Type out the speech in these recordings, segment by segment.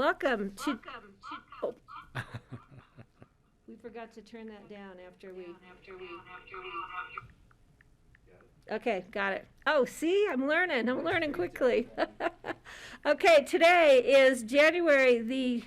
Welcome to. Oh. We forgot to turn that down after we. Okay, got it. Oh, see, I'm learning quickly. Okay, today is January the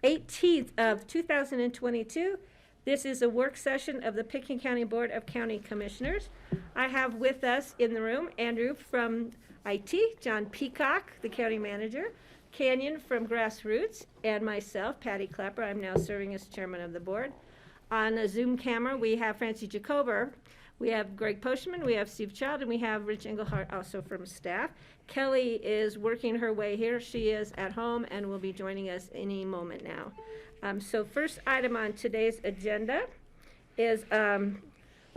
18th of 2022. This is a work session of the Pickens County Board of County Commissioners. I have with us in the room Andrew from IT, John Peacock, the county manager, Canyon from Grassroots, and myself, Patty Clapper. I'm now serving as chairman of the board. On a Zoom camera, we have Francie Jacober, we have Greg Postman, we have Steve Child, and we have Rich Engelhardt also from staff. Kelly is working her way here. She is at home and will be joining us any moment now. So first item on today's agenda is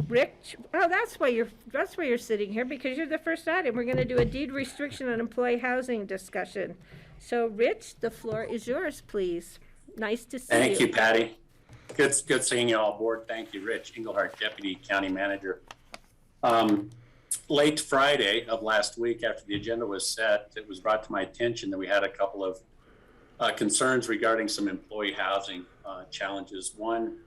Rich. Oh, that's why you're sitting here, because you're the first item. We're going to do a deed restriction on employee housing discussion. So Rich, the floor is yours, please. Nice to see you. Thank you, Patty. Good seeing you all aboard. Thank you, Rich Engelhardt, Deputy County Manager. Late Friday of last week, after the agenda was set, it was brought to my attention that we had a couple of concerns regarding some employee housing challenges. One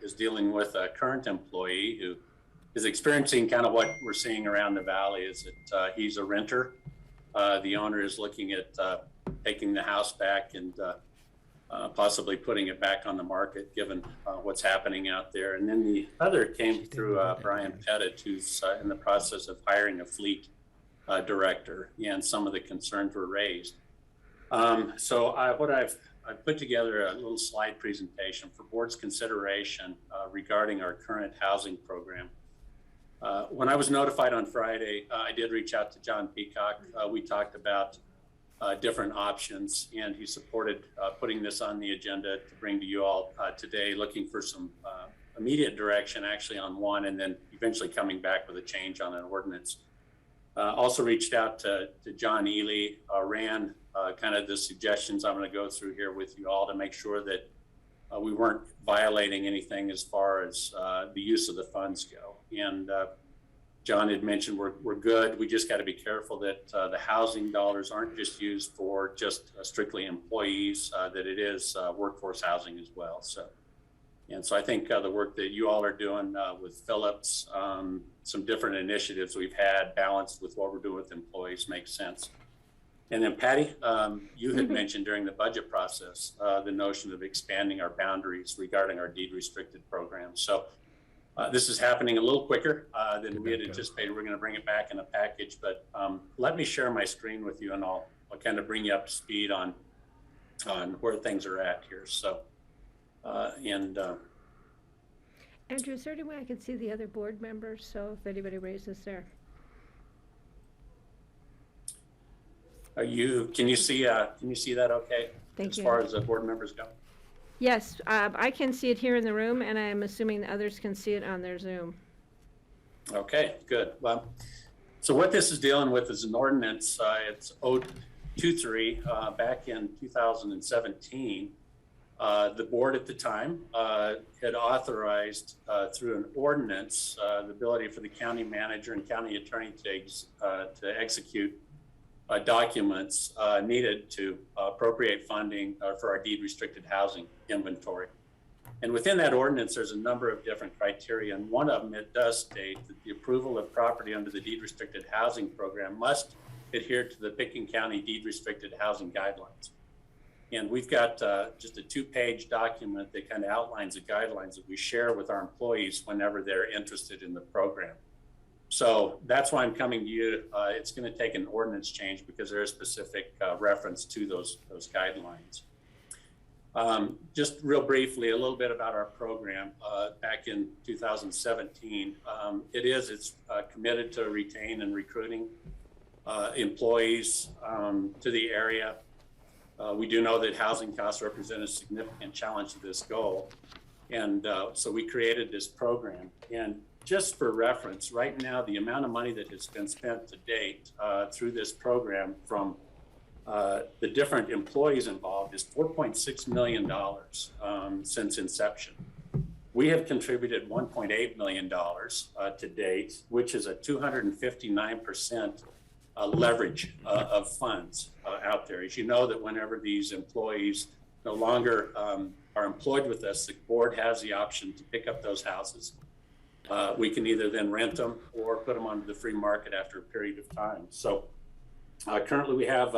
is dealing with a current employee who is experiencing kind of what we're seeing around the valley, is that he's a renter. The owner is looking at taking the house back and possibly putting it back on the market, given what's happening out there. And then the other came through Brian Pettit, who's in the process of hiring a fleet director, and some of the concerns were raised. So I've put together a little slide presentation for board's consideration regarding our current housing program. When I was notified on Friday, I did reach out to John Peacock. We talked about different options, and he supported putting this on the agenda to bring to you all today, looking for some immediate direction actually on one, and then eventually coming back with a change on an ordinance. Also reached out to John Ely, ran kind of the suggestions I'm going to go through here with you all to make sure that we weren't violating anything as far as the use of the funds go. And John had mentioned we're good. We just got to be careful that the housing dollars aren't just used for just strictly employees, that it is workforce housing as well. So I think the work that you all are doing with Phillips, some different initiatives we've had balanced with what we're doing with employees makes sense. And then Patty, you had mentioned during the budget process the notion of expanding our boundaries regarding our deed restricted program. So this is happening a little quicker than we had anticipated. We're going to bring it back in a package, but let me share my screen with you, and I'll kind of bring you up to speed on where things are at here. So, Andrew, is there any way I can see the other board members? So if anybody raises their. Can you see that okay? Thank you. As far as the board members go? Yes, I can see it here in the room, and I'm assuming the others can see it on their Zoom. Okay, good. Well, so what this is dealing with is an ordinance. It's 023 back in 2017. The board at the time had authorized through an ordinance the ability for the county manager and county attorney to execute documents needed to appropriate funding for our deed restricted housing inventory. And within that ordinance, there's a number of different criteria. And one of them, it does state that the approval of property under the deed restricted housing program must adhere to the Pickens County deed restricted housing guidelines. And we've got just a 2-page document that kind of outlines the guidelines that we share with our employees whenever they're interested in the program. So that's why I'm coming to you. It's going to take an ordinance change because there is specific reference to those guidelines. Just real briefly, a little bit about our program. Back in 2017, it's committed to retain and recruiting employees to the area. We do know that housing costs represent a significant challenge to this goal. And so we created this program. And just for reference, right now, the amount of money that has been spent to date through this program from the different employees involved is $4.6 million since inception. We have contributed $1.8 million to date, which is a 259% leverage of funds out there. As you know, that whenever these employees no longer are employed with us, the board has the option to pick up those houses. We can either then rent them or put them onto the free market after a period of time. So currently we have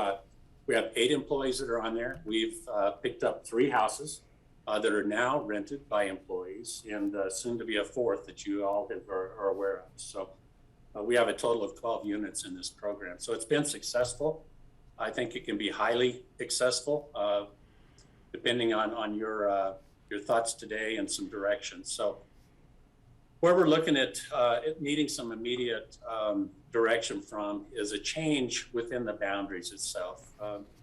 8 employees that are on there. We've picked up 3 houses that are now rented by employees, and soon to be a 4th that you all are aware of. So we have a total of 12 units in this program. So it's been successful. I think it can be highly successful, depending on your thoughts today and some direction. So where we're looking at needing some immediate direction from is a change within the boundaries itself.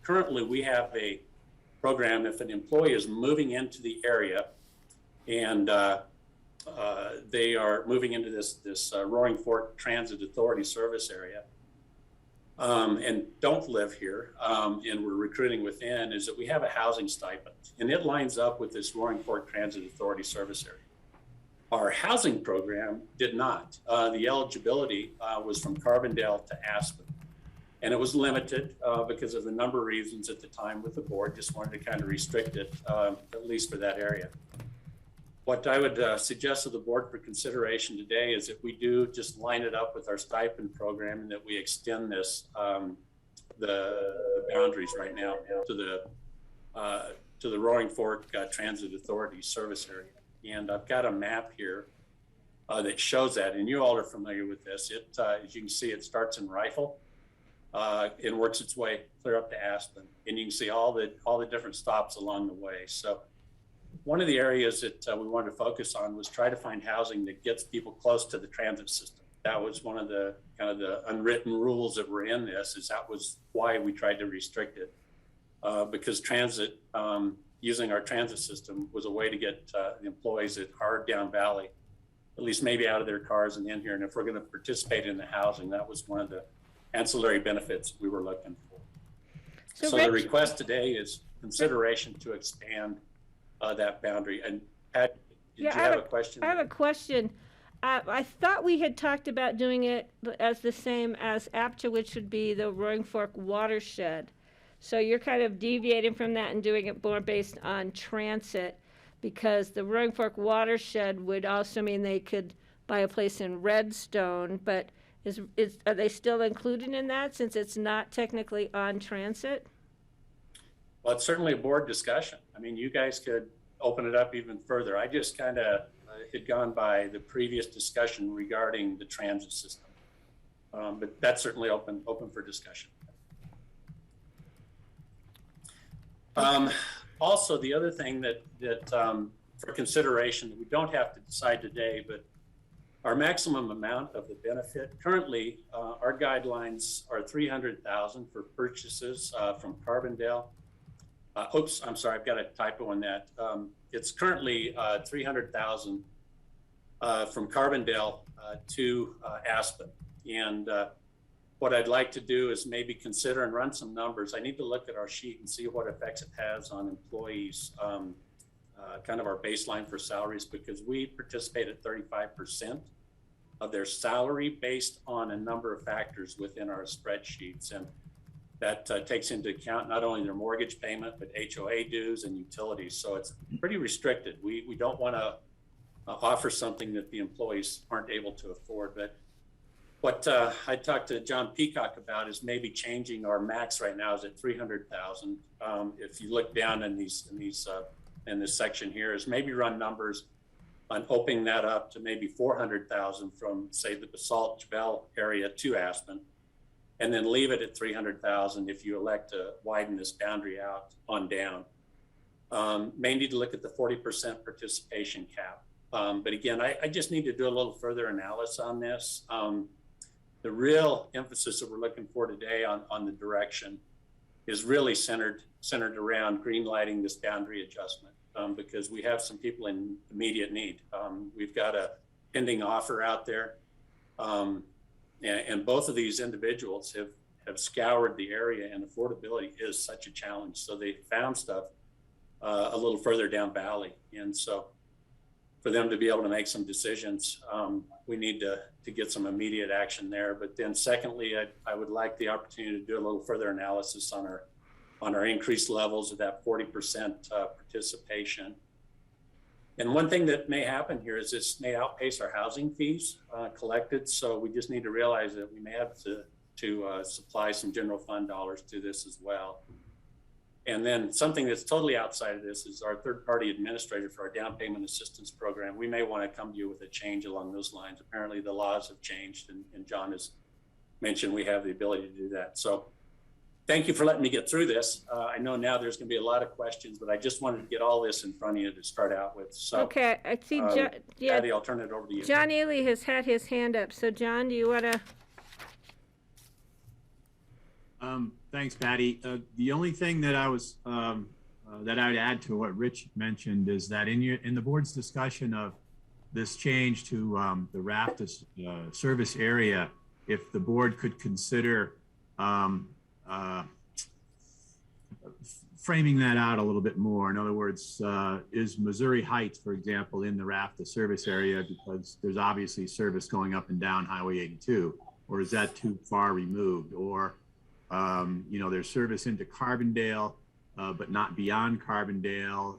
Currently, we have a program if an employee is moving into the area and they are moving into this Roaring Fork Transit Authority service area and don't live here, and we're recruiting within, is that we have a housing stipend, and it lines up with this Roaring Fork Transit Authority service area. Our housing program did not. The eligibility was from Carbondale to Aspen, and it was limited because of the number of reasons at the time with the board. Just wanted to kind of restrict it, at least for that area. What I would suggest to the board for consideration today is that we do just line it up with our stipend program, and that we extend this, the boundaries right now to the Roaring Fork Transit Authority service area. And I've got a map here that shows that, and you all are familiar with this. It, as you can see, it starts in Rifle and works its way clear up to Aspen, and you can see all the different stops along the way. So one of the areas that we wanted to focus on was try to find housing that gets people close to the transit system. That was one of the kind of the unwritten rules that were in this, is that was why we tried to restrict it, because transit, using our transit system was a way to get the employees that are down valley, at least maybe out of their cars and in here. And if we're going to participate in the housing, that was one of the ancillary benefits we were looking for. So the request today is consideration to expand that boundary. And Pat, did you have a question? I have a question. I thought we had talked about doing it as the same as APTA, which would be the Roaring Fork watershed. So you're kind of deviating from that and doing it more based on transit, because the Roaring Fork watershed would also mean they could buy a place in Redstone, but are they still included in that since it's not technically on transit? Well, it's certainly a board discussion. I mean, you guys could open it up even further. I just kind of had gone by the previous discussion regarding the transit system, but that's certainly open for discussion. Also, the other thing that for consideration that we don't have to decide today, but our maximum amount of the benefit currently, our guidelines are $300,000 for purchases from Carbondale. Oops, I'm sorry, I've got a typo on that. It's currently $300,000 from Carbondale to Aspen, and what I'd like to do is maybe consider and run some numbers. I need to look at our sheet and see what effects it has on employees, kind of our baseline for salaries, because we participate at 35% of their salary based on a number of factors within our spreadsheets. And that takes into account not only their mortgage payment, but HOA dues and utilities. So it's pretty restricted. We don't want to offer something that the employees aren't able to afford. But what I talked to John Peacock about is maybe changing our max right now is at 300,000. If you look down in this section here, is maybe run numbers on opening that up to maybe 400,000 from, say, the Basalt Jebel area to Aspen, and then leave it at 300,000 if you elect to widen this boundary out on down. May need to look at the 40% participation cap. But again, I just need to do a little further analysis on this. The real emphasis that we're looking for today on the direction is really centered around green lighting this boundary adjustment, because we have some people in immediate need. We've got a pending offer out there, and both of these individuals have scoured the area, and affordability is such a challenge. So they found stuff a little further down valley. And so for them to be able to make some decisions. We need to get some immediate action there. But then secondly, I would like the opportunity to do a little further analysis on our increased levels of that 40% participation. And one thing that may happen here is this may outpace our housing fees collected. So we just need to realize that we may have to supply some general fund dollars to this as well. And then something that's totally outside of this is our third-party administrator for our down payment assistance program. We may want to come to you with a change along those lines. Apparently the laws have changed, and John has mentioned we have the ability to do that. So thank you for letting me get through this. I know now there's going to be a lot of questions, but I just wanted to get all this in front of you to start out with. So, Okay, I see, Patty, I'll turn it over to you. John Ely has had his hand up. So John, do you want to? Thanks, Patty. The only thing that I was that I'd add to what Rich mentioned is that in the board's discussion of this change to the Raft service area, if the board could consider framing that out a little bit more. In other words, is Missouri Heights, for example, in the Raft service area, because there's obviously service going up and down Highway 82, or is that too far removed? Or you know, there's service into Carbondale, but not beyond Carbondale.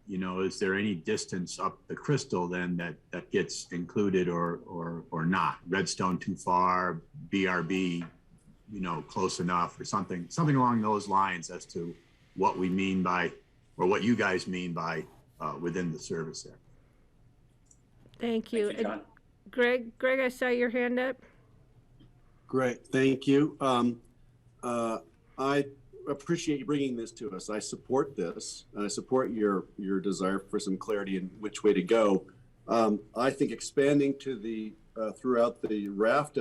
You know, is there any distance up the Crystal then that gets included or not? Redstone too far, BRB, you know, close enough, or something along those lines as to what we mean by, or what you guys mean by within the service there. Thank you. Thank you, John. Greg, I saw your hand up. Great, thank you. I appreciate you bringing this to us. I support this. I support your desire for some clarity in which way to go. I think expanding to the throughout the Raft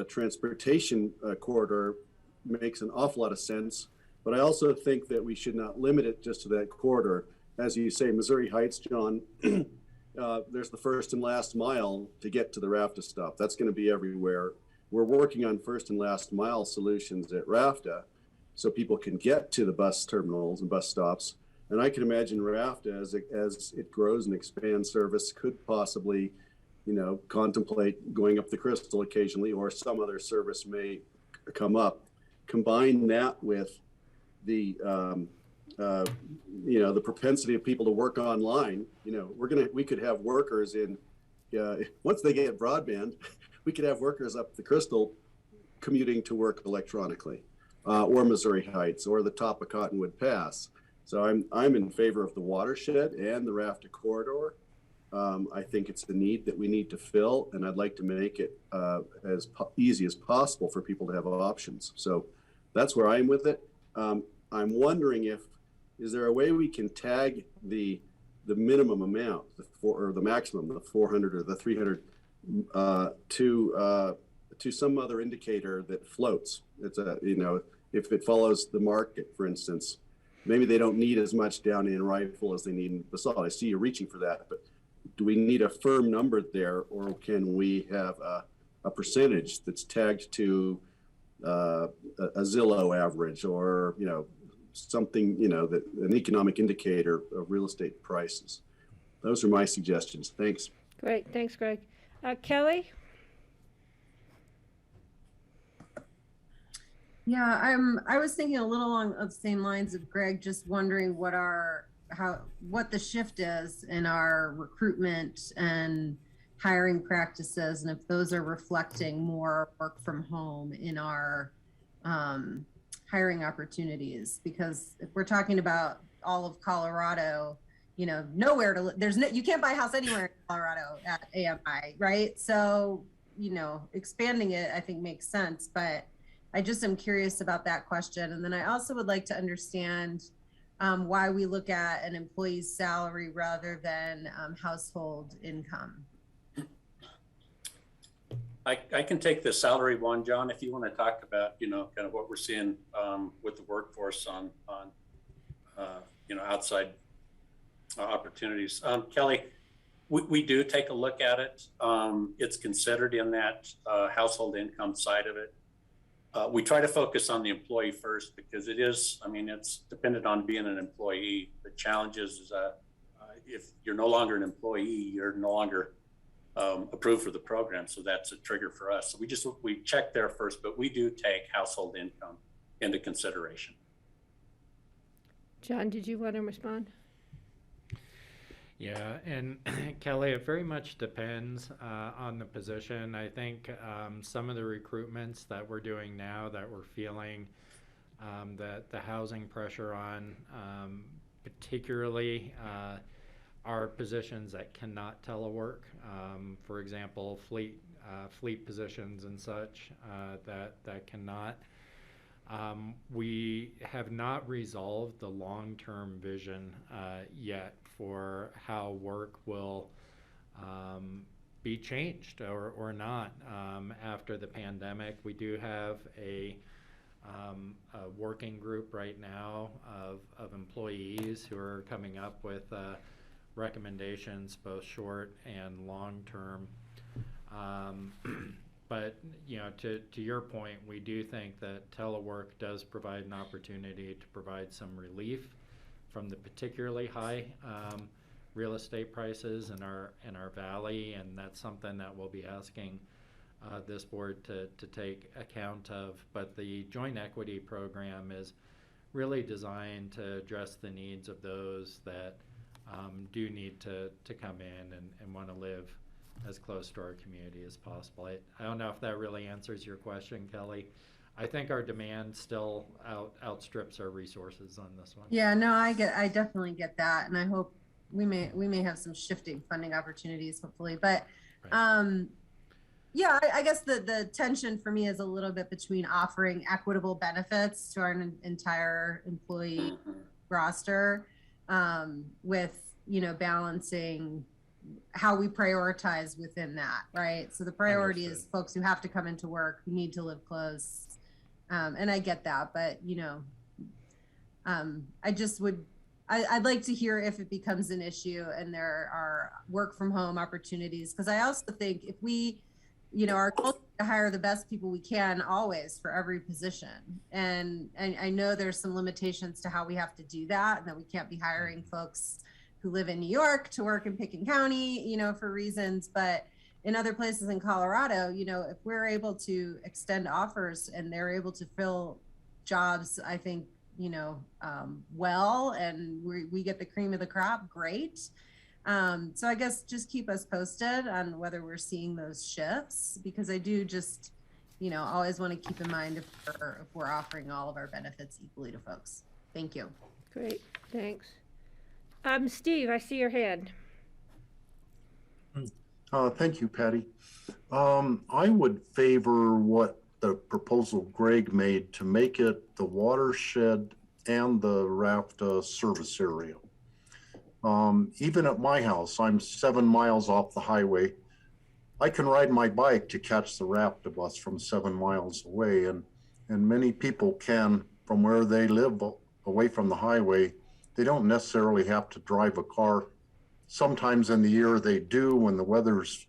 transportation corridor makes an awful lot of sense. But I also think that we should not limit it just to that corridor. As you say, Missouri Heights, John, there's the first and last mile to get to the Raft stop. That's going to be everywhere. We're working on first and last mile solutions at Rafta so people can get to the bus terminals and bus stops. And I can imagine Rafta, as it grows and expands service, could possibly, you know, contemplate going up the Crystal occasionally, or some other service may come up. Combine that with the, you know, the propensity of people to work online. You know, we could have workers in, once they get broadband, we could have workers up the Crystal commuting to work electronically, or Missouri Heights, or the top of Cottonwood Pass. So I'm in favor of the watershed and the Raft corridor. I think it's the need that we need to fill, and I'd like to make it as easy as possible for people to have options. So that's where I'm with it. I'm wondering is there a way we can tag the minimum amount, or the maximum, the 400 or the 300, to some other indicator that floats. It's you know, if it follows the market, for instance, maybe they don't need as much down in Rifle as they need in Basalt. I see you reaching for that, but do we need a firm number there, or can we have a percentage that's tagged to a Zillow average, or, you know, something, you know, that an economic indicator of real estate prices? Those are my suggestions. Thanks. Great, thanks, Greg. Kelly? Yeah, I was thinking a little along the same lines of Greg, just wondering what the shift is in our recruitment and hiring practices, and if those are reflecting more work from home in our hiring opportunities. Because if we're talking about all of Colorado, you know, nowhere to live. You can't buy a house anywhere in Colorado at AMI, right? So, you know, expanding it, I think, makes sense. But I just am curious about that question. And then I also would like to understand why we look at an employee's salary rather than household income. I can take the salary one, John, if you want to talk about, you know, kind of what we're seeing with the workforce on you know, outside opportunities. Kelly, we do take a look at it. It's considered in that household income side of it. We try to focus on the employee first, because it is, I mean, it's dependent on being an employee. The challenge is if you're no longer an employee, you're no longer approved for the program. So that's a trigger for us. So we check there first, but we do take household income into consideration. John, did you want to respond? Yeah, and Kelly, it very much depends on the position. I think some of the recruitments that we're doing now that we're feeling that the housing pressure on, particularly are positions that cannot telework. For example, fleet positions and such that cannot. We have not resolved the long-term vision yet for how work will be changed or not after the pandemic. We do have a working group right now of employees who are coming up with recommendations, both short and long-term. But to your point, we do think that telework does provide an opportunity to provide some relief from the particularly high real estate prices in our valley, and that's something that we'll be asking this board to take account of. But the joint equity program is really designed to address the needs of those that do need to come in and want to live as close to our community as possible. I don't know if that really answers your question, Kelly. I think our demand still outstrips our resources on this one. Yeah, no, I definitely get that. And I hope we may have some shifting funding opportunities, hopefully. But Right. yeah, I guess the tension for me is a little bit between offering equitable benefits to our entire employee roster with, balancing how we prioritize within that, right? So the priority is Understood. folks who have to come into work, who need to live close. And I get that, but I'd like to hear if it becomes an issue and there are work from home opportunities. Because I also think if we, our goal is to hire the best people we can always for every position. And I know there's some limitations to how we have to do that, and that we can't be hiring folks who live in New York to work in Pickens County, for reasons. But in other places in Colorado, if we're able to extend offers and they're able to fill jobs, I think, well, and we get the cream of the crop, great. So I guess just keep us posted on whether we're seeing those shifts, because I do just, always want to keep in mind if we're offering all of our benefits equally to folks. Thank you. Great, thanks. Steve, I see your hand. Thank you, Patty. I would favor what the proposal Greg made to make it the watershed and the Raft service area. Even at my house, I'm 7 miles off the highway. I can ride my bike to catch the Raft bus from 7 miles away, and many people can from where they live away from the highway. They don't necessarily have to drive a car. Sometimes in the year they do when the weather's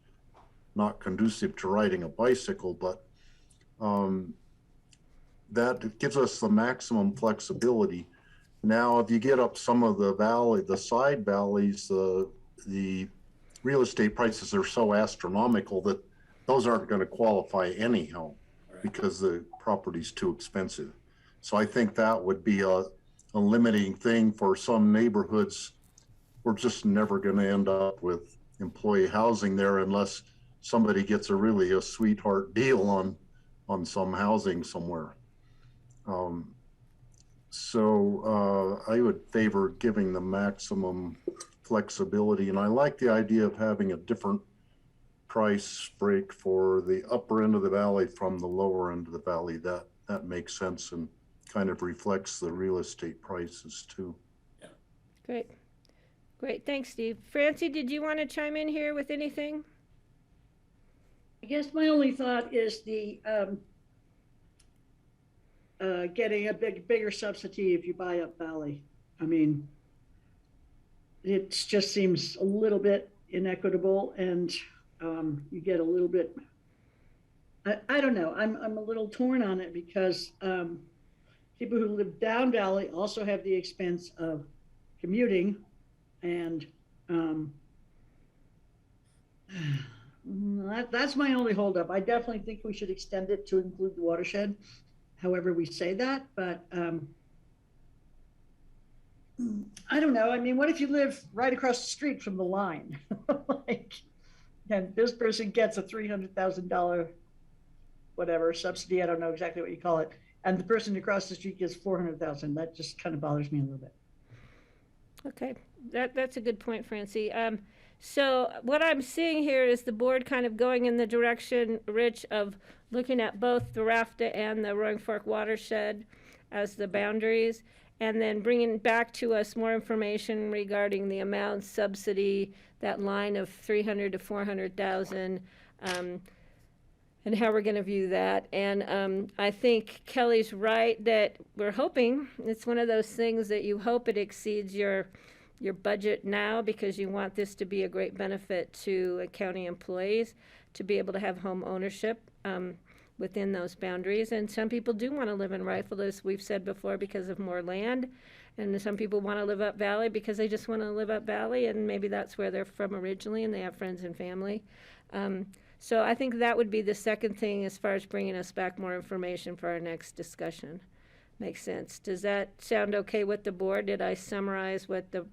not conducive to riding a bicycle, but that gives us the maximum flexibility. Now, if you get up some of the side valleys, the real estate prices are so astronomical that those aren't going to qualify anyhow, because the property's too expensive. So I think that would be a limiting thing for some neighborhoods. We're just never going to end up with employee housing there unless somebody gets a sweetheart deal on some housing somewhere. So I would favor giving the maximum flexibility, and I like the idea of having a different price break for the upper end of the valley from the lower end of the valley. That makes sense and kind of reflects the real estate prices too. Yeah. Great, thanks, Steve. Francie, did you want to chime in here with anything? I guess my only thought is the getting a bigger subsidy if you buy up Valley. I mean, it just seems a little bit inequitable, and you get a little bit. I don't know. I'm a little torn on it because people who live down Valley also have the expense of commuting, and That's my only holdup. I definitely think we should extend it to include the watershed, however we say that, but I don't know. I mean, what if you live right across the street from the line? Like, and this person gets a $300,000 whatever subsidy, I don't know exactly what you call it, and the person across the street gets 400,000. That just kind of bothers me a little bit. Okay, that's a good point, Francie. So what I'm seeing here is the board kind of going in the direction, Rich, of looking at both the Raft and the Roaring Fork watershed as the boundaries, and then bringing back to us more information regarding the amount, subsidy, that line of 300 to 400,000, and how we're going to view that. And I think Kelly's right that we're hoping, it's one of those things that you hope it exceeds your budget now, because you want this to be a great benefit to county employees to be able to have home ownership within those boundaries. And some people do want to live in Rifle, as we've said before, because of more land. And some people want to live up valley because they just want to live up valley, and maybe that's where they're from originally and they have friends and family. So I think that would be the second thing as far as bringing us back more information for our next discussion. Makes sense. Does that sound okay with the board? Did I summarize what the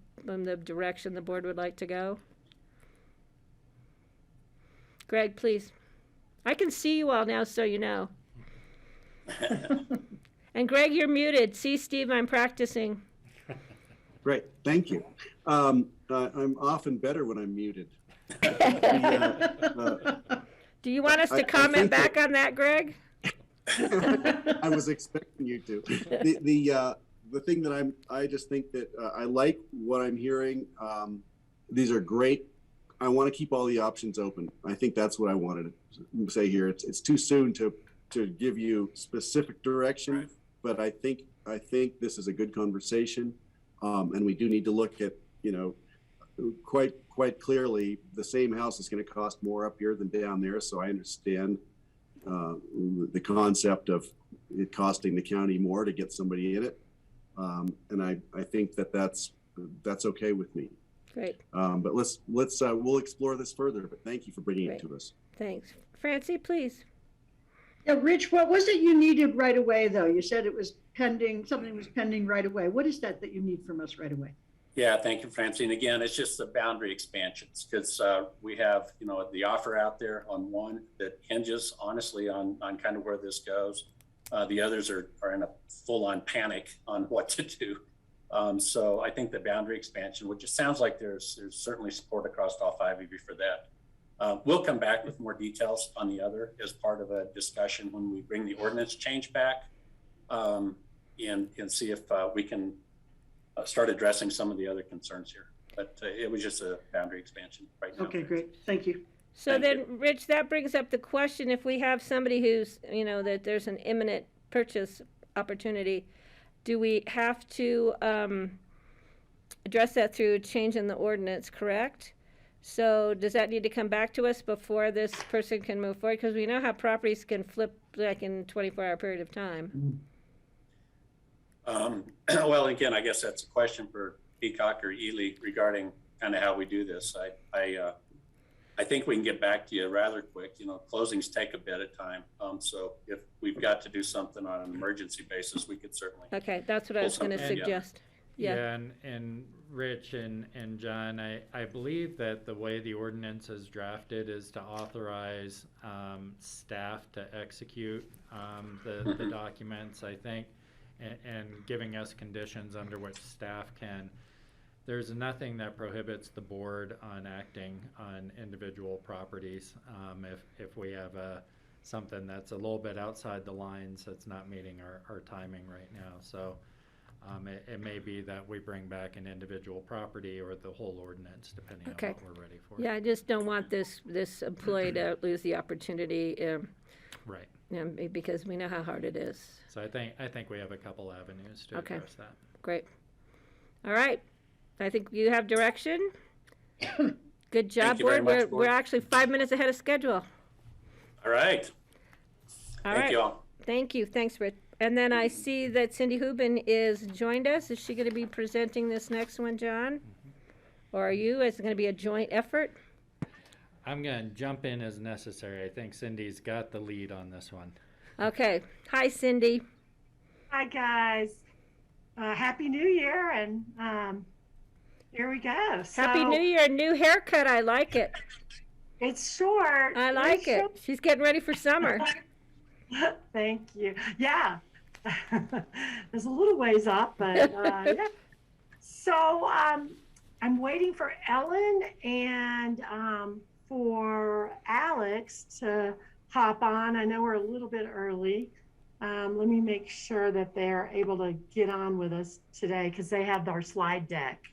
direction the board would like to go? Greg, please. I can see you all now, so you know. And Greg, you're muted. See, Steve, I'm practicing. Great, thank you. I'm often better when I'm muted. Do you want us to I comment think back on that, Greg? I was expecting you to. The thing that I just think that I like what I'm hearing. These are great. I want to keep all the options open. I think that's what I wanted to say here. It's too soon to give you specific direction, Right. but I think this is a good conversation, and we do need to look at, quite clearly, the same house is going to cost more up here than down there. So I understand the concept of it costing the county more to get somebody in it, and I think that's okay with me. Great, But we'll explore this further. But thank you for bringing it Great. to us. thanks. Francie, please. Yeah, Rich, what was it you needed right away, though? You said it was pending, something was pending right away. What is that you need from us right away? Yeah, thank you, Francine. Again, it's just the boundary expansions, because we have, the offer out there on one that hinges honestly on kind of where this goes. The others are in a full-on panic on what to do. So I think the boundary expansion, which just sounds like there's certainly support across all five of you for that. We'll come back with more details on the other as part of a discussion when we bring the ordinance change back, and see if we can start addressing some of the other concerns here. But it was just a boundary expansion right now. Okay, great. Thank you. So Thank then, you. Rich, that brings up the question, if we have somebody who's, that there's an imminent purchase opportunity, do we have to address that through changing the ordinance, correct? So does that need to come back to us before this person can move forward? Because we know how properties can flip like in a 24-hour period of time. Well, again, I guess that's a question for Peacock or Ely regarding kind of how we do this. I think we can get back to you rather quick. Closings take a bit of time. So if we've got to do something on an emergency basis, we could certainly. Okay, that's what I was going to something together. suggest. Yeah. And Rich and John, I believe that the way the ordinance is drafted is to authorize staff to execute the documents, I think, and giving us conditions under which staff can. There's nothing that prohibits the board on acting on individual properties if we have something that's a little bit outside the lines that's not meeting our timing right now. So it may be that we bring back an individual property or the whole ordinance, depending Okay. on what we're ready for. Yeah, I just don't want this employee to lose the opportunity, Right. because we know how hard it is. So I think we have a couple avenues to Okay. address that. Great. All right. I think you have direction. Good job, Thank you very board. much, We're board. actually 5 minutes ahead of schedule. All right. All Thank right. you all. Thank you. Thanks, Rich. And then I see that Cindy Huben is joined us. Is she going to be presenting this next one, John? Or are you? Is it going to be a joint effort? I'm going to jump in as necessary. I think Cindy's got the lead on this one. Okay. Hi, Cindy. Hi, guys. Happy New Year, and here we go. Happy New Year. New haircut. I like it. It's short. I like it. She's getting ready for summer. Thank you. Yeah. There's a little ways up, but yeah. So I'm waiting for Ellen and for Alex to hop on. I know we're a little bit early. Let me make sure that they're able to get on with us today because they have our slide deck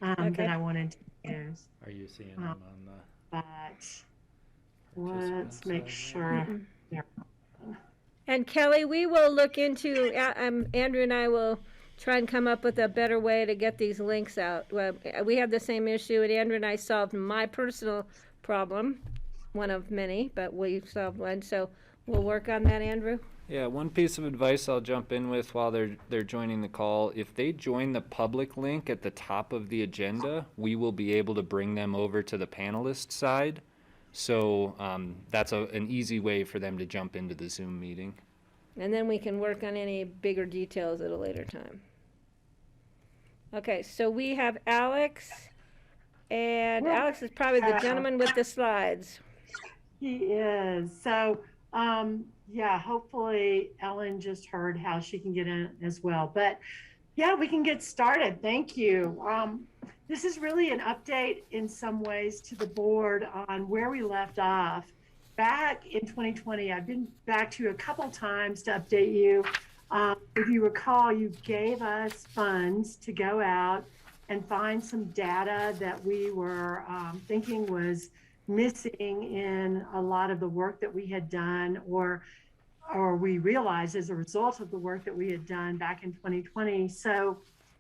that I wanted to use. Are you seeing them on the But let's participants make over sure. they're And Kelly, we will look into, Andrew and I will try and come up with a better way to get these links out. Well, we have the same issue, and Andrew and I solved my personal problem, one of many, but we solved one. So we'll work on that, Andrew. Yeah, one piece of advice I'll jump in with while they're joining the call. If they join the public link at the top of the agenda, we will be able to bring them over to the panelist side. So that's an easy way for them to jump into the Zoom meeting. And then we can work on any bigger details at a later time. Okay, so we have Alex, and Alex is probably the gentleman with the slides. He is. So, yeah, hopefully Ellen just heard how she can get in as well. But yeah, we can get started. Thank you. This is really an update in some ways to the board on where we left off. Back in 2020, I've been back to you a couple times to update you. If you recall, you gave us funds to go out and find some data that we were thinking was missing in a lot of the work that we had done, or we realized as a result of the work that we had done back in 2020. So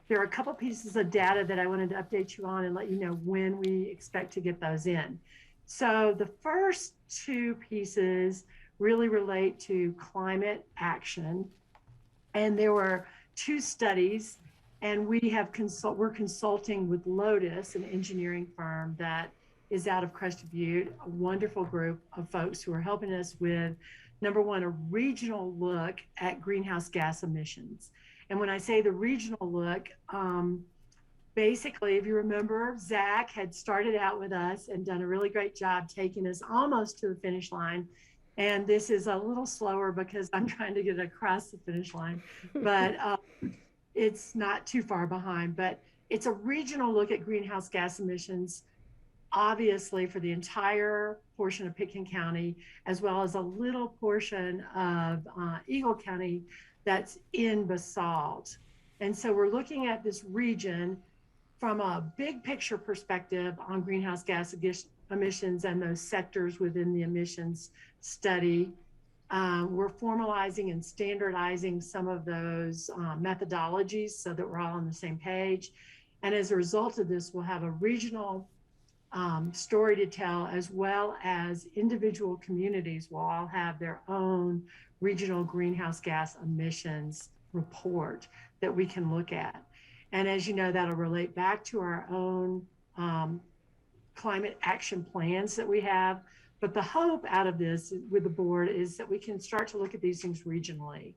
there are a couple pieces of data that I wanted to update you on and let you know when we expect to get those in. So the first two pieces really relate to climate action. And there were two studies, and we're consulting with Lotus, an engineering firm that is out of Crested Butte, a wonderful group of folks who are helping us with, number one, a regional look at greenhouse gas emissions. And when I say the regional look, basically, if you remember, Zach had started out with us and done a really great job taking us almost to the finish line. And this is a little slower because I'm trying to get across the finish line, but it's not too far behind. But it's a regional look at greenhouse gas emissions, obviously for the entire portion of Pitkin County, as well as a little portion of Eagle County that's in basalt. And so we're looking at this region from a big picture perspective on greenhouse gas emissions and those sectors within the emissions study. We're formalizing and standardizing some of those methodologies so that we're all on the same page. And as a result of this, we'll have a regional story to tell, as well as individual communities will all have their own regional greenhouse gas emissions report that we can look at. And as you know, that'll relate back to our own climate action plans that we have. But the hope out of this with the board is that we can start to look at these things regionally,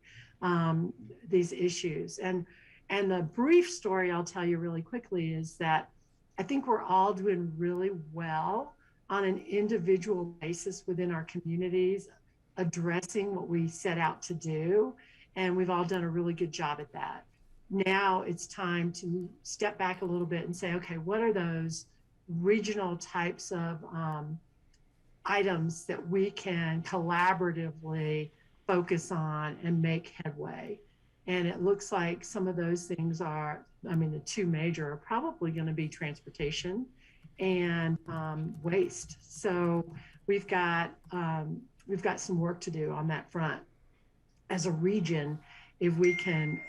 these issues. And the brief story I'll tell you really quickly is that I think we're all doing really well on an individual basis within our communities, addressing what we set out to do. And we've all done a really good job at that. Now it's time to step back a little bit and say, okay, what are those regional types of items that we can collaboratively focus on and make headway? And it looks like some of those things are, I mean, the two major are probably going to be transportation and waste. So we've got some work to do on that front as a region, if we can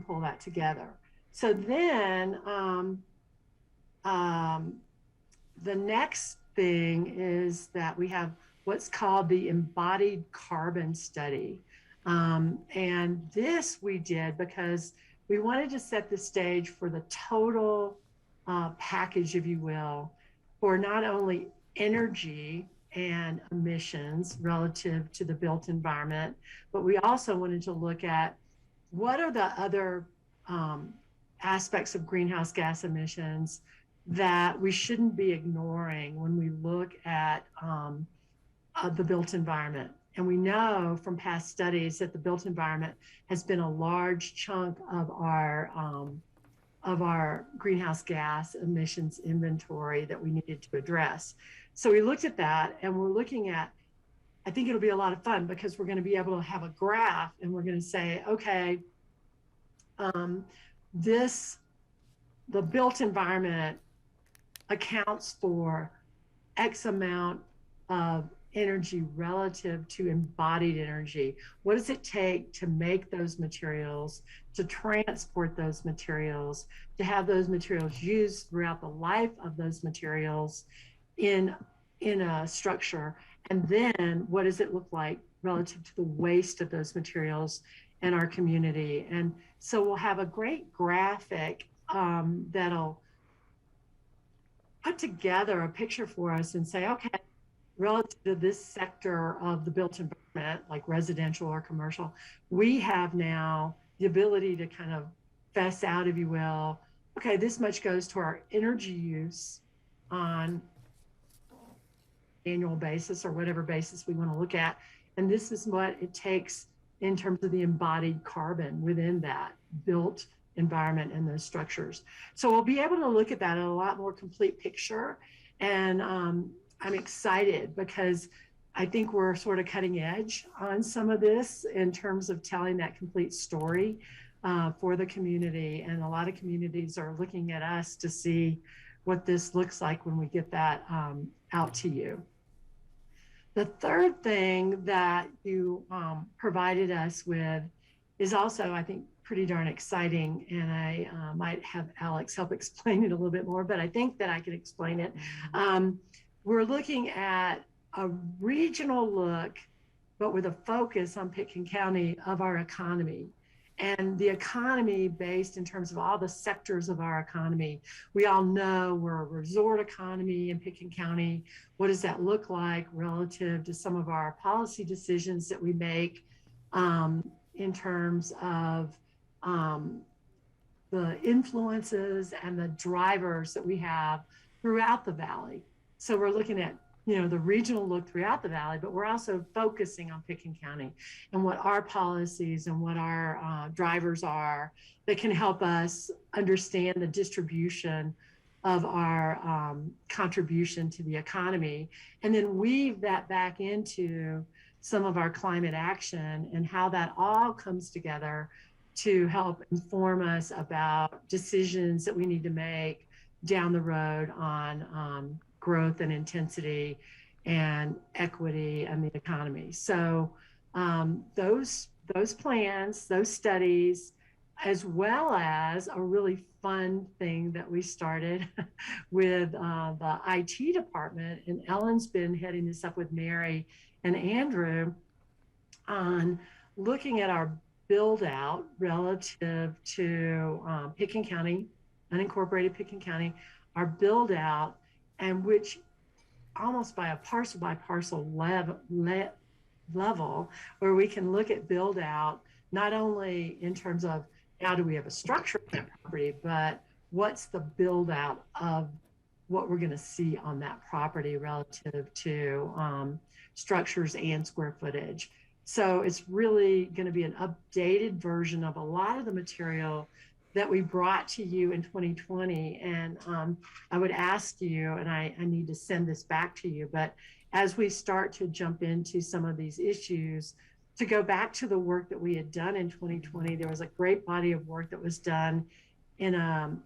pull that together. So then the next thing is that we have what's called the embodied carbon study. And this we did because we wanted to set the stage for the total package, if you will, for not only energy and emissions relative to the built environment, but we also wanted to look at what are the other aspects of greenhouse gas emissions that we shouldn't be ignoring when we look at the built environment. And we know from past studies that the built environment has been a large chunk of our greenhouse gas emissions inventory that we needed to address. So we looked at that, and we're looking at, I think it'll be a lot of fun because we're going to be able to have a graph, and we're going to say, okay, the built environment accounts for X amount of energy relative to embodied energy. What does it take to make those materials, to transport those materials, to have those materials used throughout the life of those materials in a structure? And then what does it look like relative to the waste of those materials in our community? And so we'll have a great graphic that'll put together a picture for us and say, okay, relative to this sector of the built environment, like residential or commercial, we have now the ability to kind of fess out, if you will, okay, this much goes to our energy use on annual basis or whatever basis we want to look at. And this is what it takes in terms of the embodied carbon within that built environment and those structures. So we'll be able to look at that in a lot more complete picture. And I'm excited because I think we're sort of cutting edge on some of this in terms of telling that complete story for the community. And a lot of communities are looking at us to see what this looks like when we get that out to you. The third thing that you provided us with is also, I think, pretty darn exciting. And I might have Alex help explain it a little bit more, but I think that I can explain it. We're looking at a regional look, but with a focus on Pitkin County of our economy. And the economy based in terms of all the sectors of our economy. We all know we're a resort economy in Pitkin County. What does that look like relative to some of our policy decisions that we make in terms of the influences and the drivers that we have throughout the valley? So we're looking at, the regional look throughout the valley, but we're also focusing on Pitkin County and what our policies and what our drivers are that can help us understand the distribution of our contribution to the economy, and then weave that back into some of our climate action and how that all comes together to help inform us about decisions that we need to make down the road on growth and intensity and equity and the economy. So those plans, those studies, as well as a really fun thing that we started with the IT department, and Ellen's been heading this up with Mary and Andrew on looking at our build out relative to Pitkin County, unincorporated Pitkin County, our build out, and which almost by parcel level, where we can look at build out, not only in terms of how do we have a structure on that property, but what's the build out of what we're going to see on that property relative to structures and square footage. So it's really going to be an updated version of a lot of the material that we brought to you in 2020. And I would ask you, and I need to send this back to you, but as we start to jump into some of these issues, to go back to the work that we had done in 2020, there was a great body of work that was done in a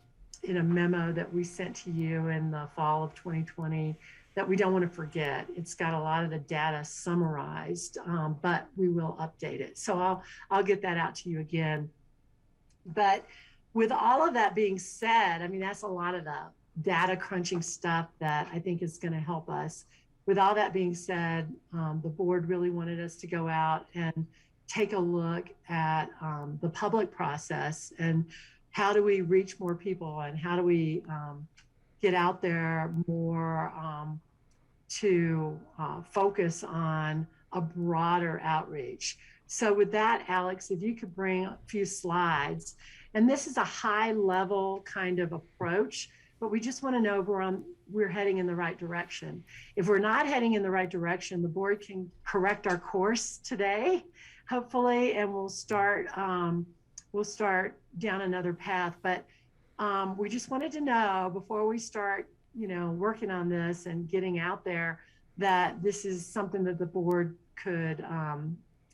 memo that we sent to you in the fall of 2020 that we don't want to forget. It's got a lot of the data summarized, but we will update it. So I'll get that out to you again. But with all of that being said, I mean, that's a lot of the data crunching stuff that I think is going to help us. With all that being said, the board really wanted us to go out and take a look at the public process and how do we reach more people, and how do we get out there more to focus on a broader outreach. So with that, Alex, if you could bring a few slides, and this is a high level kind of approach, but we just want to know if we're heading in the right direction. If we're not heading in the right direction, the board can correct our course today, hopefully, and we'll start down another path. But we just wanted to know before we start, working on this and getting out there, that this is something that the board could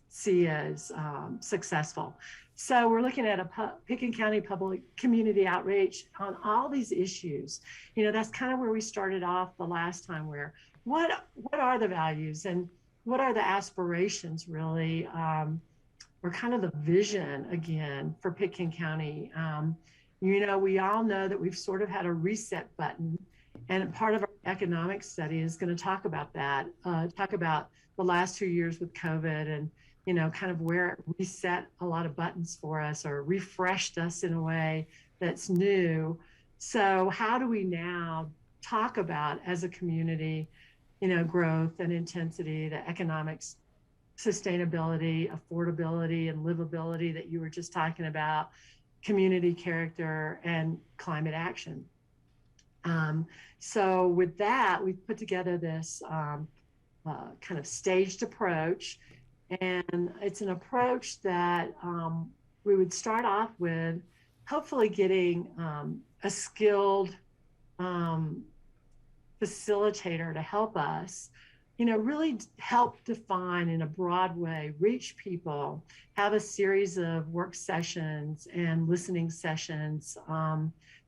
see as successful. So we're looking at a Pickens County public community outreach on all these issues. That's kind of where we started off the last time, where what are the values and what are the aspirations really, or kind of the vision again for Pickens County. We all know that we've sort of had a reset button, and part of our economic study is going to talk about that, talk about the last 2 years with COVID, and kind of where it reset a lot of buttons for us or refreshed us in a way that's new. So how do we now talk about, as a community, growth and intensity, the economics, sustainability, affordability, and livability that you were just talking about, community character, and climate action. So with that, we've put together this kind of staged approach. And it's an approach that we would start off with hopefully getting a skilled facilitator to help us, really help define in a broad way, reach people, have a series of work sessions and listening sessions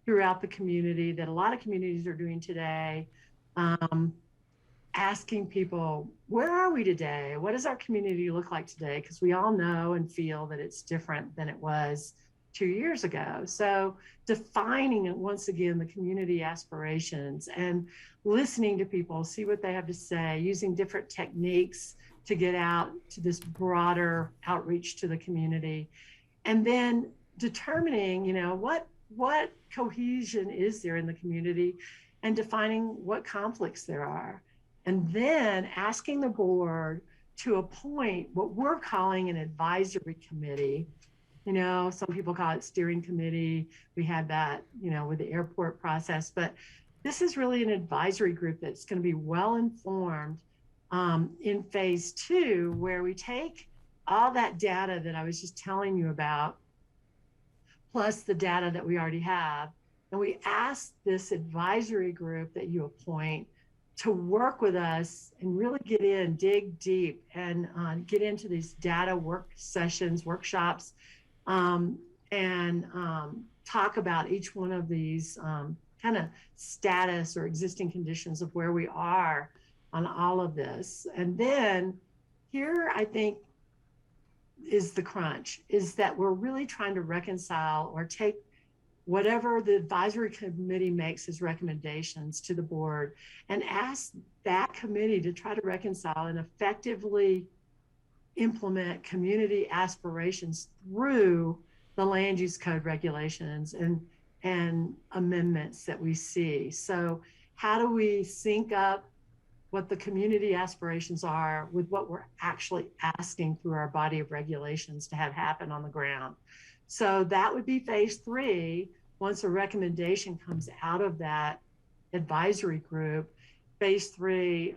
throughout the community that a lot of communities are doing today. Asking people, where are we today? What does our community look like today? Because we all know and feel that it's different than it was 2 years ago. So defining it once again, the community aspirations, and listening to people, see what they have to say, using different techniques to get out to this broader outreach to the community. And then determining, what cohesion is there in the community, and defining what conflicts there are. And then asking the board to appoint what we're calling an advisory committee. Some people call it steering committee. We had that, with the airport process, but this is really an advisory group that's going to be well informed in phase 2, where we take all that data that I was just telling you about, plus the data that we already have, and we ask this advisory group that you appoint to work with us and really dig deep, and get into these data workshops, and talk about each one of these kind of status or existing conditions of where we are on all of this. And then here, I think, is the crunch, is that we're really trying to reconcile or take whatever the advisory committee makes as recommendations to the board, and ask that committee to try to reconcile and effectively implement community aspirations through the land use code regulations and amendments that we see. So how do we sync up what the community aspirations are with what we're actually asking through our body of regulations to have happen on the ground? So that would be phase 3. Once a recommendation comes out of that advisory group, phase 3,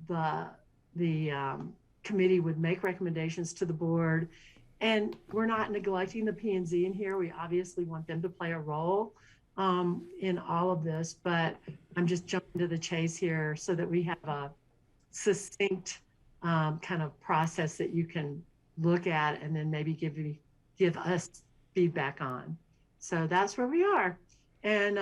the committee would make recommendations to the board. And we're not neglecting the P&Z in here. We obviously want them to play a role in all of this, but I'm just jumping to the chase here so that we have a succinct kind of process that you can look at and then maybe give us feedback on. So that's where we are. And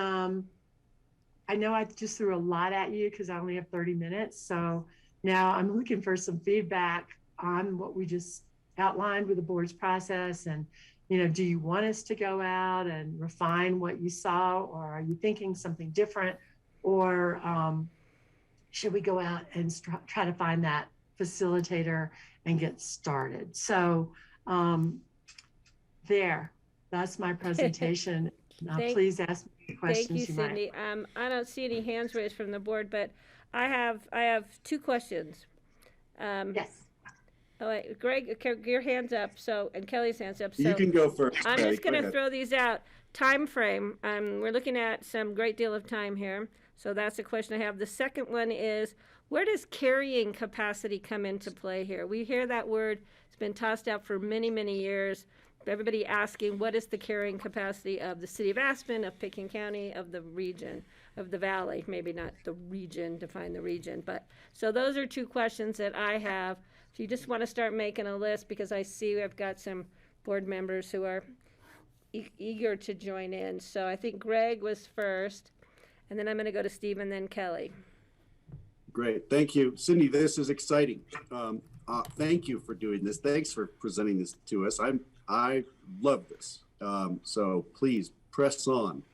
I know I just threw a lot at you because I only have 30 minutes. So now I'm looking for some feedback on what we just outlined with the board's process. And, do you want us to go out and refine what you saw, or are you thinking something different? Or should we go out and try to find that facilitator and get started? So there. that's my presentation. Now, Thank- please ask me any Thank questions you, you might. Cindy. I don't see any hands raised from the board, but I have two questions. Yes. Oh, wait, Greg, your hand's up, and Kelly's hand's up, You so can go first. I'm Patty. just Go gonna ahead. throw these out. Time frame, we're looking at some great deal of time here, so that's a question I have. The second one is, where does carrying capacity come into play here? We hear that word, it's been tossed out for many, many years. Everybody asking, what is the carrying capacity of the city of Aspen, of Pickens County, of the region, of the valley? Maybe not the region, define the region, but, so those are two questions that I have. If you just want to start making a list, because I see I've got some board members who are eager to join in. So I think Greg was first, and then I'm going to go to Steve and then Kelly. Great. Thank you. Cindy, this is exciting. Thank you for doing this. Thanks for presenting this to us. I love this. So please press on.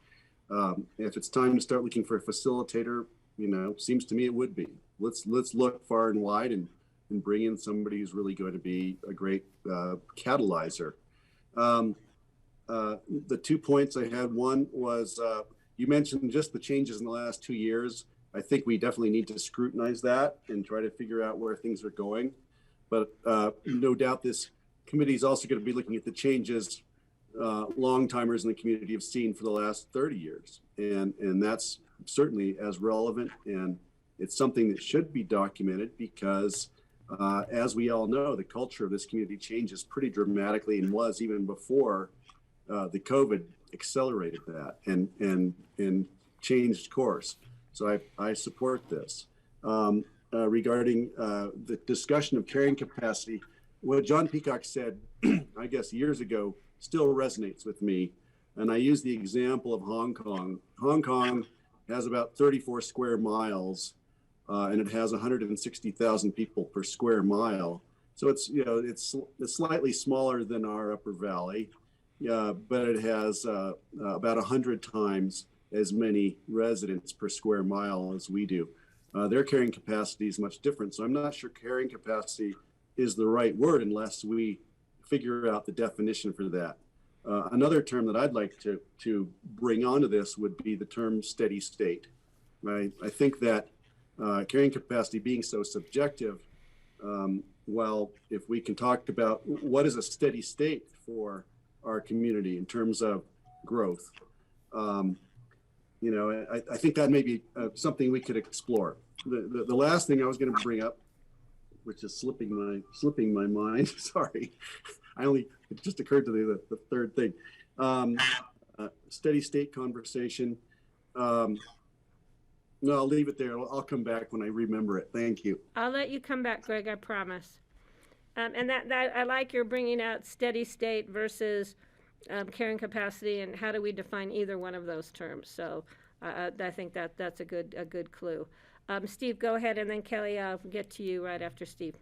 If it's time to start looking for a facilitator, seems to me it would be. Let's look far and wide and bring in somebody who's really going to be a great catalyzer. The 2 points I had, one was you mentioned just the changes in the last 2 years. I think we definitely need to scrutinize that and try to figure out where things are going. But no doubt this committee is also going to be looking at the changes long timers in the community have seen for the last 30 years. And that's certainly as relevant, and it's something that should be documented because as we all know, the culture of this community changes pretty dramatically and was even before the COVID accelerated that and changed course. So I support this. Regarding the discussion of carrying capacity, what John Peacock said, I guess years ago, still resonates with me. And I use the example of Hong Kong. Hong Kong has about 34 square miles, and it has 160,000 people per square mile. So it's slightly smaller than our Upper Valley, but it has about 100 times as many residents per square mile as we do. Their carrying capacity is much different. So I'm not sure carrying capacity is the right word unless we figure out the definition for that. Another term that I'd like to bring onto this would be the term steady state. Right? I think that carrying capacity being so subjective, well, if we can talk about what is a steady state for our community in terms of growth, I think that may be something we could explore. The last thing I was going to bring up, which is slipping my mind. Sorry, it just occurred to me the third thing. Steady state conversation. No, I'll leave it there. I'll come back when I remember it. Thank you. I'll let you come back, Greg, I promise. And that I like your bringing out steady state versus carrying capacity, and how do we define either one of those terms? So I think that's a good clue. Steve, go ahead, and then Kelly, I'll get to you right after Steve.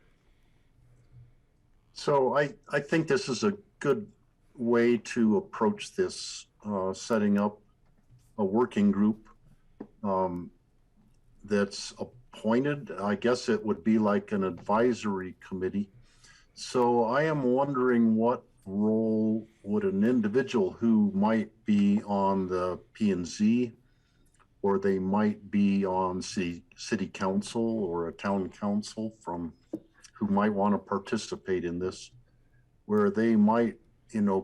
So I think this is a good way to approach this, setting up a working group that's appointed. I guess it would be like an advisory committee. So I am wondering what role would an individual who might be on the P&Z, or they might be on city council or a town council who might want to participate in this, where they might,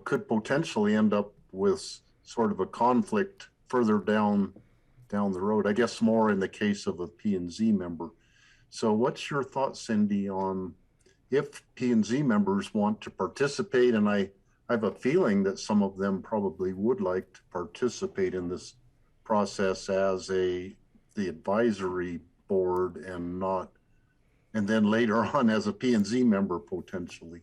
could potentially end up with sort of a conflict further down the road, I guess more in the case of a P&Z member. So what's your thought, Cindy, on if P&Z members want to participate? And I have a feeling that some of them probably would like to participate in this process as the advisory board and then later on as a P&Z member potentially.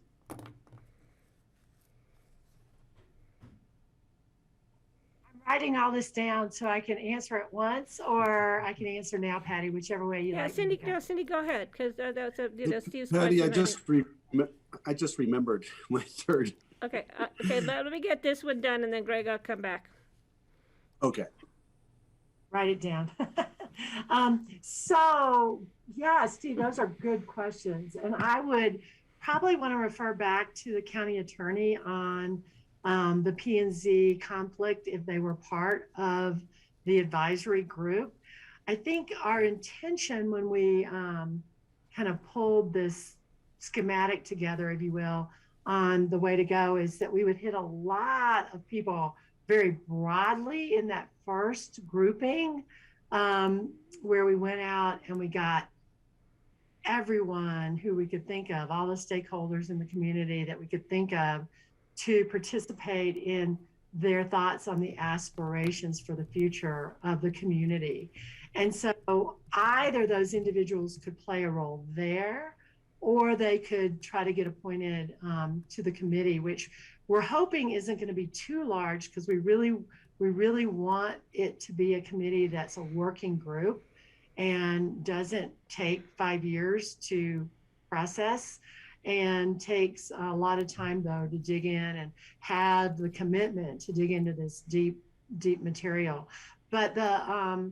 Writing all this down so I can answer it once, or I can answer now, Patty, whichever way you like. Cindy, go ahead, because that's Steve's Patty, question. I just remembered my third. Okay, let me get this one done, and then Greg, I'll come back. Okay. Write it down. So yeah, Steve, those are good questions. And I would probably want to refer back to the county attorney on the P&Z conflict if they were part of the advisory group. I think our intention when we kind of pulled this schematic together, if you will, on the way to go is that we would hit a lot of people very broadly in that first grouping, where we went out and we got everyone who we could think of, all the stakeholders in the community that we could think of, to participate in their thoughts on the aspirations for the future of the community. And so either those individuals could play a role there, or they could try to get appointed to the committee, which we're hoping isn't going to be too large, because we really want it to be a committee that's a working group and doesn't take 5 years to process, and takes a lot of time though to dig in and have the commitment to dig into this deep material. But I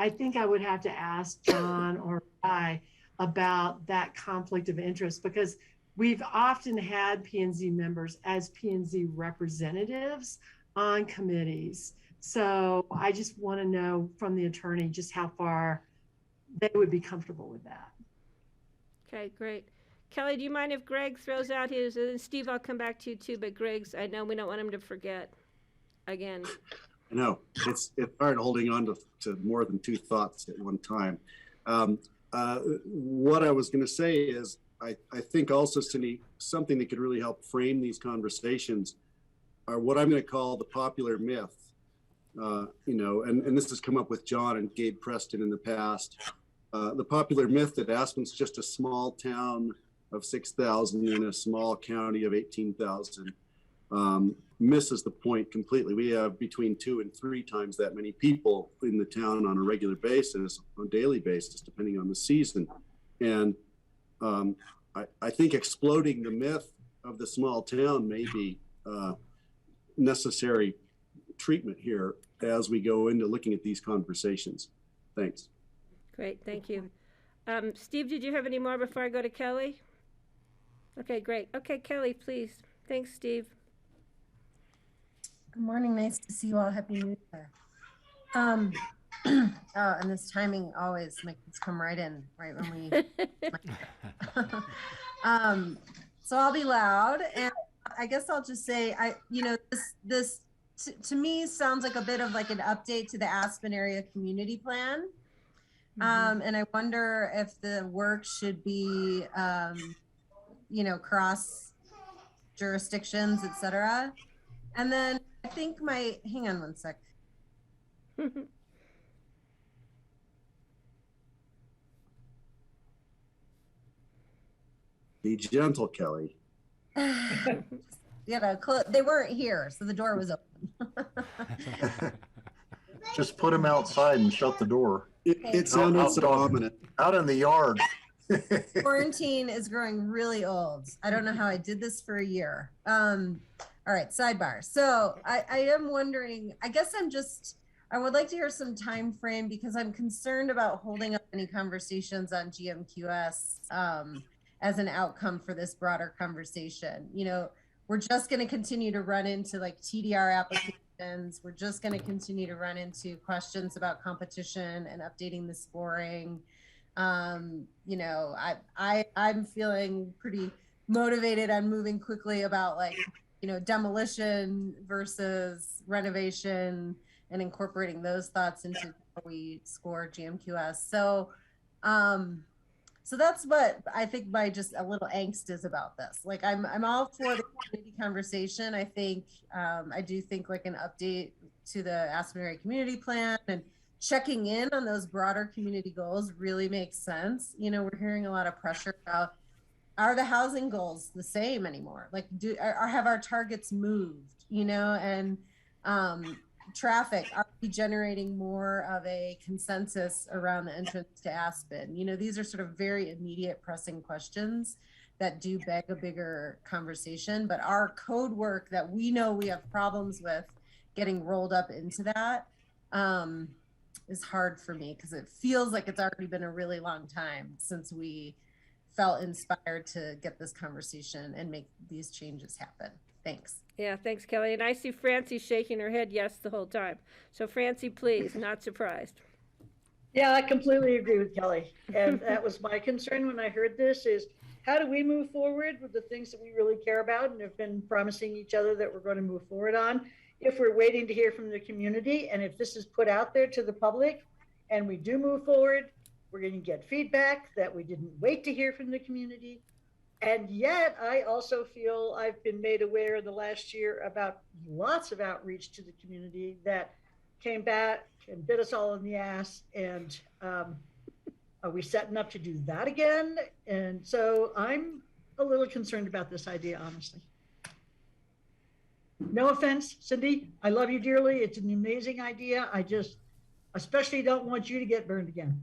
think I would have to ask John or I about that conflict of interest, because we've often had P&Z members as P&Z representatives on committees. So I just want to know from the attorney just how far they would be comfortable with that. Okay, great. Kelly, do you mind if Greg throws out his, and Steve, I'll come back to you too, but Greg's, I know we don't want him to forget again. I know it's hard holding on to more than two thoughts at one time. What I was going to say is, I think also, Cindy, something that could really help frame these conversations are what I'm going to call the popular myth. And this has come up with John and Gabe Preston in the past. The popular myth that Aspen's just a small town of 6,000 in a small county of 18,000 misses the point completely. We have between 2 and 3 times that many people in the town on a regular basis, on a daily basis, depending on the season. And I think exploding the myth of the small town may be necessary treatment here as we go into looking at these conversations. Thanks. Great, thank you. Steve, did you have any more before I go to Kelly? Okay, great. Okay, Kelly, please. Thanks, Steve. Good morning. Nice to see you all. Happy New Year. And this timing always makes us come right in, right when we. So I'll be loud, and I guess I'll just say, this to me sounds like a bit of like an update to the Aspen area community plan. And I wonder if the work should be, cross jurisdictions, et cetera. And then I think hang on one sec. Be gentle, Kelly. They weren't here, so the door was open. Just put him outside and shut the door. It sounded so ominous. Out in the yard. Quarantine is growing really old. I don't know how I did this for a year. All right, sidebar. So I am wondering, I guess I would like to hear some time frame, because I'm concerned about holding up any conversations on GMQS as an outcome for this broader conversation. We're just going to continue to run into like TDR applications. We're just going to continue to run into questions about competition and updating the scoring. I'm feeling pretty motivated on moving quickly about demolition versus renovation and incorporating those thoughts into how we score GMQS. So that's what I think my just a little angst is about this. Like I'm all for the community conversation. I do think like an update to the Aspen Area Community Plan and checking in on those broader community goals really makes sense. We're hearing a lot of pressure about, are the housing goals the same anymore? Like have our targets moved, and traffic, are we generating more of a consensus around the entrance to Aspen? These are sort of very immediate pressing questions that do beg a bigger conversation, but our code work that we know we have problems with getting rolled up into that is hard for me, because it feels like it's already been a really long time since we felt inspired to get this conversation and make these changes happen. Thanks. Yeah, thanks, Kelly. And I see Francie shaking her head yes the whole time. So Francie, please, not surprised. Yeah, I completely agree with Kelly. And that was my concern when I heard this is how do we move forward with the things that we really care about and have been promising each other that we're going to move forward on if we're waiting to hear from the community, and if this is put out there to the public and we do move forward, we're going to get feedback that we didn't wait to hear from the community. And yet I also feel I've been made aware in the last year about lots of outreach to the community that came back and bit us all in the ass. And are we setting up to do that again? And so I'm a little concerned about this idea, honestly. No offense, Cindy, I love you dearly. It's an amazing idea. I just especially don't want you to get burned again.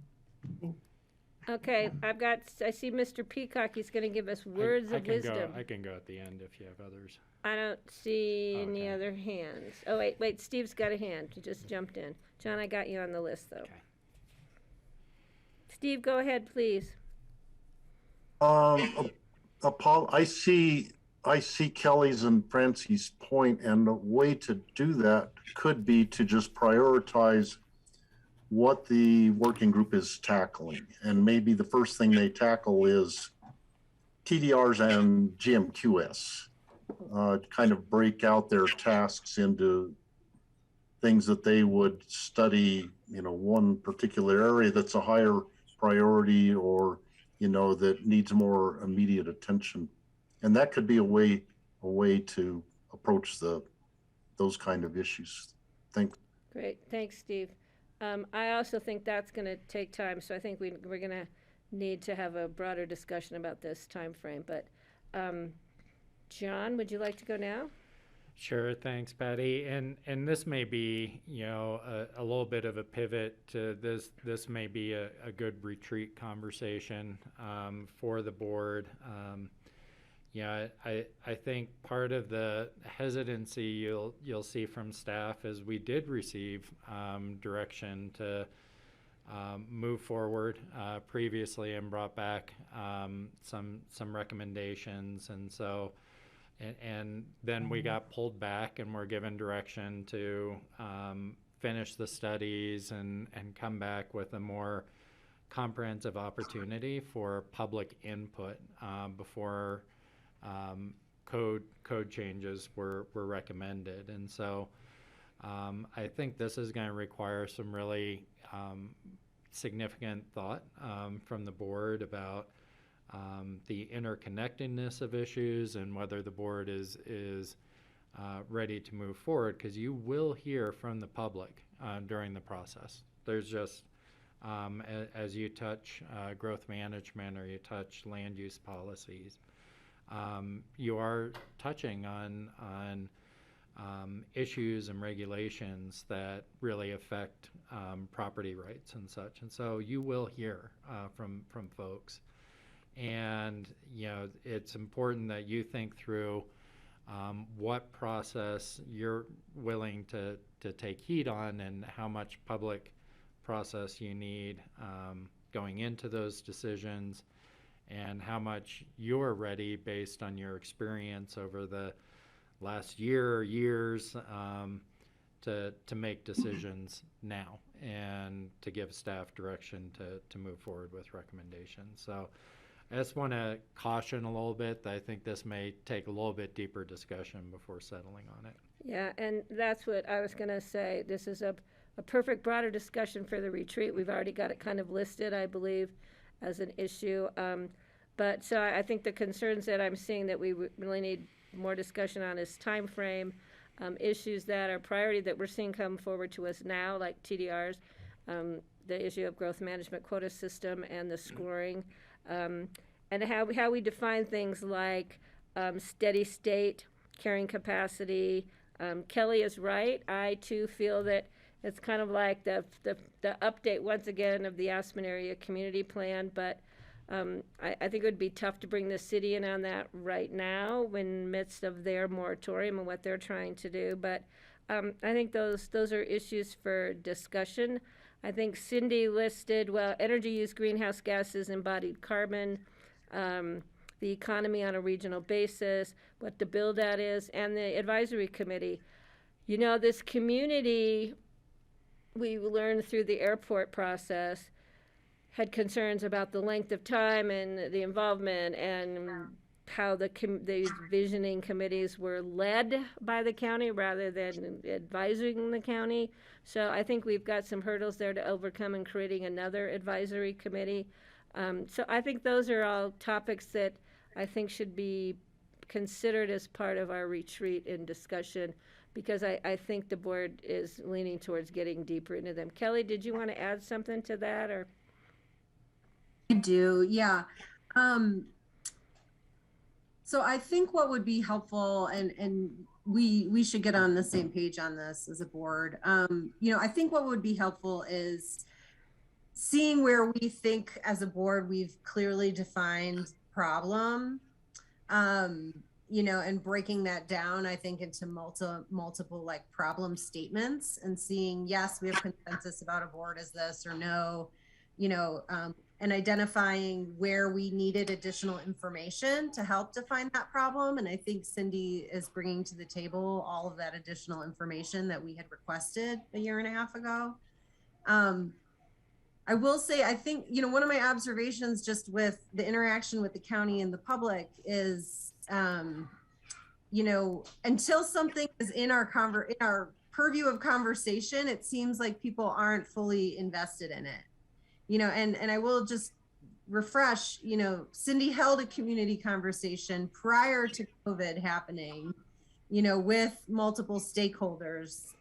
Okay, I see Mr. Peacock. He's going to give us words of wisdom. I can go at the end if you have others. I don't see any Okay. other hands. Oh, wait, Steve's got a hand. He just jumped in. John, I got you on the list, though. Okay. Steve, go ahead, please. Paul, I see Kelly's and Francie's point, and the way to do that could be to just prioritize what the working group is tackling. And maybe the first thing they tackle is TDRs and GMQS, kind of break out their tasks into things that they would study, one particular area that's a higher priority or, that needs more immediate attention. And that could be a way to approach those kind of issues. Great, thanks, Steve. I also think that's going to take time, so I think we're going to need to have a broader discussion about this time frame. But John, would you like to go now? Sure, thanks, Patty. And this may be, a little bit of a pivot to this. This may be a good retreat conversation for the board. I think part of the hesitancy you'll see from staff is we did receive direction to move forward previously and brought back some recommendations, and so and then we got pulled back and were given direction to finish the studies and come back with a more comprehensive opportunity for public input before code changes were recommended. And so I think this is going to require some really significant thought from the board about the interconnectedness of issues and whether the board is ready to move forward, because you will hear from the public during the process. There's just as you touch growth management or you touch land use policies, you are touching on issues and regulations that really affect property rights and such. And so you will hear from folks. And, it's important that you think through what process you're willing to take heed on and how much public process you need going into those decisions, and how much you're ready based on your experience over the last year or years to make decisions now and to give staff direction to move forward with recommendations. So I just want to caution a little bit that I think this may take a little bit deeper discussion before settling on it. Yeah, and that's what I was going to say. This is a perfect broader discussion for the retreat. We've already got it kind of listed, I believe, as an issue. But so I think the concerns that I'm seeing that we really need more discussion on is time frame, issues that are priority that we're seeing come forward to us now, like TDRs, the issue of growth management quota system and the scoring, and how we define things like steady state, carrying capacity. Kelly is right. I too feel that it's kind of like the update once again of the Aspen Area Community Plan, but I think it would be tough to bring the city in on that right now in midst of their moratorium and what they're trying to do. But I think those are issues for discussion. I think Cindy listed, well, energy use, greenhouse gases, embodied carbon. the economy on a regional basis, what the build-out is, and the advisory committee. You know, this community, we learned through the airport process, had concerns about the length of time and the involvement and how the visioning committees were led by the county rather than advising the county. So I think we've got some hurdles there to overcome in creating another advisory committee. So I think those are all topics that I think should be considered as part of our retreat and discussion, because I think the board is leaning towards getting deeper into them. Kelly, did you want to add something to that, or? I do, yeah. So I think what would be helpful, and we should get on the same page on this as a board. I think what would be helpful is seeing where we think as a board we've clearly defined problem, and breaking that down, I think, into multiple like problem statements, and seeing, yes, we have consensus about a board as this or no, and identifying where we needed additional information to help define that problem. And I think Cindy is bringing to the table all of that additional information that we had requested a year and a half ago. I will say, I think, one of my observations just with the interaction with the county and the public is, until something is in our purview of conversation, it seems like people aren't fully invested in it. And I will just refresh, Cindy held a community conversation prior to COVID happening, with multiple stakeholders,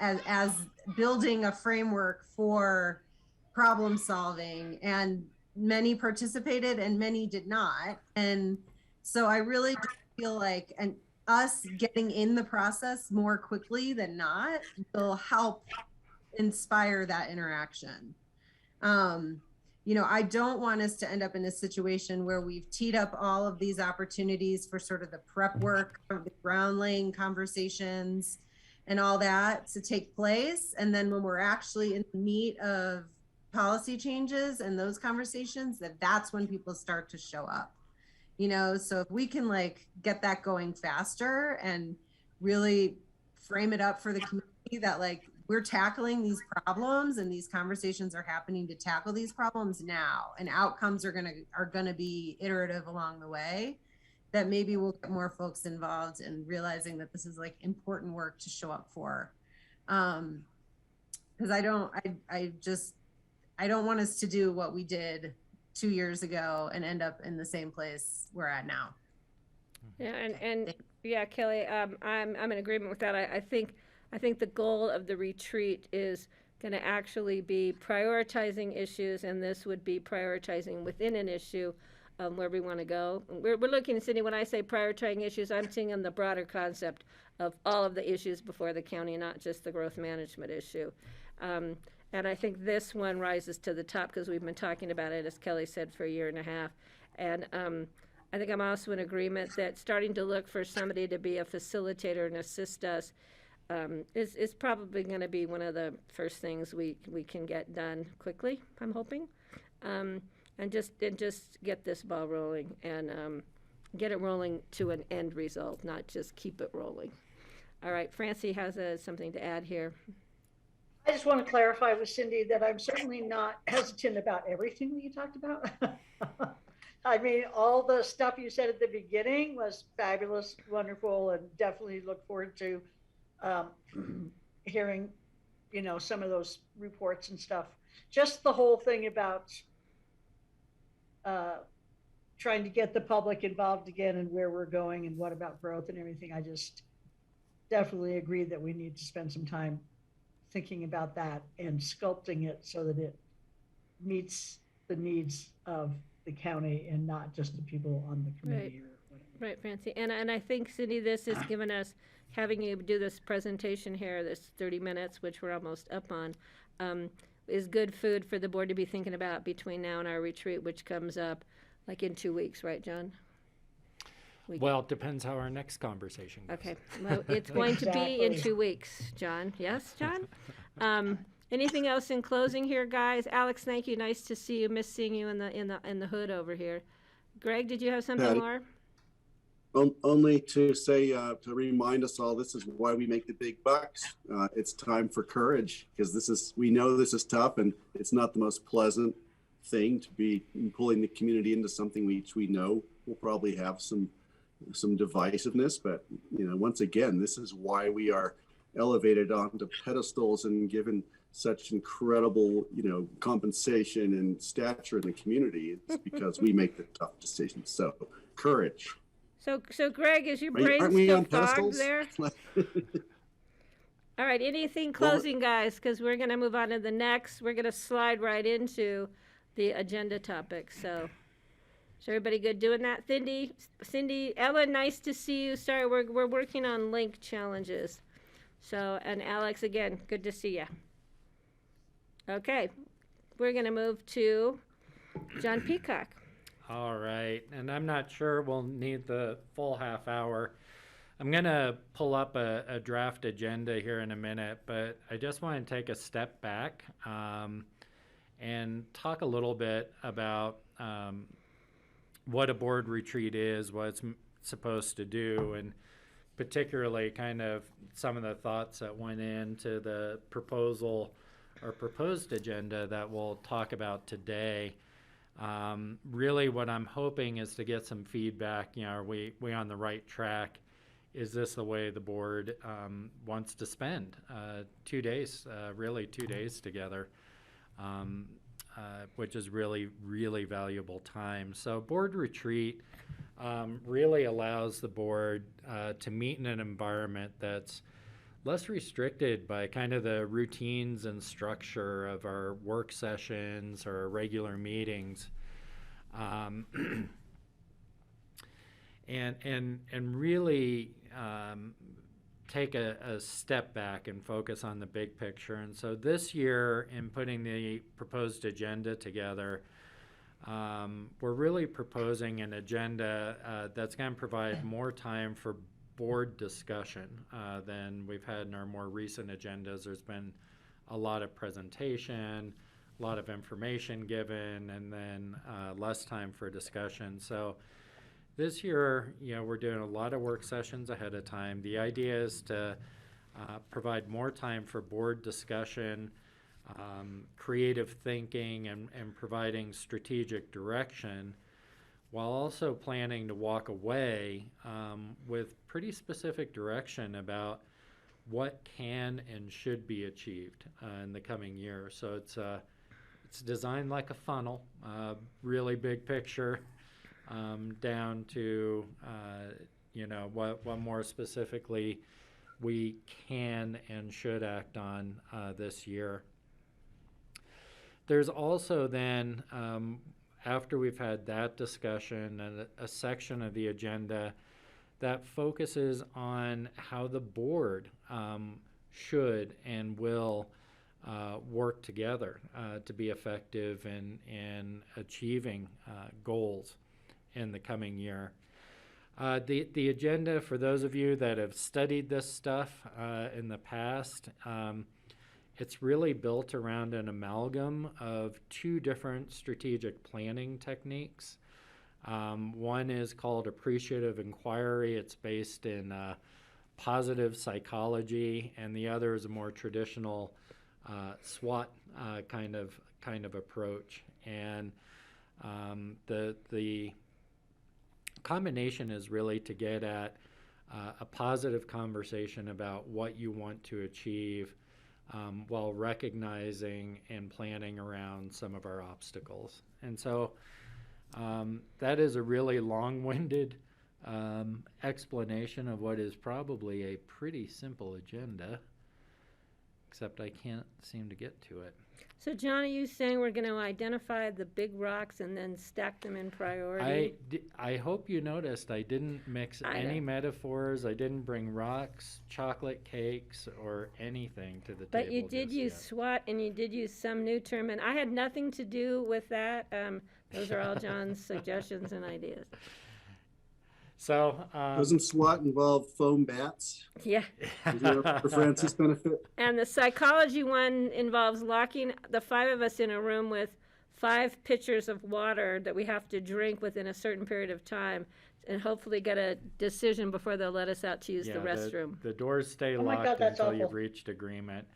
as building a framework for problem solving, and many participated and many did not. And so I really feel like us getting in the process more quickly than not will help inspire that interaction. I don't want us to end up in a situation where we've teed up all of these opportunities for sort of the prep work, the ground laying conversations and all that to take place. And then when we're actually in the meat of policy changes and those conversations, that's when people start to show up. So if we can get that going faster and really frame it up for the community that we're tackling these problems and these conversations are happening to tackle these problems now, and outcomes are gonna be iterative along the way, that maybe we'll get more folks involved in realizing that this is important work to show up for. Because I don't want us to do what we did 2 years ago and end up in the same place we're at now. Yeah, and yeah, Kelly, I'm in agreement with that. I think the goal of the retreat is going to actually be prioritizing issues, and this would be prioritizing within an issue where we want to go. We're looking, Cindy, when I say prioritizing issues, I'm thinking the broader concept of all of the issues before the county, not just the growth management issue. And I think this one rises to the top because we've been talking about it, as Kelly said, for a year and a half. And I think I'm also in agreement that starting to look for somebody to be a facilitator and assist us is probably going to be one of the first things we can get done quickly, I'm hoping. And just get this ball rolling and get it rolling to an end result, not just keep it rolling. All right, Francie has something to add here. I just want to clarify with Cindy that I'm certainly not hesitant about everything that you talked about. I mean, all the stuff you said at the beginning was fabulous, wonderful, and definitely look forward to hearing, some of those reports and stuff. Just the whole thing about trying to get the public involved again and where we're going and what about growth and everything. I just definitely agree that we need to spend some time thinking about that and sculpting it so that it meets the needs of the county and not just the people on the committee. Right. Or whatever. Right, Francie. And I think, Cindy, this has given us, having you do this presentation here, this 30 minutes, which we're almost up on, is good food for the board to be thinking about between now and our retreat, which comes up in 2 weeks, right, John? Well, it depends how our next conversation goes. Okay, well, it's going to be in 2 weeks, John. Yes, John? Anything else in closing here, guys? Alex, thank you. Nice to see you. Miss seeing you in the hood over here. Greg, did you have something Patty? more? Only to say, to remind us all, this is why we make the big bucks. It's time for courage, because we know this is tough, and it's not the most pleasant thing to be pulling the community into something which we know will probably have some divisiveness. But, once again, this is why we are elevated onto pedestals and given such incredible, compensation and stature in the community. It's because we make the tough decisions. So courage. So Greg, is your Aren't brain we still on fogged pedestals? there? All right, anything closing, guys, because we're going to move on to the next. We're going to slide right into the agenda topic. So is everybody good doing that? Cindy, Ellen, nice to see you. Sorry, we're working on link challenges. So, and Alex, again, good to see you. Okay, we're going to move to John Peacock. All right, and I'm not sure we'll need the full half hour. I'm going to pull up a draft agenda here in a minute, but I just want to take a step back and talk a little bit about what a board retreat is, what it's supposed to do, and particularly kind of some of the thoughts that went into the proposal or proposed agenda that we'll talk about today. Really what I'm hoping is to get some feedback, are we on the right track? Is this the way the board wants to spend 2 days, really 2 days together, which is really, really valuable time. So board retreat really allows the board to meet in an environment that's less restricted by kind of the routines and structure of our work sessions or regular meetings, and really take a step back and focus on the big picture. And so this year, in putting the proposed agenda together, we're really proposing an agenda that's going to provide more time for board discussion than we've had in our more recent agendas. There's been a lot of presentation, a lot of information given, and then less time for discussion. So this year, we're doing a lot of work sessions ahead of time. The idea is to provide more time for board discussion, creative thinking, and providing strategic direction, while also planning to walk away with pretty specific direction about what can and should be achieved in the coming year. So it's designed like a funnel, really big picture, down to what more specifically we can and should act on this year. There's also then, after we've had that discussion, and a section of the agenda that focuses on how the board should and will work together to be effective in achieving goals in the coming year. The agenda, for those of you that have studied this stuff in the past, it's really built around an amalgam of two different strategic planning techniques. One is called appreciative inquiry. It's based in positive psychology, and the other is a more traditional SWOT kind of approach. And the combination is really to get at a positive conversation about what you want to achieve, while recognizing and planning around some of our obstacles. And so that is a really long-winded explanation of what is probably a pretty simple agenda, except I can't seem to get to it. So John, are you saying we're going to identify the big rocks and then stack them in priority? I hope you noticed I didn't mix any metaphors. I didn't bring rocks, chocolate cakes, or anything to the table. But you did use SWOT, and you did use some new term, and I had nothing to do with that. Those are all John's suggestions and ideas. So doesn't SWAT involve foam bats? Yeah. Is there for Francis' benefit? And the psychology one involves locking the five of us in a room with 5 pitchers of water that we have to drink within a certain period of time, and hopefully get a decision before they'll let us out to use the restroom. The doors stay Oh my God, locked that's until you've awful. reached agreement.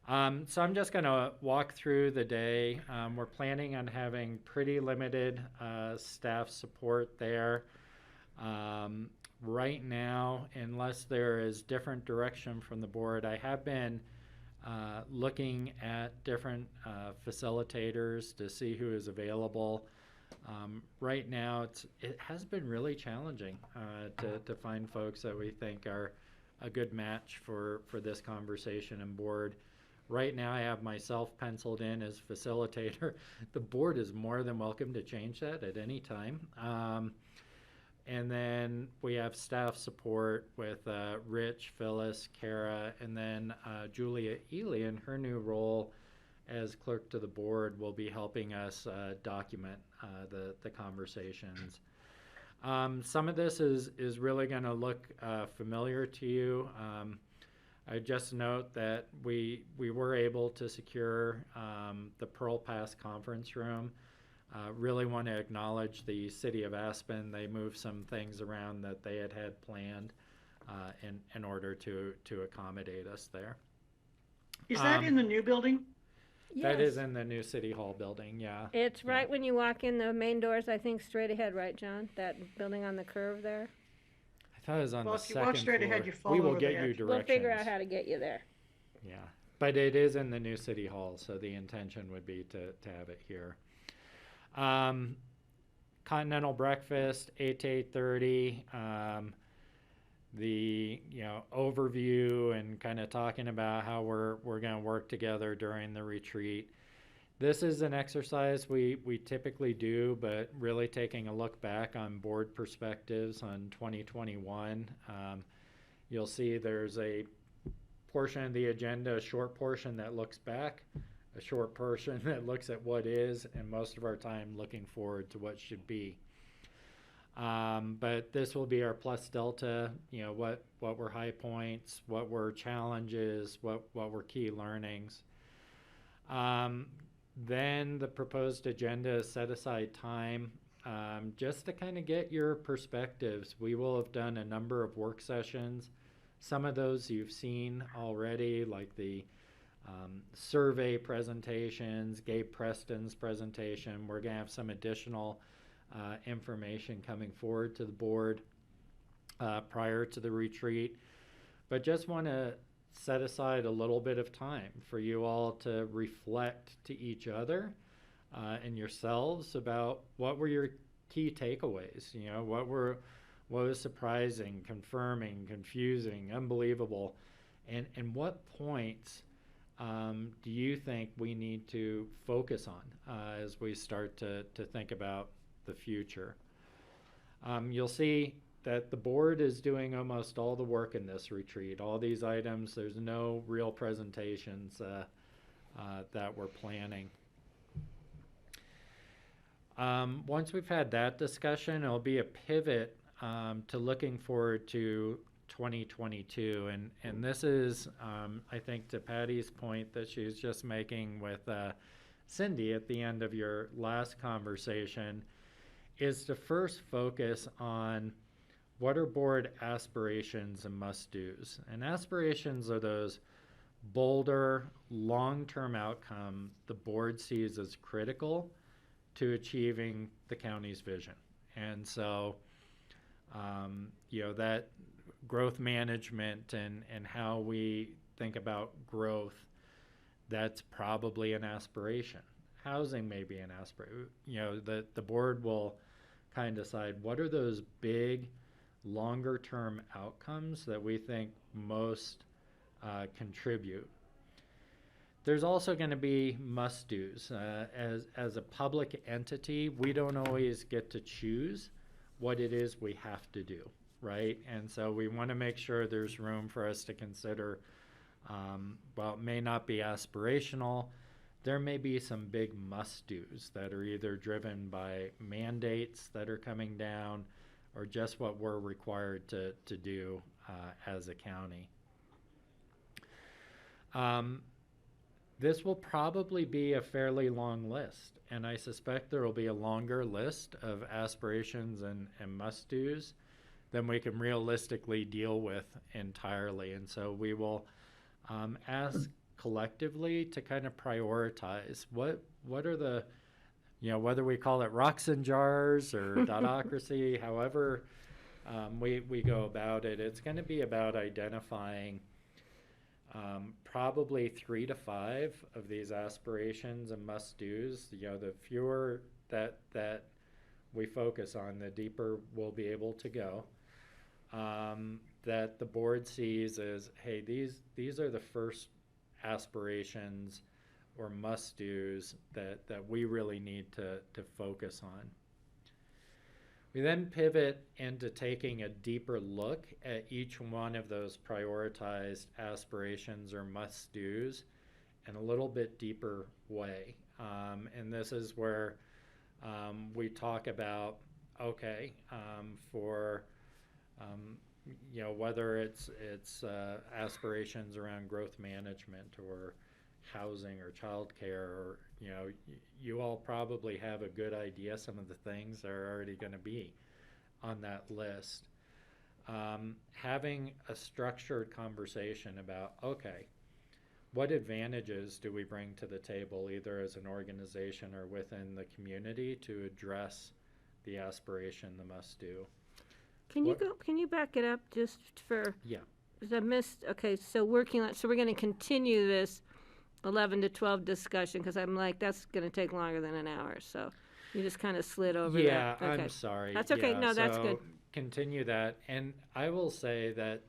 So I'm just gonna walk through the day. We're planning on having pretty limited staff support there. Right now, unless there is different direction from the board, I have been looking at different facilitators to see who is available. Right now, it has been really challenging to find folks that we think are a good match for this conversation and board. Right now, I have myself penciled in as facilitator. The board is more than welcome to change that at any time. And then we have staff support with Rich, Phyllis, Kara, and then Julia Ely in her new role as clerk to the board will be helping us document the conversations. Some of this is really going to look familiar to you. I just note that we were able to secure the Pearl Pass conference room. Really want to acknowledge the city of Aspen. They moved some things around that they had planned in order to accommodate us there. Is that in the new building? That is Yes. in the new City Hall building, yeah. It's right when you walk in the main doors, I think, straight ahead, right, John? That building on the curve there? I thought it was on Well, the if you walk second straight ahead, floor. you fall We will over get the you edge. directions. We'll figure out how to get you there. Yeah, but it is in the new City Hall, so the intention would be to have it here. Continental breakfast, 8 to 8:30. The overview and kind of talking about how we're going to work together during the retreat. This is an exercise we typically do, but really taking a look back on board perspectives on 2021. You'll see there's a portion of the agenda, a short portion that looks back, a short portion that looks at what is, and most of our time looking forward to what should be. But this will be our plus delta, what were high points, what were challenges, what were key learnings. Then the proposed agenda set aside time just to kind of get your perspectives. We will have done a number of work sessions. Some of those you've seen already, like the survey presentations, Gabe Preston's presentation. We're going to have some additional information coming forward to the board prior to the retreat. But just want to set aside a little bit of time for you all to reflect to each other and yourselves about what were your key takeaways. What was surprising, confirming, confusing, unbelievable, and what points do you think we need to focus on as we start to think about the future? You'll see that the board is doing almost all the work in this retreat. All these items, there's no real presentations that we're planning. Once we've had that discussion, it'll be a pivot to looking forward to 2022. And this is, I think, to Patty's point that she was just making with Cindy at the end of your last conversation, is to first focus on what are board aspirations and must-dos. And aspirations are those bolder, long-term outcome the board sees as critical to achieving the county's vision. And so, that growth management and how we think about growth, that's probably an aspiration. Housing may be an aspiration. The board will kind of decide what are those big, longer term outcomes that we think most contribute. There's also going to be must-dos. As a public entity, we don't always get to choose what it is we have to do, right? And so we want to make sure there's room for us to consider, while it may not be aspirational, there may be some big must-dos that are either driven by mandates that are coming down or just what we're required to do this will probably be a fairly long list, and I suspect there will be a longer list of aspirations and must-dos than we can realistically deal with entirely. And so we will ask collectively to kind of prioritize what are the, whether we call it rocks and jars or dotocracy, however we go about it. It's going to be about identifying probably 3 to 5 of these aspirations and must-dos. The fewer that we focus on, the deeper we'll be able to go. That the board sees as, hey, these are the first aspirations or must-dos that we really need to focus on. We then pivot into taking a deeper look at each one of those prioritized aspirations or must-dos in a little bit deeper way. And this is where we talk about, okay, for whether it's aspirations around growth management or housing or childcare, or you all probably have a good idea some of the things that are already going to be on that list. Having a structured conversation about, okay, what advantages do we bring to the table, either as an organization or within the community, to address the aspiration, the must-do? Can you back it up just for? Yeah. 'Cause I missed. Okay, so we're going to continue this 11 to 12 discussion, because I'm like, that's going to take longer than an hour. So you just kind of slid over that. Yeah, Okay. I'm sorry. That's okay. Yeah, No, that's so good. Continue that. And I will say that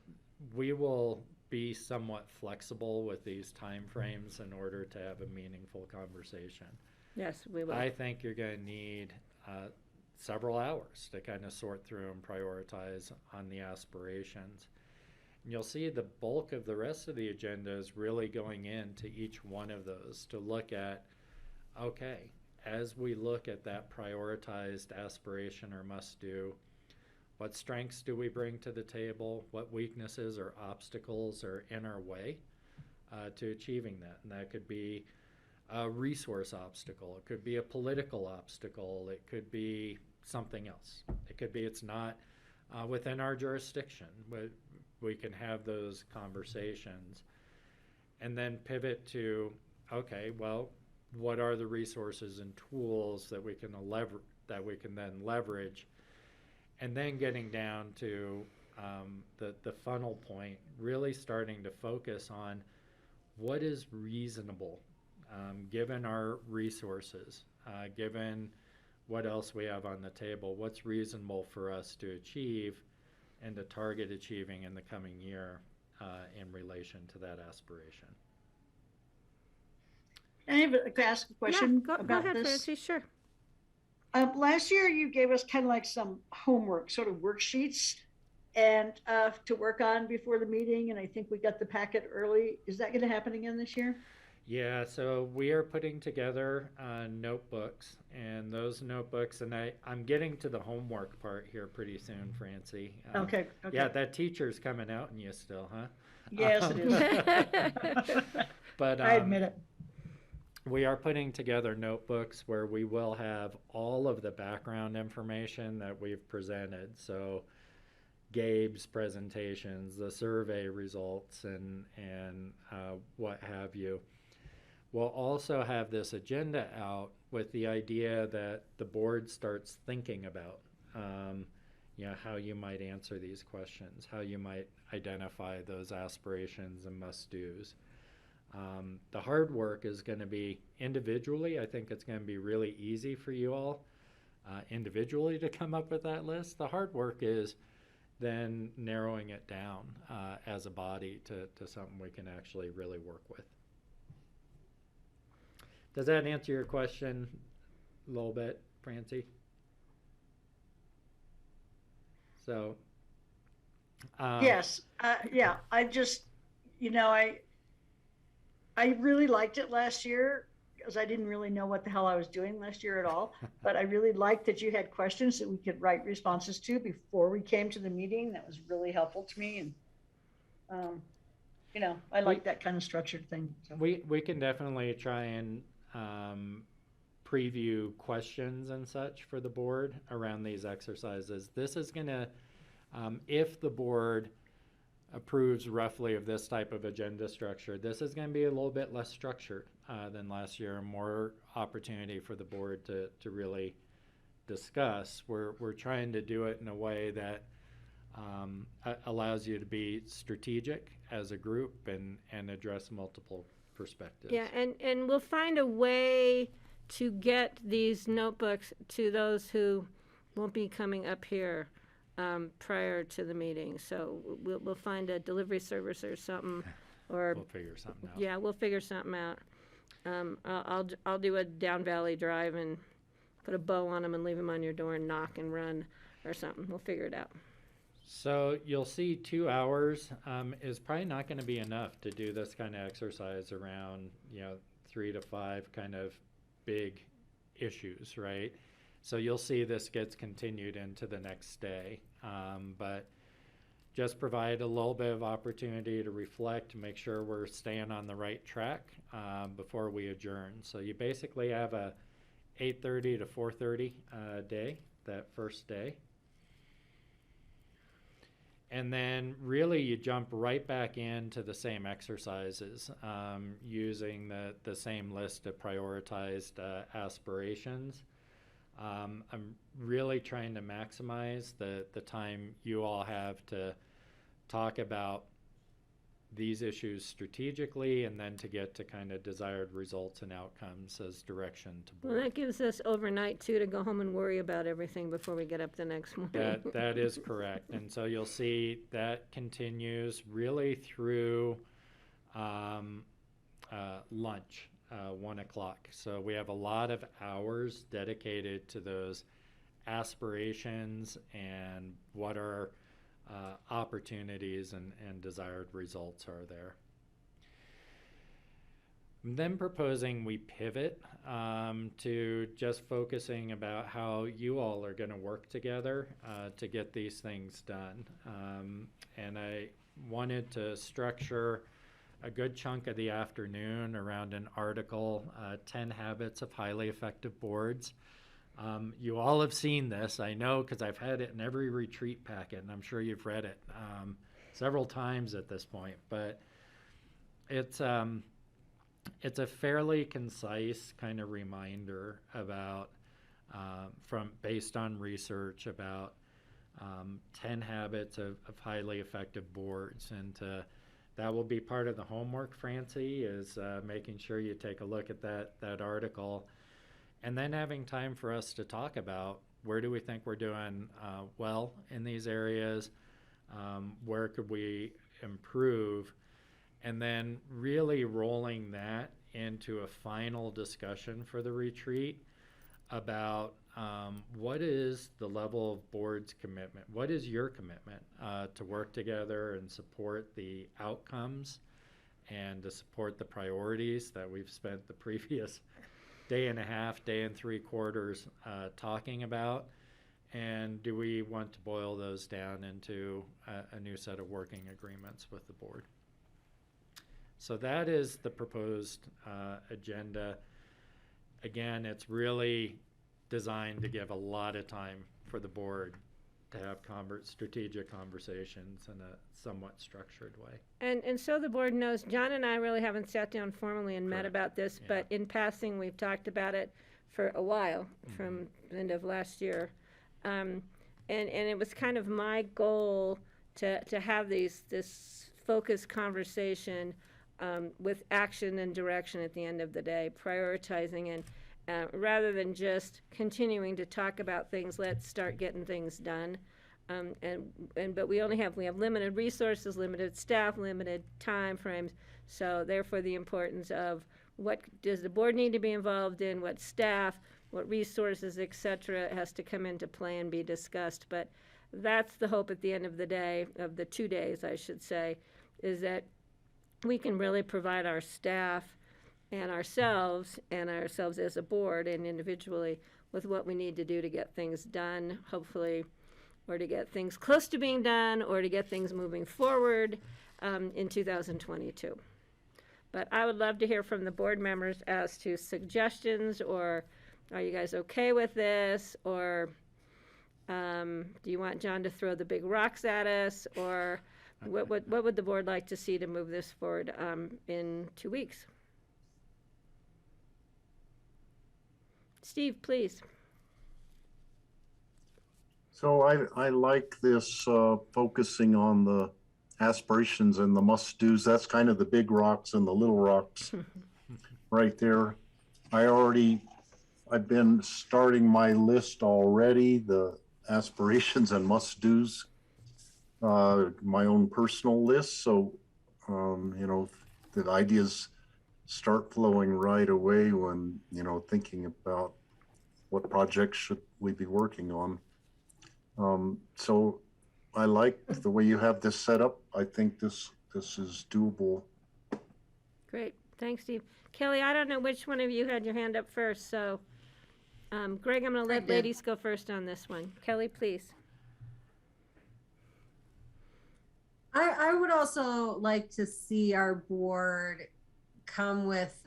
we will be somewhat flexible with these time frames in order to have a meaningful conversation. Yes, we will. I think you're going to need several hours to kind of sort through and prioritize on the aspirations. And you'll see the bulk of the rest of the agenda is really going into each one of those to look at, okay, as we look at that prioritized aspiration or must-do, what strengths do we bring to the table? What weaknesses or obstacles are in our way to achieving that? And that could be a resource obstacle. It could be a political obstacle. It could be something else. It could be it's not within our jurisdiction, but we can have those conversations and then pivot to, okay, well, what are the resources and tools that we can then leverage, and then getting down to the funnel point, really starting to focus on what is reasonable given our resources, given what else we have on the table, what's reasonable for us to achieve and to target achieving in the coming year in relation to that aspiration. I have to ask a question go about ahead, this. Francie, sure. Last year, you gave us kind of like some homework, sort of worksheets, and to work on before the meeting. And I think we got the packet early. Is that going to happen again this year? Yeah, so we are putting together notebooks, and those notebooks, and I'm getting to the homework part here pretty soon, Francie. Okay. Yeah, that teacher's coming out in you still, huh? Yes, it is. But I admit it. we are putting together notebooks where we will have all of the background information that we've presented. So Gabe's presentations, the survey results, and what have you. We'll also have this agenda out with the idea that the board starts thinking about, how you might answer these questions, how you might identify those aspirations and must-dos. The hard work is going to be individually. I think it's going to be really easy for you all individually to come up with that list. The hard work is then narrowing it down as a body to something we can actually really work with. Does that answer your question a little bit, Francie? So. Yes. Yeah. I just, I really liked it last year because I didn't really know what the hell I was doing last year at all. But I really liked that you had questions that we could write responses to before we came to the meeting. That was really helpful to me. And You know, I like that kind of structured thing. So. We can definitely try and preview questions and such for the board around these exercises. This is gonna, if the board approves roughly of this type of agenda structure, this is gonna be a little bit less structured than last year, and more opportunity for the board to really discuss. We're trying to do it in a way that allows you to be strategic as a group and address multiple perspectives. Yeah, and we'll find a way to get these notebooks to those who won't be coming up here prior to the meeting. So we'll find a delivery service or something, or We'll figure something out. yeah, we'll figure something out. I'll do a down valley drive and put a bow on them and leave them on your door and knock and run or something. We'll figure it out. So you'll see 2 hours is probably not going to be enough to do this kind of exercise around, 3 to 5 kind of big issues, right? So you'll see this gets continued into the next day, but just provide a little bit of opportunity to reflect, make sure we're staying on the right track before we adjourn. So you basically have a 8:30 to 4:30 day, that first day. And then really you jump right back into the same exercises using the same list of prioritized aspirations. I'm really trying to maximize the time you all have to talk about these issues strategically, and then to get to kind of desired results and outcomes as direction to Well, board. that gives us overnight too to go home and worry about everything before we get up the next morning. That is correct. And so you'll see that continues really through lunch, 1 o'clock. So we have a lot of hours dedicated to those aspirations and what our opportunities and desired results are there. I'm then proposing we pivot to just focusing about how you all are going to work together to get these things done. And I wanted to structure a good chunk of the afternoon around an article, 10 Habits of Highly Effective Boards. You all have seen this, I know, because I've had it in every retreat packet, and I'm sure you've read it several times at this point. But it's a fairly concise kind of reminder about, based on research, about 10 habits of highly effective boards. And that will be part of the homework, Francie, is making sure you take a look at that article. And then having time for us to talk about where do we think we're doing well in these areas, where could we improve, and then really rolling that into a final discussion for the retreat about what is the level of board's commitment, what is your commitment to work together and support the outcomes and to support the priorities that we've spent the previous day and a half, day and 3/4 talking about, and do we want to boil those down into a new set of working agreements with the board? So that is the proposed agenda. Again, it's really designed to give a lot of time for the board to have strategic conversations in a somewhat structured way. And so the board knows, John and I really haven't sat down formally and met Correct. about this, Yeah. but in passing, we've talked about it for a while, from the end of last year. And it was kind of my goal to have this focused conversation with action and direction at the end of the day, prioritizing, and rather than just continuing to talk about things, let's start getting things done. But we have limited resources, limited staff, limited time frames. So therefore, the importance of what does the board need to be involved in, what staff, what resources, et cetera, has to come into play and be discussed. But that's the hope at the end of the day, of the 2 days, I should say, is that we can really provide our staff and ourselves as a board and individually with what we need to do to get things done, hopefully or to get things close to being done, or to get things moving forward in 2022. But I would love to hear from the board members as to suggestions, or are you guys okay with this? Or do you want John to throw the big rocks at us? Or what would the board like to see to move this forward in 2 weeks? Steve, please. So I like this focusing on the aspirations and the must-dos. That's kind of the big rocks and the little rocks right there. I've been starting my list already, the aspirations and must-dos, my own personal list. So, the ideas start flowing right away when, thinking about what projects should we be working on. So I like the way you have this set up. I think this is doable. Great, thanks, Steve. Kelly, I don't know which one of you had your hand up first, so Greg, I'm gonna let ladies go first on this one. Kelly, please. I would also like to see our board come with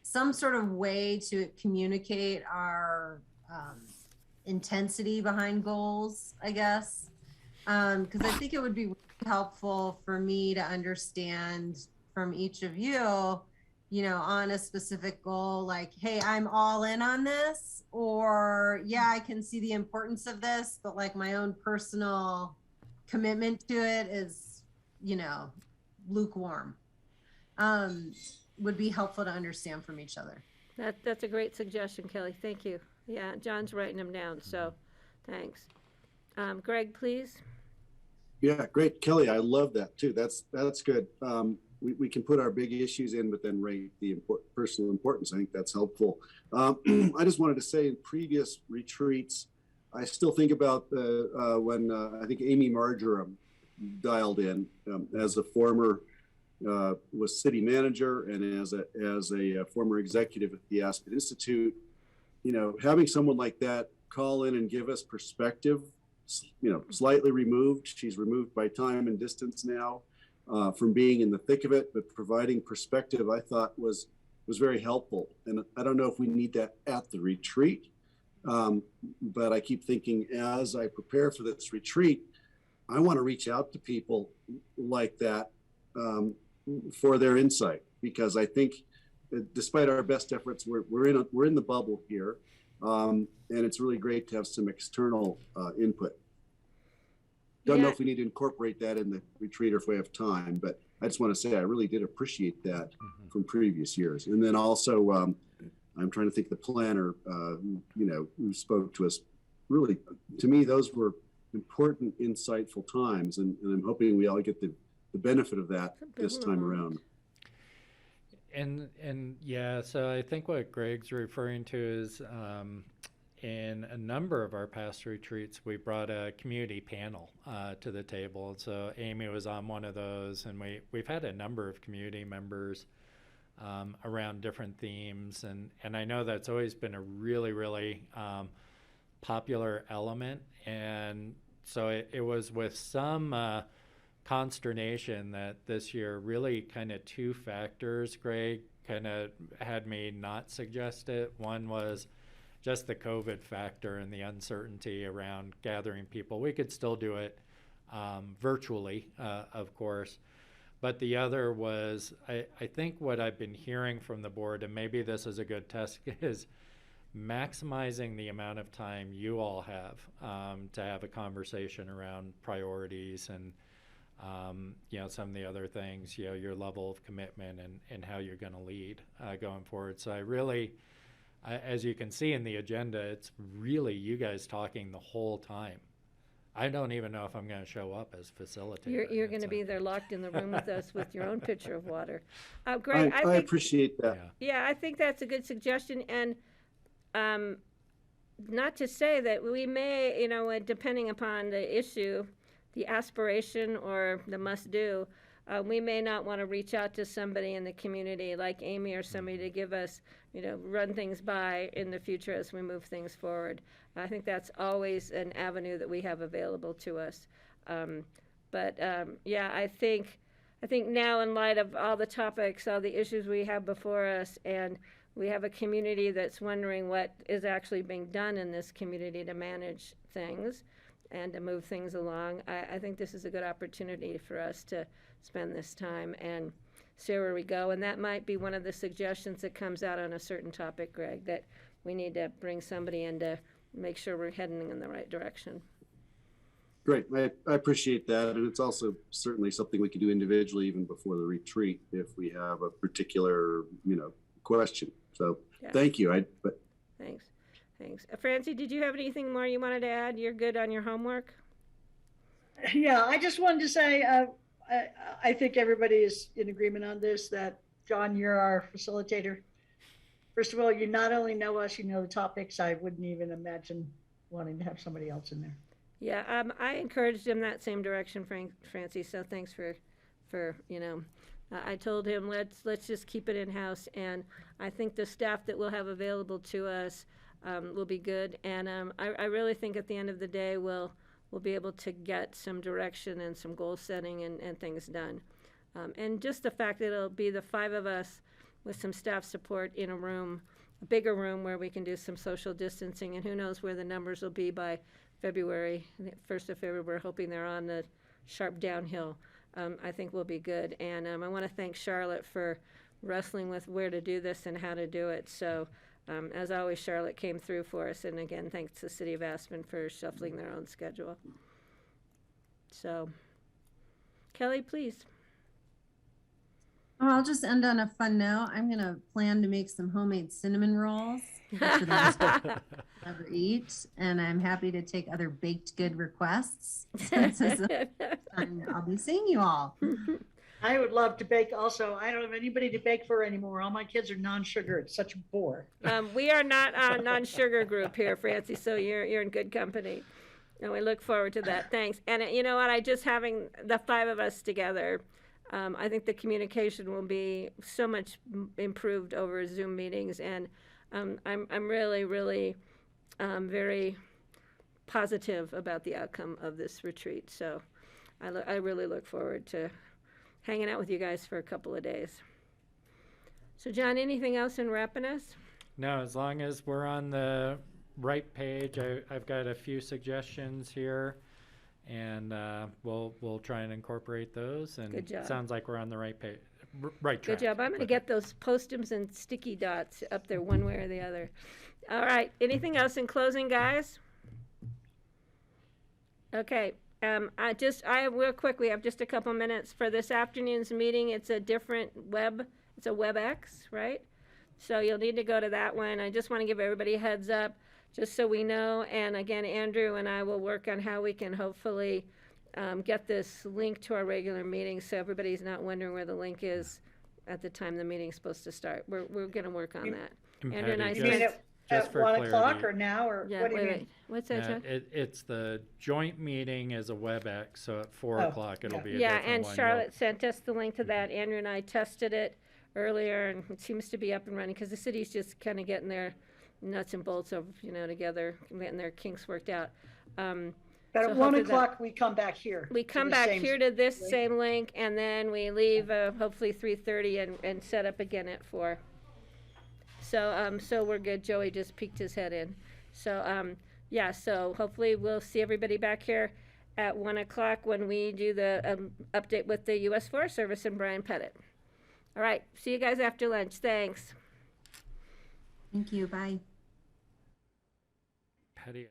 some sort of way to communicate our intensity behind goals, I guess. Because I think it would be really helpful for me to understand from each of you, on a specific goal, like, hey, I'm all in on this, or yeah, I can see the importance of this, but like my own personal commitment to it is, lukewarm. Would be helpful to understand from each other. That's a great suggestion, Kelly. Thank you. Yeah, John's writing them down, so thanks. Greg, please. Yeah, great, Kelly. I love that too. That's good. We can put our big issues in, but then rate the personal importance. I think that's helpful. I just wanted to say, in previous retreats, I still think about when I think Amy Marjoram dialed in as a former was city manager and as a former executive at the Aspen Institute. Having someone like that call in and give us perspective, slightly removed. She's removed by time and distance now from being in the thick of it, but providing perspective, I thought was very helpful. And I don't know if we need that at the retreat, but I keep thinking as I prepare for this retreat, I want to reach out to people like that for their insight, because I think despite our best efforts, we're in the bubble here, and it's really great to have some external input. Don't know if we need to incorporate that in the retreat or if we have time, but I just want to say I really did appreciate that from previous years. And then also, I'm trying to think the planner, who spoke to us. Really, to me, those were important, insightful times, and I'm hoping we all get the benefit of that this time around. And yeah, so I think what Greg's referring to is in a number of our past retreats, we brought a community panel to the table. So Amy was on one of those, and we've had a number of community members around different themes. And I know that's always been a really, really popular element. And so it was with some consternation that this year really kind of two factors, Greg, kind of had me not suggest it. One was just the COVID factor and the uncertainty around gathering people. We could still do it virtually, of course. But the other was, I think what I've been hearing from the board, and maybe this is a good test, is maximizing the amount of time you all have to have a conversation around priorities and some of the other things, your level of commitment and how you're going to lead going forward. So I really, as you can see in the agenda, it's really you guys talking the whole time. I don't even know if I'm going to show up as facilitator. You're going to be there locked in the room with us with your own pitcher of water. Greg, I appreciate that. Yeah, I think that's a good suggestion. And not to say that we may, depending upon the issue, the aspiration or the must do, we may not want to reach out to somebody in the community like Amy or somebody to give us, run things by in the future as we move things forward. I think that's always an avenue that we have available to us. Yeah, I think now, in light of all the topics, all the issues we have before us, and we have a community that's wondering what is actually being done in this community to manage things and to move things along, I think this is a good opportunity for us to spend this time and see where we go. And that might be one of the suggestions that comes out on a certain topic, Greg, that we need to bring somebody in to make sure we're heading in the right direction. Great. I appreciate that. And it's also certainly something we can do individually even before the retreat if we have a particular, question. So Yeah. thank you. Thanks. Francie, did you have anything more you wanted to add? You're good on your homework? Yeah, I just wanted to say, I think everybody is in agreement on this, that John, you're our facilitator. First of all, you not only know us, you know the topics. I wouldn't even imagine wanting to have somebody else in there. Yeah, I encouraged him that same direction, Francie, so thanks for I told him, let's just keep it in-house, and I think the staff that we'll have available to us will be good, and I really think at the end of the day, we'll be able to get some direction and some goal setting and things done. And just the fact that it'll be the 5 of us with some staff support in a bigger room where we can do some social distancing, and who knows where the numbers will be by February, 1st of February. We're hoping they're on the sharp downhill. I think we'll be good. And I want to thank Charlotte for wrestling with where to do this and how to do it. So as always, Charlotte came through for us. And again, thanks to the City of Aspen for shuffling their own schedule. So, Kelly, please. Oh, I'll just end on a fun note. I'm going to plan to make some homemade cinnamon rolls for the ever eat, and I'm happy to take other baked good requests. Since this is the time I'll be seeing you all. I would love to bake also. I don't have anybody to bake for anymore. All my kids are non-sugar. It's such a bore. We are not a non-sugar group here, Francie, so you're in good company. And we look forward to that. Thanks. And you know what? Just having the 5 of us together, I think the communication will be so much improved over Zoom meetings, and I'm really, really very positive about the outcome of this retreat. So I really look forward to hanging out with you guys for a couple of days. So John, anything else in wrapping us? No, as long as we're on the right page, I've got a few suggestions here, and we'll try and incorporate those. And Good job. Sounds like we're on the right page, right track. Good job. I'm going to get those post-its and sticky dots up there one way or the other. All right. Anything else in closing, guys? Okay. Real quick, we have just a couple minutes for this afternoon's meeting. It's a different it's a WebEx, right? So you'll need to go to that one. I just want to give everybody a heads up, just so we know. And again, Andrew and I will work on how we can hopefully get this link to our regular meeting, so everybody's not wondering where the link is at the time the meeting's supposed to start. We're going to work on that. And Andrew and I Patty, You mean just at for 1 o'clock clarity. or now, or Yeah, what do you mean? wait. What's that, John? It's the joint meeting is a WebEx, so at 4 Oh, o'clock it'll yeah. be a Yeah, different and one. Charlotte sent us the link to that. Andrew and I tested it earlier, and it seems to be up and running, because the city's just kind of getting their nuts and bolts of, together, getting their kinks worked out. But So at 1 hopefully that- o'clock, we come back here. We to come the back same- here to this link. same link, and then we leave hopefully 3:30 and set up again at 4. So we're good. Joey just peeked his head in. So so hopefully we'll see everybody back here at 1 o'clock when we do the update with the U.S. Forest Service and Brian Pettit. All right, see you guys after lunch. Thanks. Thank you. Bye. Patty.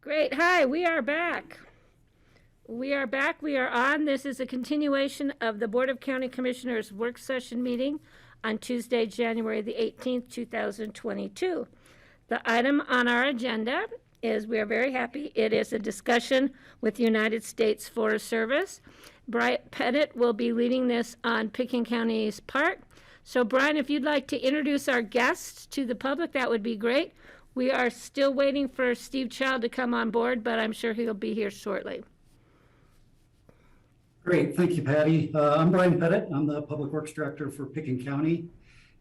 Great. Hi, we are back. We are back. We are on. This is a continuation of the Board of County Commissioners work session meeting on Tuesday, January the 18th, 2022. The item on our agenda is, we are very happy, it is a discussion with United States Forest Service. Brian Pettit will be leading this on Pickens County's part. So Brian, if you'd like to introduce our guests to the public, that would be great. We are still waiting for Steve Child to come on board, but I'm sure he'll be here shortly. Great, thank you, Patty. I'm Brian Pettit. I'm the Public Works Director for Pickens County.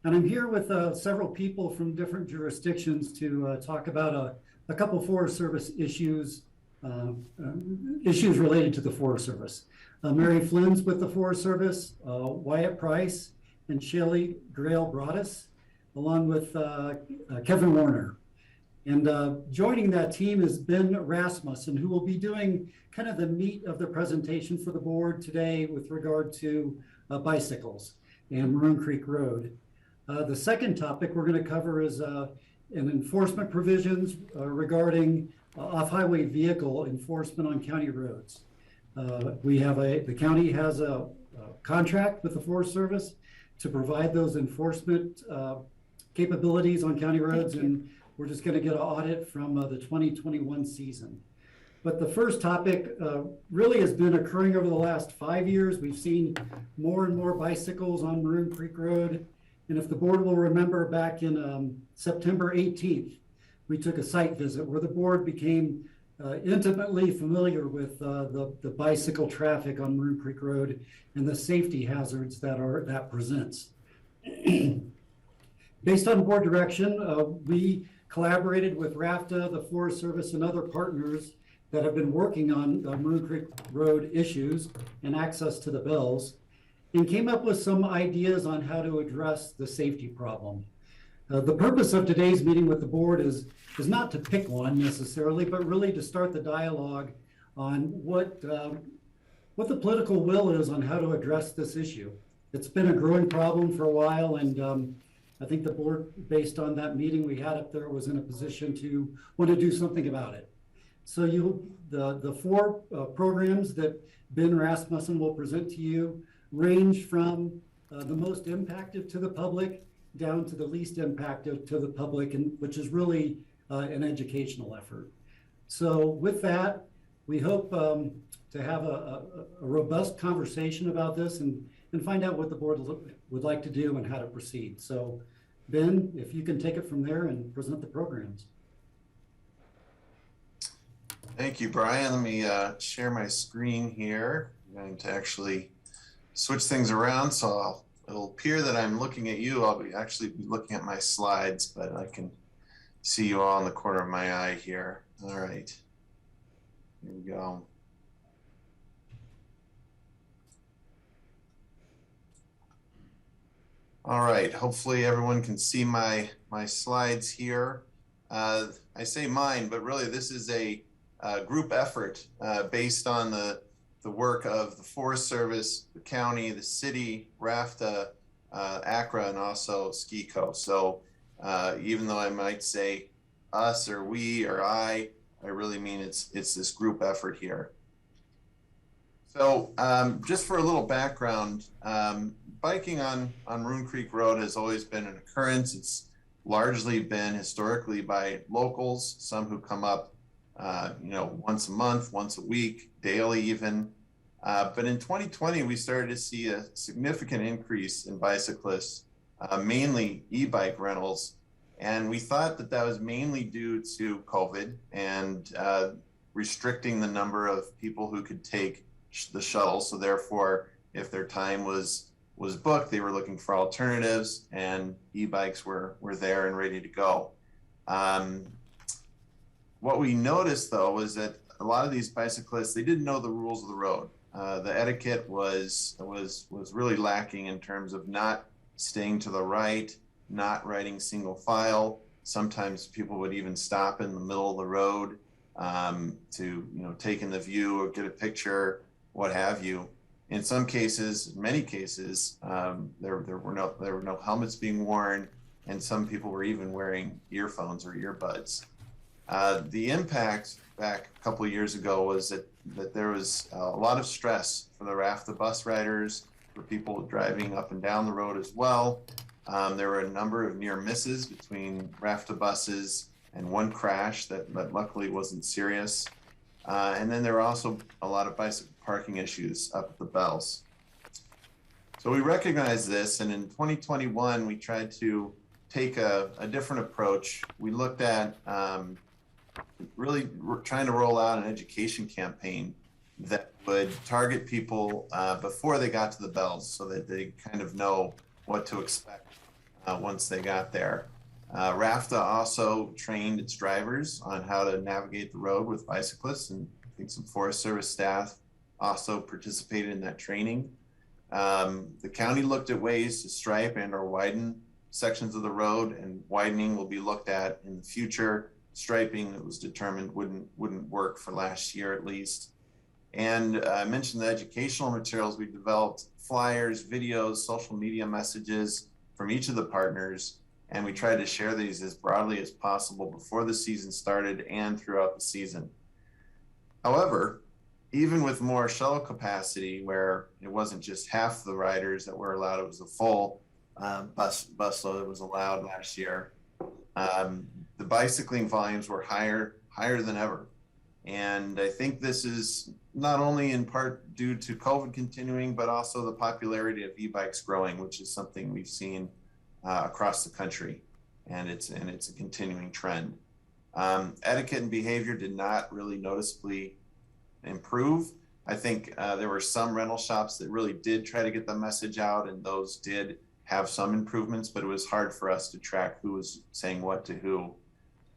And I'm here with several people from different jurisdictions to talk about a couple Forest Service issues related to the Forest Service. Mary Flynn's with the Forest Service, Wyatt Price, and Shelley Grail Broadus, along with Kevin Warner. And joining that team is Ben Rasmussen, who will be doing kind of the meat of the presentation for the board today with regard to bicycles and Maroon Creek Road. The second topic we're going to cover is enforcement provisions regarding off-highway vehicle enforcement on county roads. The county has a contract with the Forest Service to provide those enforcement capabilities on county roads, and we're just going to get an audit from the 2021 season. But the first topic really has been occurring over the last 5 years. We've seen more and more bicycles on Maroon Creek Road. And if the board will remember, back in September 18th, we took a site visit where the board became intimately familiar with the bicycle traffic on Maroon Creek Road and the safety hazards that presents. Based on board direction, we collaborated with Raft, the Forest Service, and other partners that have been working on Maroon Creek Road issues and access to the bells, and came up with some ideas on how to address the safety problem. The purpose of today's meeting with the board is not to pick one necessarily, but really to start the dialogue on what the political will is on how to address this issue. It's been a growing problem for a while, and I think the board, based on that meeting we had up there, was in a position to want to do something about it. So the four programs that Ben Rasmussen will present to you range from the most impacted to the public down to the least impacted to the public, and which is really an educational effort. So with that, we hope to have a robust conversation about this and find out what the board would like to do and how to proceed. So Ben, if you can take it from there and present the programs. Thank you, Brian. Let me share my screen here. I'm going to actually switch things around, so it'll appear that I'm looking at you. I'll actually be looking at my slides, but I can see you all in the corner of my eye here. All right, here we go. All right, hopefully everyone can see my slides here. I say mine, but really this is a group effort based on the work of the Forest Service, the county, the city, Raft, ACRA, and also SKICO. So even though I might say us or we or I really mean it's this group effort here. So just for a little background, biking on Maroon Creek Road has always been an occurrence. It's largely been historically by locals, some who come up once a month, once a week, daily even. But in 2020, we started to see a significant increase in bicyclists, mainly e-bike rentals. And we thought that was mainly due to COVID and restricting the number of people who could take the shuttle. So therefore, if their time was booked, they were looking for alternatives, and e-bikes were there and ready to go. What we noticed, though, was that a lot of these bicyclists, they didn't know the rules of the road. The etiquette was really lacking in terms of not staying to the right, not riding single file. Sometimes people would even stop in the middle of the road to take in the view or get a picture, what have you. In some cases, many cases, there were no helmets being worn, and some people were even wearing earphones or earbuds. The impact back a couple of years ago was that there was a lot of stress for the Raft of bus riders, for people driving up and down the road as well. There were a number of near misses between Raft of buses and one crash that luckily wasn't serious. And then there were also a lot of bicycle parking issues up at the Bells. So we recognized this, and in 2021, we tried to take a different approach. We looked at really trying to roll out an education campaign that would target people before they got to the Bells so that they kind of know what to expect once they got there. RAFTA also trained its drivers on how to navigate the road with bicyclists, and I think some Forest Service staff also participated in that training. The county looked at ways to stripe and or widen sections of the road, and widening will be looked at in the future. Striping that was determined wouldn't work for last year at least. And I mentioned the educational materials. We developed flyers, videos, social media messages from each of the partners, and we tried to share these as broadly as possible before the season started and throughout the season. However, even with more shuttle capacity, where it wasn't just half the riders that were allowed, it was a full bus load that was allowed last year. The bicycling volumes were higher than ever. And I think this is not only in part due to COVID continuing, but also the popularity of e-bikes growing, which is something we've seen across the country, and it's a continuing trend. Etiquette and behavior did not really noticeably improve. I think there were some rental shops that really did try to get the message out, and those did have some improvements, but it was hard for us to track who was saying what to who.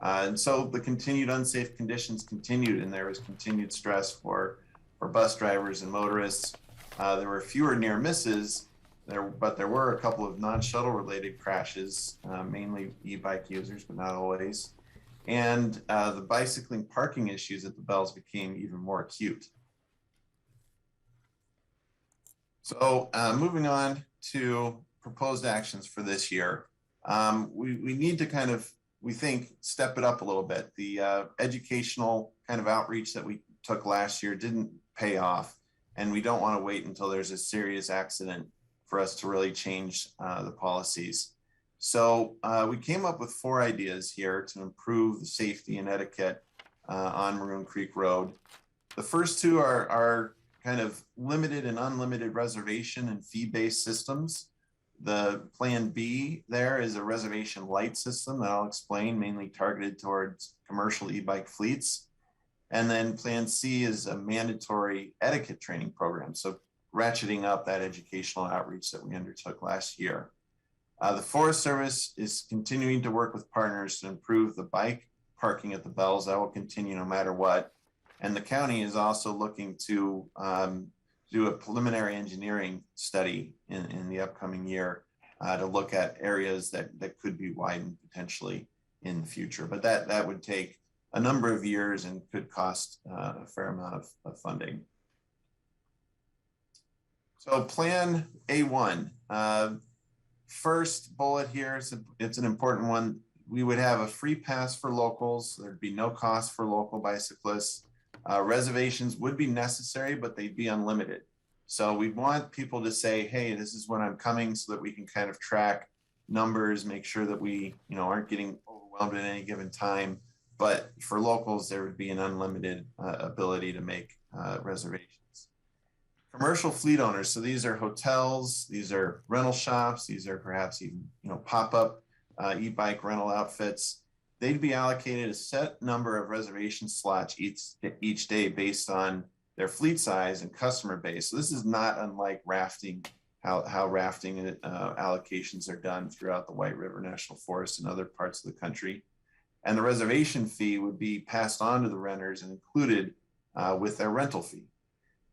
And so the continued unsafe conditions continued, and there was continued stress for bus drivers and motorists. There were fewer near misses, but there were a couple of non-shuttle related crashes, mainly e-bike users, but not always. And the bicycling parking issues at the Bells became even more acute. So moving on to proposed actions for this year. We need to kind of, we think, step it up a little bit. The educational kind of outreach that we took last year didn't pay off, and we don't want to wait until there's a serious accident for us to really change the policies. So we came up with 4 ideas here to improve the safety and etiquette on Maroon Creek Road. The first 2 are kind of limited and unlimited reservation and fee-based systems. The plan B there is a reservation light system that I'll explain, mainly targeted towards commercial e-bike fleets. And then plan C is a mandatory etiquette training program. So ratcheting up that educational outreach that we undertook last year. The Forest Service is continuing to work with partners to improve the bike parking at the Bells. That will continue no matter what. And the county is also looking to do a preliminary engineering study in the upcoming year to look at areas that could be widened potentially in the future. But that would take a number of years and could cost a fair amount of funding. So plan A1, first bullet here, it's an important one. We would have a free pass for locals. There'd be no cost for local bicyclists. Reservations would be necessary, but they'd be unlimited. So we want people to say, hey, this is when I'm coming, so that we can kind of track numbers, make sure that we aren't getting overwhelmed at any given time. But for locals, there would be an unlimited ability to make reservations. Commercial fleet owners, so these are hotels, these are rental shops, these are perhaps even pop-up e-bike rental outfits. They'd be allocated a set number of reservation slots each day based on their fleet size and customer base. So this is not unlike rafting, how rafting allocations are done throughout the White River National Forest and other parts of the country. And the reservation fee would be passed on to the renters and included with their rental fee.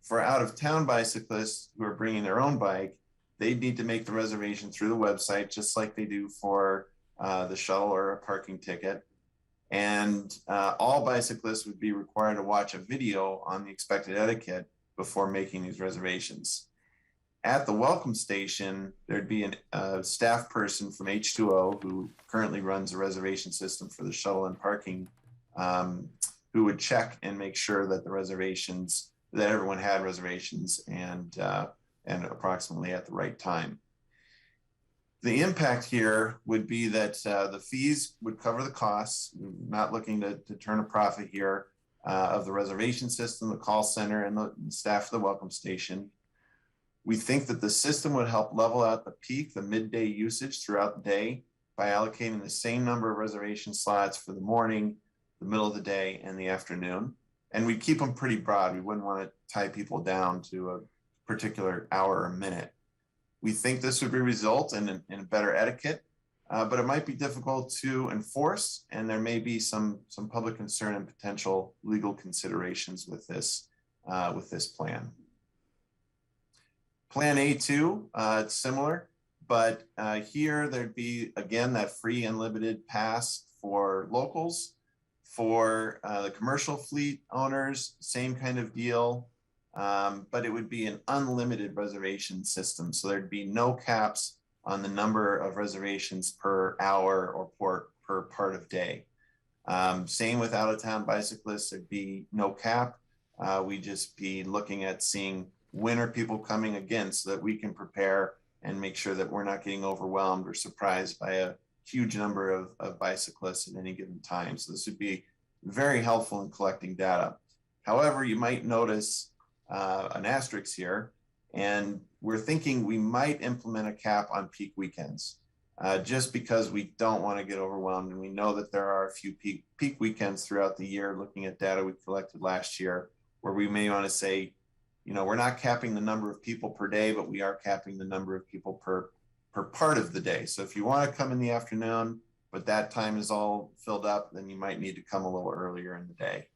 For out-of-town bicyclists who are bringing their own bike, they need to make the reservation through the website, just like they do for the shuttle or a parking ticket. And all bicyclists would be required to watch a video on the expected etiquette before making these reservations. At the welcome station, there'd be a staff person from H2O who currently runs a reservation system for the shuttle and parking who would check and make sure that that everyone had reservations and approximately at the right time. The impact here would be that the fees would cover the costs. We're not looking to turn a profit here of the reservation system, the call center, and the staff of the welcome station. We think that the system would help level out the peak, the midday usage throughout the day by allocating the same number of reservation slots for the morning, the middle of the day, and the afternoon. And we keep them pretty broad. We wouldn't want to tie people down to a particular hour or minute. We think this would result in a better etiquette, but it might be difficult to enforce, and there may be some public concern and potential legal considerations with this plan. Plan A2, it's similar, but here there'd be, again, that free unlimited pass for locals. For the commercial fleet owners, same kind of deal, but it would be an unlimited reservation system. So there'd be no caps on the number of reservations per hour or per part of day. Same with out-of-town bicyclists, there'd be no cap. We'd just be looking at seeing when are people coming again so that we can prepare and make sure that we're not getting overwhelmed or surprised by a huge number of bicyclists at any given time. So this would be very helpful in collecting data. However, you might notice an asterisk here, and we're thinking we might implement a cap on peak weekends, just because we don't want to get overwhelmed. And we know that there are a few peak weekends throughout the year, looking at data we collected last year, where we may want to say, we're not capping the number of people per day, but we are capping the number of people per part of the day. So if you want to come in the afternoon, but that time is all filled up, then you might need to come a little earlier in the day.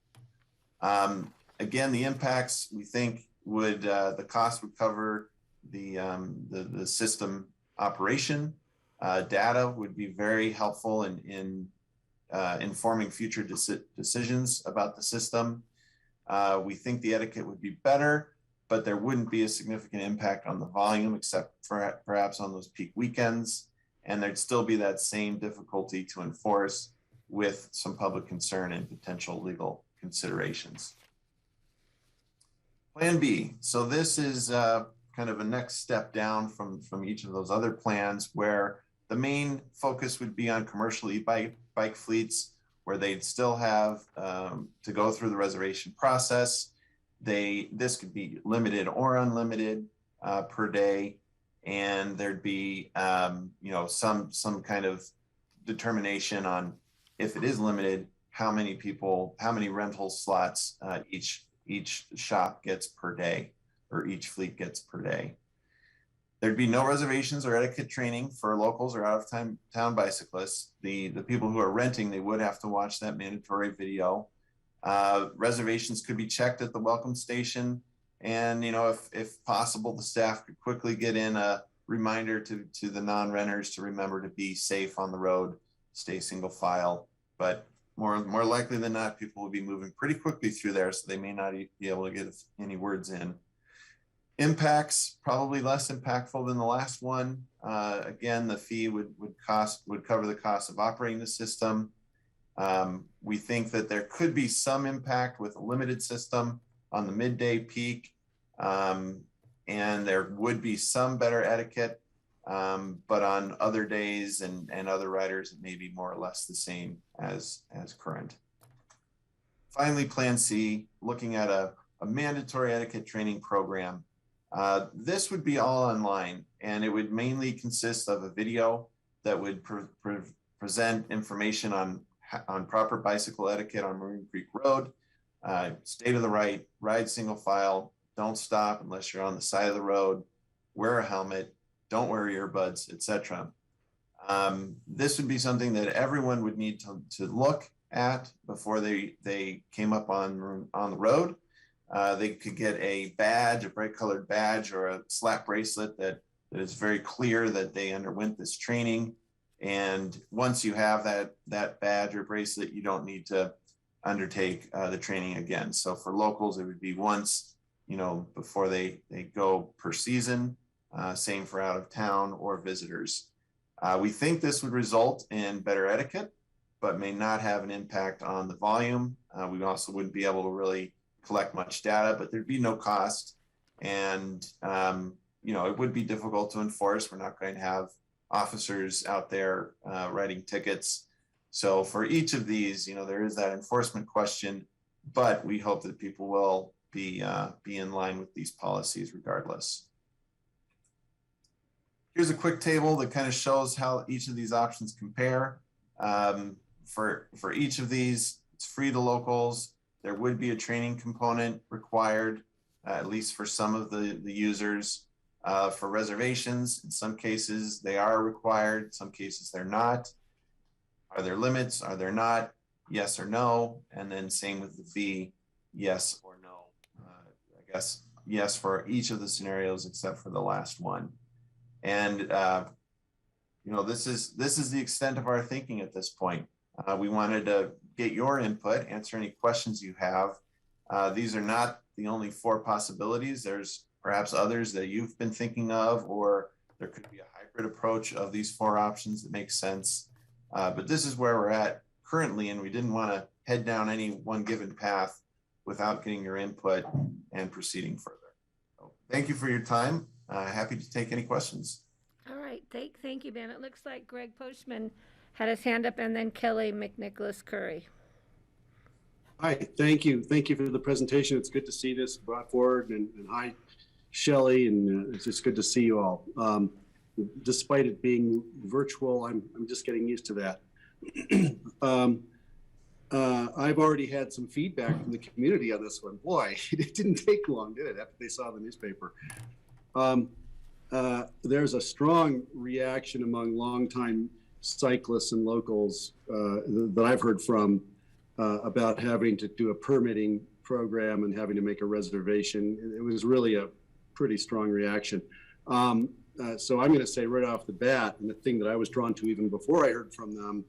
Again, the impacts, we think the cost would cover the system operation. Data would be very helpful in informing future decisions about the system. We think the etiquette would be better, but there wouldn't be a significant impact on the volume except for perhaps on those peak weekends. And there'd still be that same difficulty to enforce with some public concern and potential legal considerations. Plan B. So this is kind of a next step down from each of those other plans, where the main focus would be on commercial e-bike fleets, where they'd still have to go through the reservation process. This could be limited or unlimited per day, and there'd be some kind of determination on, if it is limited, how many rental slots each shop gets per day, or each fleet gets per day. There'd be no reservations or etiquette training for locals or out-of-town bicyclists. The people who are renting, they would have to watch that mandatory video. Reservations could be checked at the welcome station, and if possible, the staff could quickly get in a reminder to the non-renters to remember to be safe on the road, stay single file. But more likely than not, people will be moving pretty quickly through there, so they may not be able to get any words in. Impacts, probably less impactful than the last one. Again, the fee would cover the cost of operating the system. We think that there could be some impact with a limited system on the midday peak, and there would be some better etiquette, but on other days and other riders, it may be more or less the same as current. Finally, Plan C, looking at a mandatory etiquette training program. This would be all online, and it would mainly consist of a video that would present information on proper bicycle etiquette on Marine Creek Road. Stay to the right, ride single file, don't stop unless you're on the side of the road, wear a helmet, don't wear earbuds, etc. This would be something that everyone would need to look at before they came up on the road. They could get a badge, a bright colored badge, or a slap bracelet that is very clear that they underwent this training. And once you have that badge or bracelet, you don't need to undertake the training again. So for locals, it would be once, before they go per season. Same for out of town or visitors. We think this would result in better etiquette, but may not have an impact on the volume. We also wouldn't be able to really collect much data, but there'd be no cost. And, it would be difficult to enforce. We're not going to have officers out there writing tickets. So for each of these, there is that enforcement question, but we hope that people will be in line with these policies regardless. Here's a quick table that kind of shows how each of these options compare. For each of these, it's free to locals. There would be a training component required, at least for some of the users. For reservations, in some cases they are required, in some cases they're not. Are there limits? Are there not? Yes or no? And then same with the fee, yes or no. I guess yes for each of the scenarios except for the last one. And this is the extent of our thinking at this point. We wanted to get your input, answer any questions you have. These are not the only 4 possibilities. There's perhaps others that you've been thinking of, or there could be a hybrid approach of these 4 options that makes sense. But this is where we're at currently, and we didn't want to head down any one given path without getting your input and proceeding further. So thank you for your time. Happy to take any questions. All right, thank you, Ben. It looks like Greg Postman had his hand up, and then Kelly McNicholas Curry. Hi, thank you. Thank you for the presentation. It's good to see this brought forward, and hi, Shelley, and it's just good to see you all. Despite it being virtual, I'm just getting used to that. I've already had some feedback from the community on this one. Boy, it didn't take long, did it, after they saw the newspaper? There's a strong reaction among longtime cyclists and locals that I've heard from about having to do a permitting program and having to make a reservation. It was really a pretty strong reaction. So I'm going to say right off the bat, and the thing that I was drawn to even before I heard from them,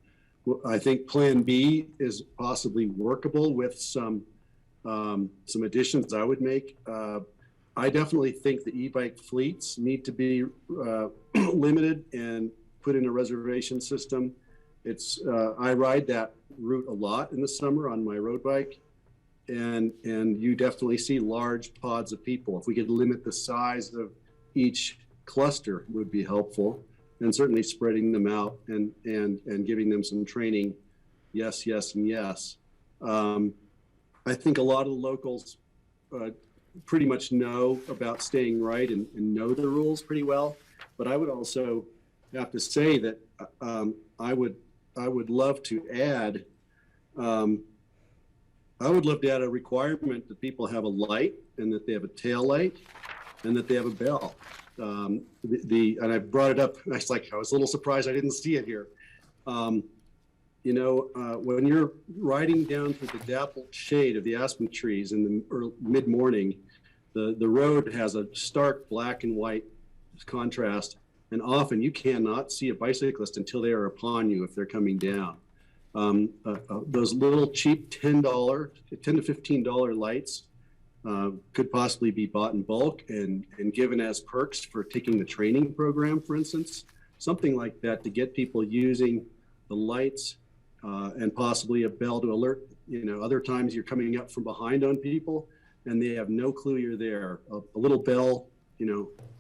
I think Plan B is possibly workable with some additions I would make. I definitely think the e-bike fleets need to be limited and put in a reservation system. I ride that route a lot in the summer on my road bike, and you definitely see large pods of people. If we could limit the size of each cluster would be helpful, and certainly spreading them out and giving them some training. Yes, yes, and yes. I think a lot of the locals pretty much know about staying right and know the rules pretty well. But I would also have to say that I would love to add a requirement that people have a light, and that they have a tail light, and that they have a bell. And I brought it up. I was a little surprised I didn't see it here. When you're riding down through the dappled shade of the aspen trees in the mid-morning, the road has a stark black and white contrast, and often you cannot see a bicyclist until they are upon you if they're coming down. Those little cheap $10 to $15 lights could possibly be bought in bulk and given as perks for taking the training program, for instance, something like that, to get people using the lights and possibly a bell to alert. Other times you're coming up from behind on people and they have no clue you're there. A little bell,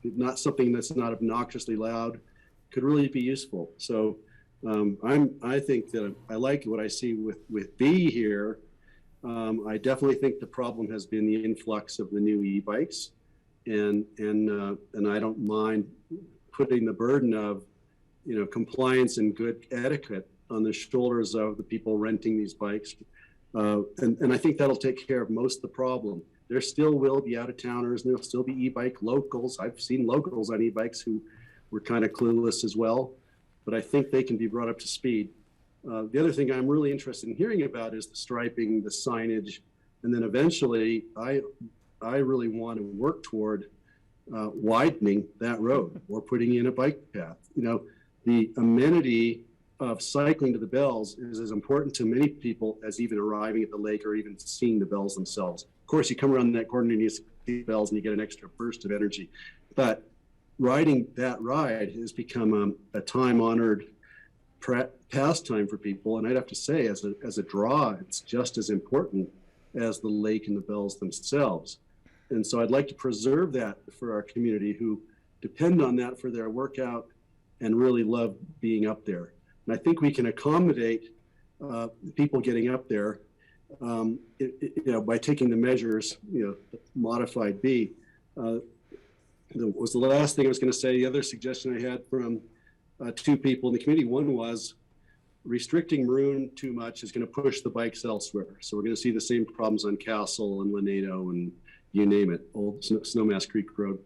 not something that's not obnoxiously loud, could really be useful. So I think that I like what I see with B here. I definitely think the problem has been the influx of the new e-bikes, and I don't mind putting the burden of compliance and good etiquette on the shoulders of the people renting these bikes, and I think that'll take care of most of the problem. There still will be out-of-towners, and there'll still be e-bike locals. I've seen locals on e-bikes who were kind of clueless as well, but I think they can be brought up to speed. The other thing I'm really interested in hearing about is the striping, the signage, and then eventually I really want to work toward widening that road or putting in a bike path. The amenity of cycling to the bells is as important to many people as even arriving at the lake or even seeing the bells themselves. Of course, you come around that corner and you see the bells and you get an extra burst of energy. But riding that ride has become a time-honored pastime for people. And I'd have to say, as a draw, it's just as important as the lake and the bells themselves. And so I'd like to preserve that for our community who depend on that for their workout and really love being up there. And I think we can accommodate people getting up there, by taking the measures, modified B. Was the last thing I was going to say. The other suggestion I had from two people in the community, one was restricting Maroon too much is going to push the bikes elsewhere. So we're going to see the same problems on Castle and Lanedo and you name it, Old Snowmass Creek Road.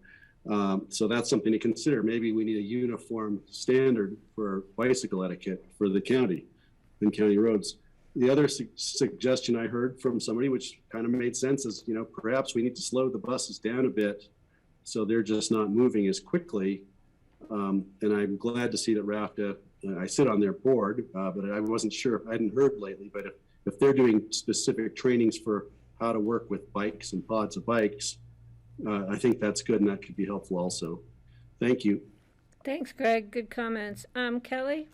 So that's something to consider. Maybe we need a uniform standard for bicycle etiquette for the county and county roads. The other suggestion I heard from somebody, which kind of made sense, is, perhaps we need to slow the buses down a bit so they're just not moving as quickly. And I'm glad to see that Raft, I sit on their board, but I wasn't sure, I hadn't heard lately, but if they're doing specific trainings for how to work with bikes and pods of bikes, I think that's good and that could be helpful also. Thank you. Thanks, Greg. Good comments. Kelly?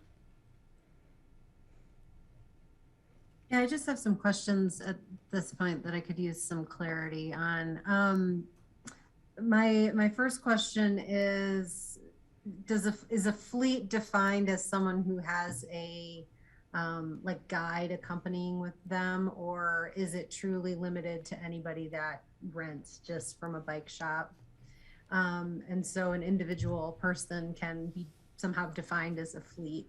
Yeah, I just have some questions at this point that I could use some clarity on. My first question is, is a fleet defined as someone who has a guide accompanying with them, or is it truly limited to anybody that rents just from a bike shop? And so an individual person can be somehow defined as a fleet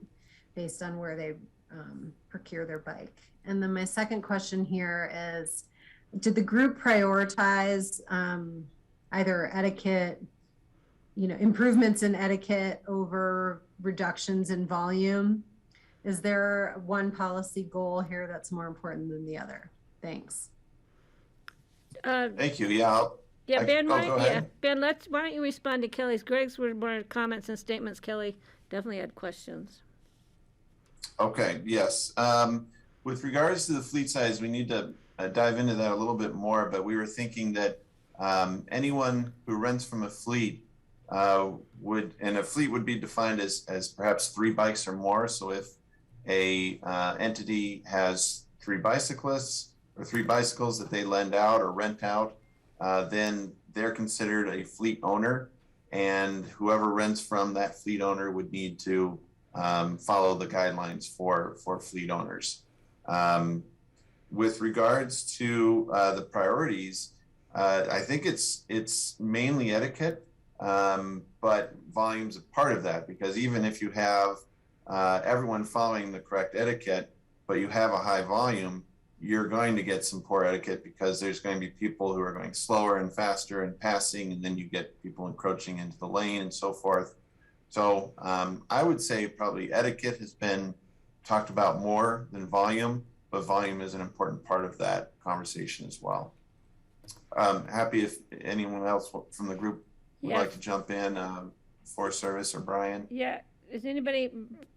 based on where they procure their bike. And then my second question here is, did the group prioritize either etiquette, improvements in etiquette over reductions in volume? Is there one policy goal here that's more important than the other? Thanks. Thank you. Yeah. Ben, go ahead. Ben, why don't you respond to Kelly's? Greg's were more comments and statements. Kelly definitely had questions. Okay, yes. With regards to the fleet size, we need to dive into that a little bit more, but we were thinking that anyone who rents from a fleet and a fleet would be defined as perhaps 3 bikes or more. So if a entity has 3 bicyclists or 3 bicycles that they lend out or rent out, then they're considered a fleet owner, and whoever rents from that fleet owner would need to follow the guidelines for fleet owners. With regards to the priorities, I think it's mainly etiquette, but volume's a part of that, because even if you have everyone following the correct etiquette, but you have a high volume, you're going to get some poor etiquette, because there's going to be people who are going slower and faster and passing, and then you get people encroaching into the lane and so forth. So I would say probably etiquette has been talked about more than volume, but volume is an important part of that conversation as well. Happy if anyone else from the group would like to jump in, Forest Service or Brian. Yeah, is anybody,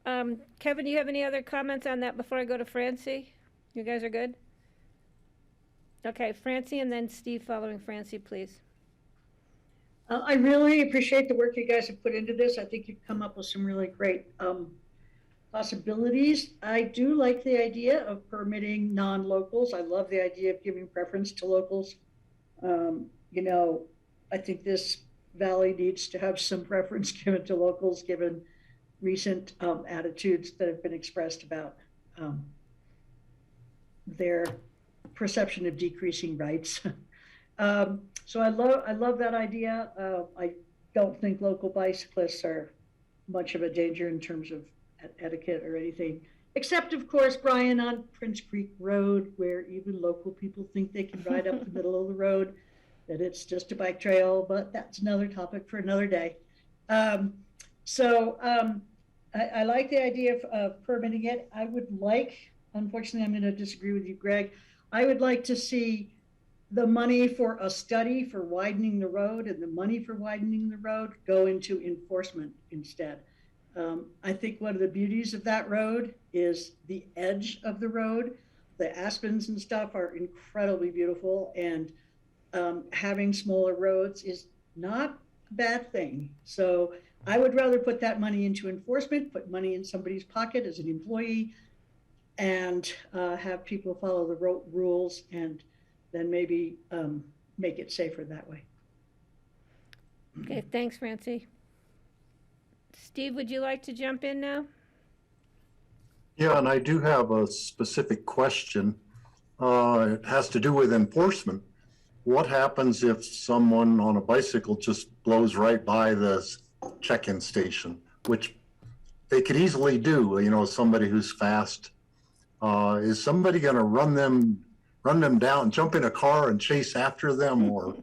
Kevin, do you have any other comments on that before I go to Francie? You guys are good? Okay, Francie, and then Steve following Francie, please. I really appreciate the work you guys have put into this. I think you've come up with some really great possibilities. I do like the idea of permitting non-locals. I love the idea of giving preference to locals. I think this valley needs to have some preference given to locals, given recent attitudes that have been expressed about their perception of decreasing rights. So I love that idea. I don't think local bicyclists are much of a danger in terms of etiquette or anything, except of course, Brian, on Prince Creek Road, where even local people think they can ride up the middle of the road, that it's just a bike trail, but that's another topic for another day. I like the idea of permitting it. I would like, unfortunately, I'm going to disagree with you, Greg. I would like to see the money for a study for widening the road and the money for widening the road go into enforcement instead. I think one of the beauties of that road is the edge of the road. The aspens and stuff are incredibly beautiful, and having smaller roads is not a bad thing. So I would rather put that money into enforcement, put money in somebody's pocket as an employee, and have people follow the rules, and then maybe make it safer that way. Okay, thanks, Francie. Steve, would you like to jump in now? Yeah, and I do have a specific question. It has to do with enforcement. What happens if someone on a bicycle just blows right by the check-in station, which they could easily do, you know, somebody who's fast? Is somebody going to run them down, jump in a car and chase after them, or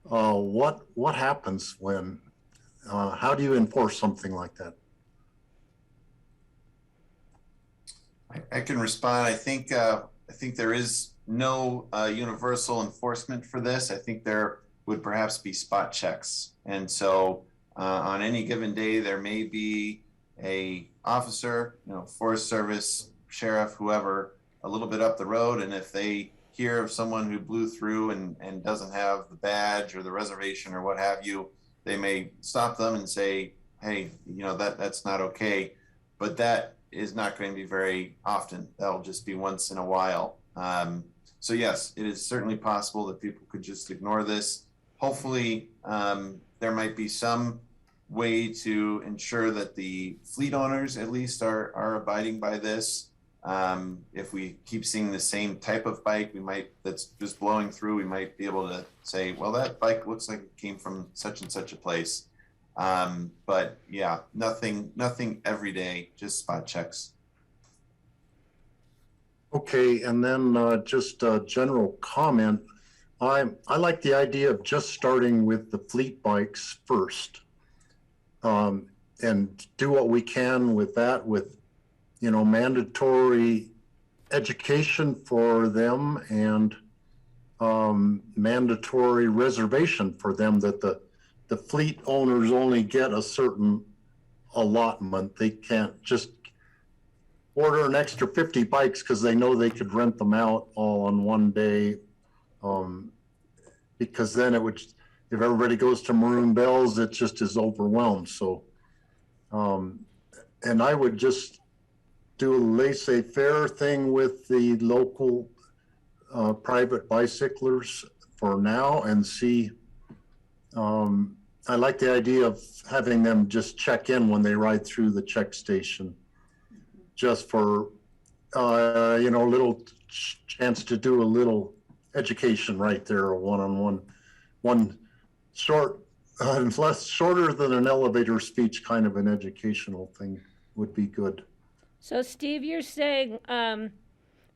what happens when? How do you enforce something like that? I can respond. I think there is no universal enforcement for this. I think there would perhaps be spot checks, and so on any given day there may be a officer, you know, Forest Service, sheriff, whoever, a little bit up the road, and if they hear of someone who blew through and doesn't have the badge or the reservation or what have you, they may stop them and say, hey, you know, that's not okay. But that is not going to be very often. That'll just be once in a while. So yes, it is certainly possible that people could just ignore this. Hopefully, there might be some way to ensure that the fleet owners at least are abiding by this. If we keep seeing the same type of bike, that's just blowing through, we might be able to say, well, that bike looks like it came from such and such a place. But yeah, nothing every day, just spot checks. Okay, and then just a general comment. I like the idea of just starting with the fleet bikes first, and do what we can with that, with, you know, mandatory education for them and mandatory reservation for them, that the fleet owners only get a certain allotment. They can't just order an extra 50 bikes because they know they could rent them out all on one day. Because then it would, if everybody goes to Maroon Bells, it just is overwhelmed. So, and I would just do a laissez-faire thing with the local private bicyclers for now and see. I like the idea of having them just check in when they ride through the check station, just for, you know, a little chance to do a little education right there, a one-on-one, one short, shorter than an elevator speech kind of an educational thing would be good. So Steve, you're saying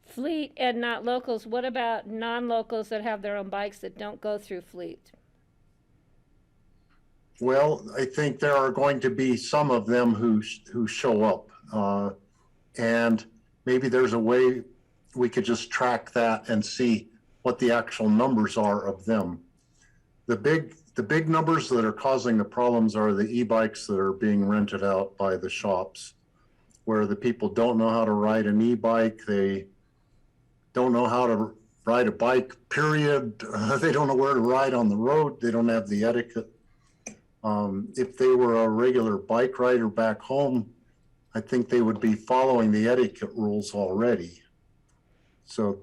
fleet and not locals. What about non-locals that have their own bikes that don't go through fleet? Well, I think there are going to be some of them who show up, and maybe there's a way we could just track that and see what the actual numbers are of them. The big numbers that are causing the problems are the e-bikes that are being rented out by the shops, where the people don't know how to ride an e-bike. They don't know how to ride a bike, period. They don't know where to ride on the road. They don't have the etiquette. If they were a regular bike rider back home, I think they would be following the etiquette rules already. So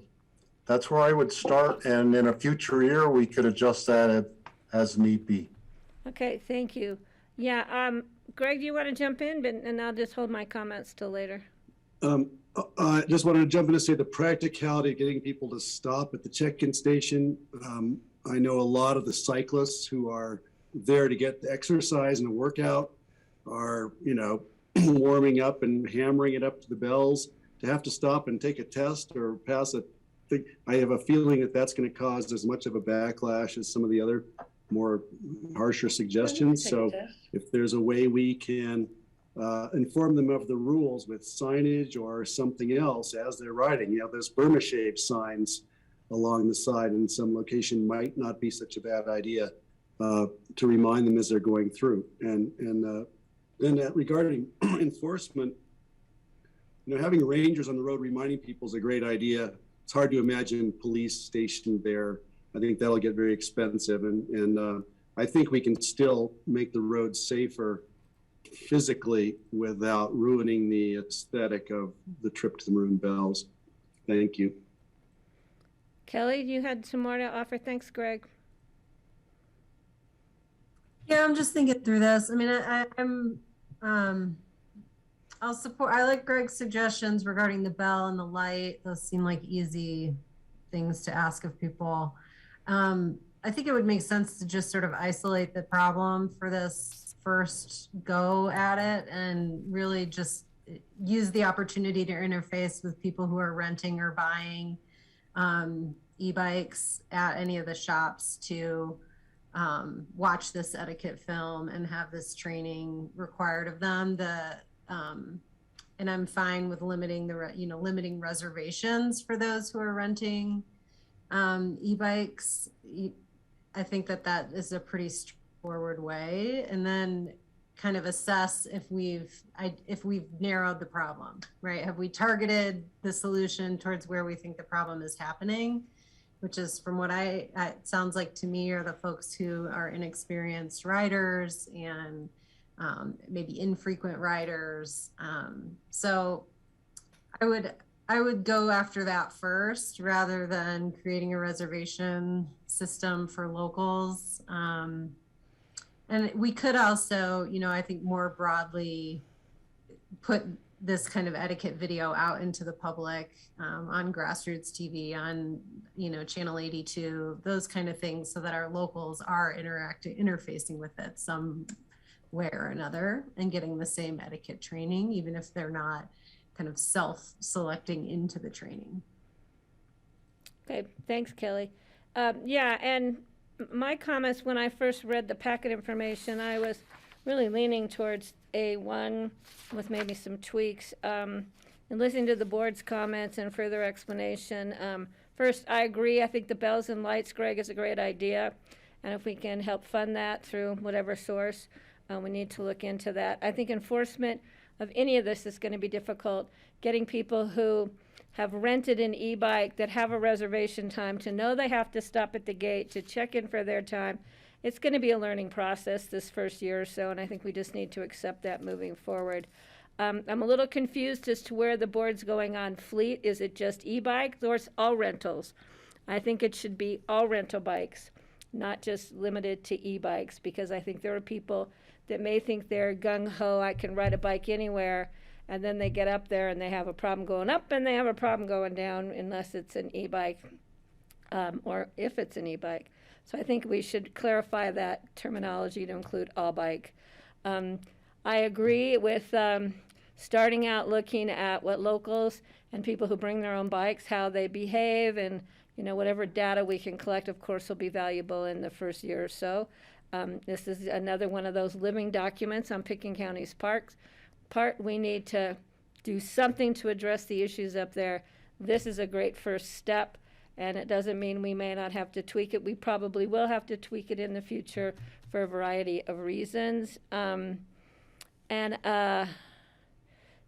that's where I would start, and in a future year, we could adjust that as need be. Okay, thank you. Yeah, Greg, do you want to jump in? And I'll just hold my comments till later. I just wanted to jump in to say the practicality of getting people to stop at the check-in station. I know a lot of the cyclists who are there to get the exercise and the workout are, you know, warming up and hammering it up to the bells. To have to stop and take a test or pass a thing, I have a feeling that that's going to cause as much of a backlash as some of the other more harsher suggestions. So if there's a way we can inform them of the rules with signage or something else as they're riding, you know, there's Burma shave signs along the side in some location might not be such a bad idea to remind them as they're going through. And then regarding enforcement, you know, having rangers on the road reminding people is a great idea. It's hard to imagine police stationed there. I think that'll get very expensive, and I think we can still make the roads safer physically without ruining the aesthetic of the trip to the Maroon Bells. Thank you. Kelly, you had some more to offer? Thanks, Greg. Yeah, I'm just thinking through this. I mean, I'll support, I like Greg's suggestions regarding the bell and the light. Those seem like easy things to ask of people. I think it would make sense to just sort of isolate the problem for this first go at it and really just use the opportunity to interface with people who are renting or buying e-bikes at any of the shops to watch this etiquette film and have this training required of them. And I'm fine with limiting limiting reservations for those who are renting e-bikes. I think that is a pretty straightforward way, and then kind of assess if we've narrowed the problem, right? Have we targeted the solution towards where we think the problem is happening, which is, from what it sounds like to me, are the folks who are inexperienced riders and maybe infrequent riders. So I would go after that first rather than creating a reservation system for locals. And we could also, I think more broadly put this kind of etiquette video out into the public on Grassroots TV, on, Channel 82, those kind of things, so that our locals are interfacing with it some way or another and getting the same etiquette training, even if they're not kind of self-selecting into the training. Okay, thanks, Kelly. Yeah, and my comments when I first read the packet information, I was really leaning towards A1 with maybe some tweaks. And listening to the board's comments and further explanation, first, I agree. I think the bells and lights, Greg, is a great idea. And if we can help fund that through whatever source, we need to look into that. I think enforcement of any of this is going to be difficult. Getting people who have rented an e-bike that have a reservation time to know they have to stop at the gate to check in for their time. It's going to be a learning process this first year or so, and I think we just need to accept that moving forward. I'm a little confused as to where the board's going on fleet. Is it just e-bikes or it's all rentals? I think it should be all rental bikes, not just limited to e-bikes, because I think there are people that may think they're gung-ho, I can ride a bike anywhere, and then they get up there and they have a problem going up and they have a problem going down unless it's an e-bike, or if it's an e-bike. So I think we should clarify that terminology to include all bike. I agree with starting out looking at what locals and people who bring their own bikes, how they behave, and whatever data we can collect, of course, will be valuable in the first year or so. This is another one of those living documents on Pickens County's part. We need to do something to address the issues up there. This is a great first step, and it doesn't mean we may not have to tweak it. We probably will have to tweak it in the future for a variety of reasons.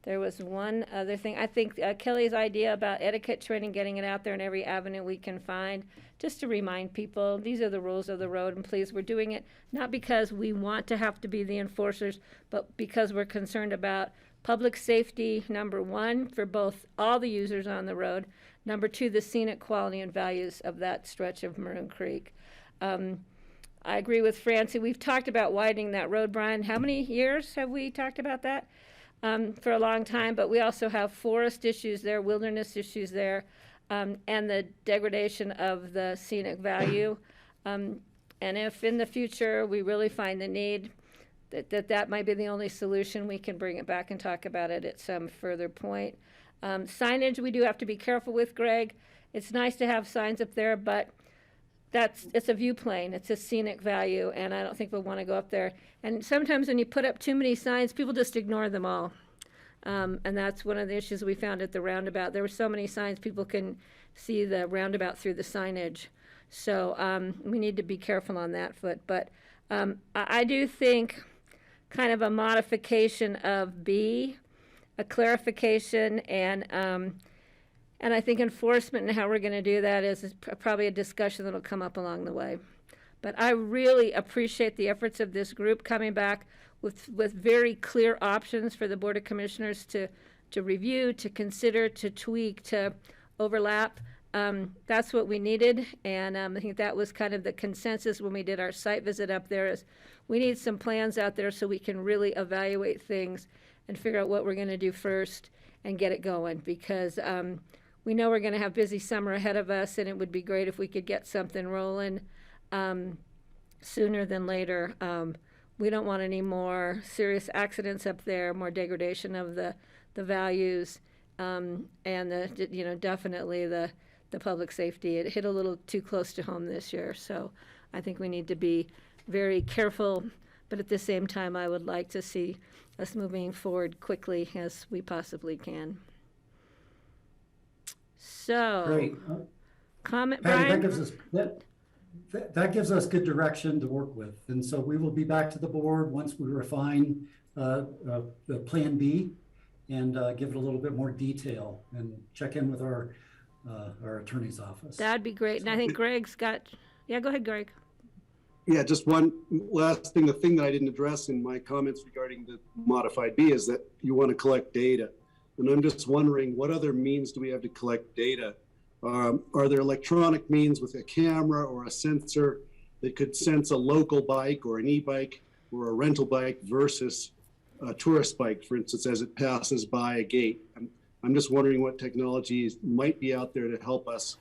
There was one other thing. I think Kelly's idea about etiquette training, getting it out there in every avenue we can find, just to remind people, these are the rules of the road, and please, we're doing it not because we want to have to be the enforcers, but because we're concerned about public safety, number one, for both all the users on the road, number two, the scenic quality and values of that stretch of Maroon Creek. I agree with Francie. We've talked about widening that road, Brian. How many years have we talked about that? For a long time, but we also have forest issues there, wilderness issues there, and the degradation of the scenic value. And if in the future we really find the need that might be the only solution, we can bring it back and talk about it at some further point. Signage, we do have to be careful with, Greg. It's nice to have signs up there, but it's a view plane. It's a scenic value, and I don't think we'll want to go up there. And sometimes when you put up too many signs, people just ignore them all. And that's one of the issues we found at the roundabout. There were so many signs, people can see the roundabout through the signage. So we need to be careful on that foot. But I do think kind of a modification of B, a clarification, and I think enforcement and how we're going to do that is probably a discussion that will come up along the way. But I really appreciate the efforts of this group coming back with very clear options for the Board of Commissioners to review, to consider, to tweak, to overlap. That's what we needed, and I think that was kind of the consensus when we did our site visit up there, is we need some plans out there so we can really evaluate things and figure out what we're going to do first and get it going, because we know we're going to have busy summer ahead of us, and it would be great if we could get something rolling sooner than later. We don't want any more serious accidents up there, more degradation of the values, and definitely the public safety. It hit a little too close to home this year, so I think we need to be very careful, but at the same time, I would like to see us moving forward quickly as we possibly can. So, Great. comment, Patty, Brian? that gives us good direction to work with. And so we will be back to the board once we refine the Plan B and give it a little bit more detail and check in with our attorney's office. That'd be great. And I think Greg's got, yeah, go ahead, Greg. Yeah, just one last thing. The thing that I didn't address in my comments regarding the modified B is that you want to collect data. And I'm just wondering, what other means do we have to collect data? Are there electronic means with a camera or a sensor that could sense a local bike or an e-bike or a rental bike versus a tourist bike, for instance, as it passes by a gate? I'm just wondering what technologies might be out there to help us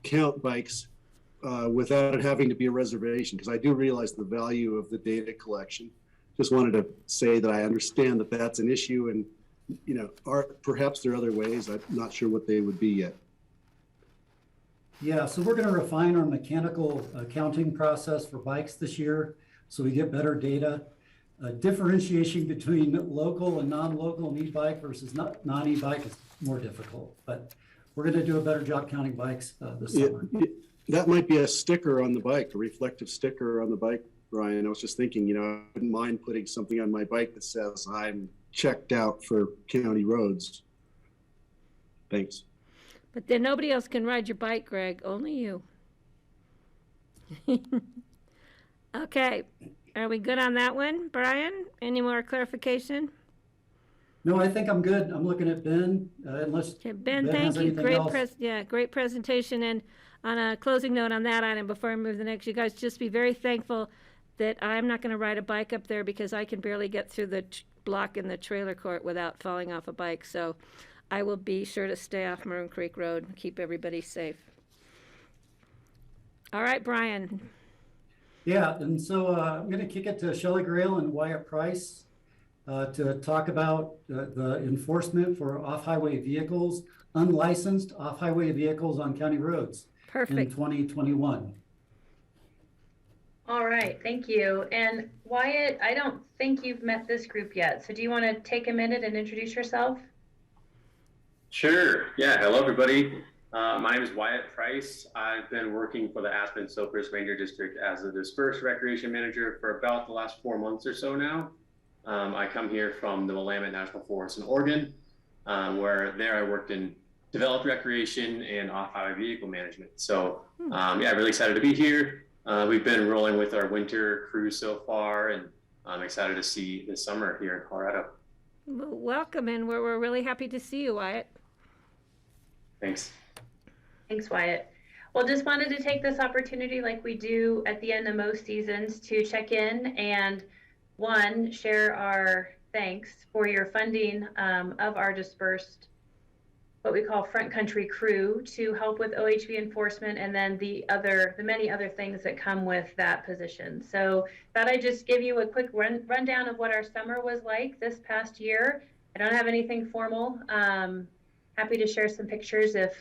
count bikes without it having to be a reservation, because I do realize the value of the data collection. Just wanted to say that I understand that that's an issue, and perhaps there are other ways. I'm not sure what they would be yet. Yeah, so we're going to refine our mechanical counting process for bikes this year so we get better data. Differentiation between local and non-local and e-bike versus non-e-bike is more difficult, but we're going to do a better job counting bikes this summer. That might be a sticker on the bike, a reflective sticker on the bike, Brian. I was just thinking, I wouldn't mind putting something on my bike that says I'm checked out for county roads. Thanks. But then nobody else can ride your bike, Greg, only you. Okay, are we good on that one, Brian? Any more clarification? No, I think I'm good. I'm looking at Ben, unless Okay, Ben, has thank you. anything Great else. great presentation. And on a closing note on that item, before I move to the next, you guys just be very thankful that I'm not going to ride a bike up there because I can barely get through the block in the trailer court without falling off a bike. So I will be sure to stay off Maroon Creek Road and keep everybody safe. All right, Brian. Yeah, and so I'm going to kick it to Shelley Grail and Wyatt Price to talk about the enforcement for off-highway vehicles, unlicensed off-highway vehicles on county roads in Perfect. 2021. All right, thank you. And Wyatt, I don't think you've met this group yet. So do you want to take a minute and introduce yourself? Sure. Yeah. Hello, everybody. My name is Wyatt Price. I've been working for the Aspen Silkhurst Ranger District as a dispersed recreation manager for about the last 4 months or so now. I come here from the Willamette National Forest in Oregon, where there I worked in developed recreation and off-highway vehicle management. So yeah, really excited to be here. We've been rolling with our winter cruise so far, and I'm excited to see this summer here in Colorado. Well, welcome, and we're really happy to see you, Wyatt. Thanks. Thanks, Wyatt. Well, just wanted to take this opportunity like we do at the end of most seasons to check in and share our thanks for your funding of our dispersed, what we call front country crew, to help with OHV enforcement, and then the many other things that come with that position. So thought I'd just give you a quick rundown of what our summer was like this past year. I don't have anything formal. Happy to share some pictures if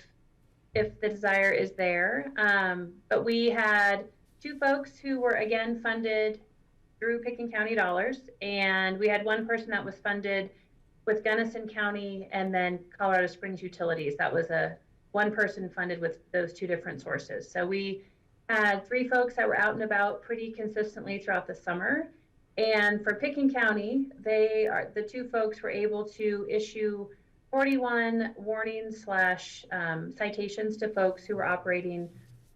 the desire is there. But we had 2 folks who were again funded through Pickens County dollars, and we had 1 person that was funded with Gunnison County and then Colorado Springs Utilities. That was one person funded with those 2 different sources. So we had 3 folks that were out and about pretty consistently throughout the summer. And for Pickens County, the 2 folks were able to issue 41 warnings / citations to folks who were operating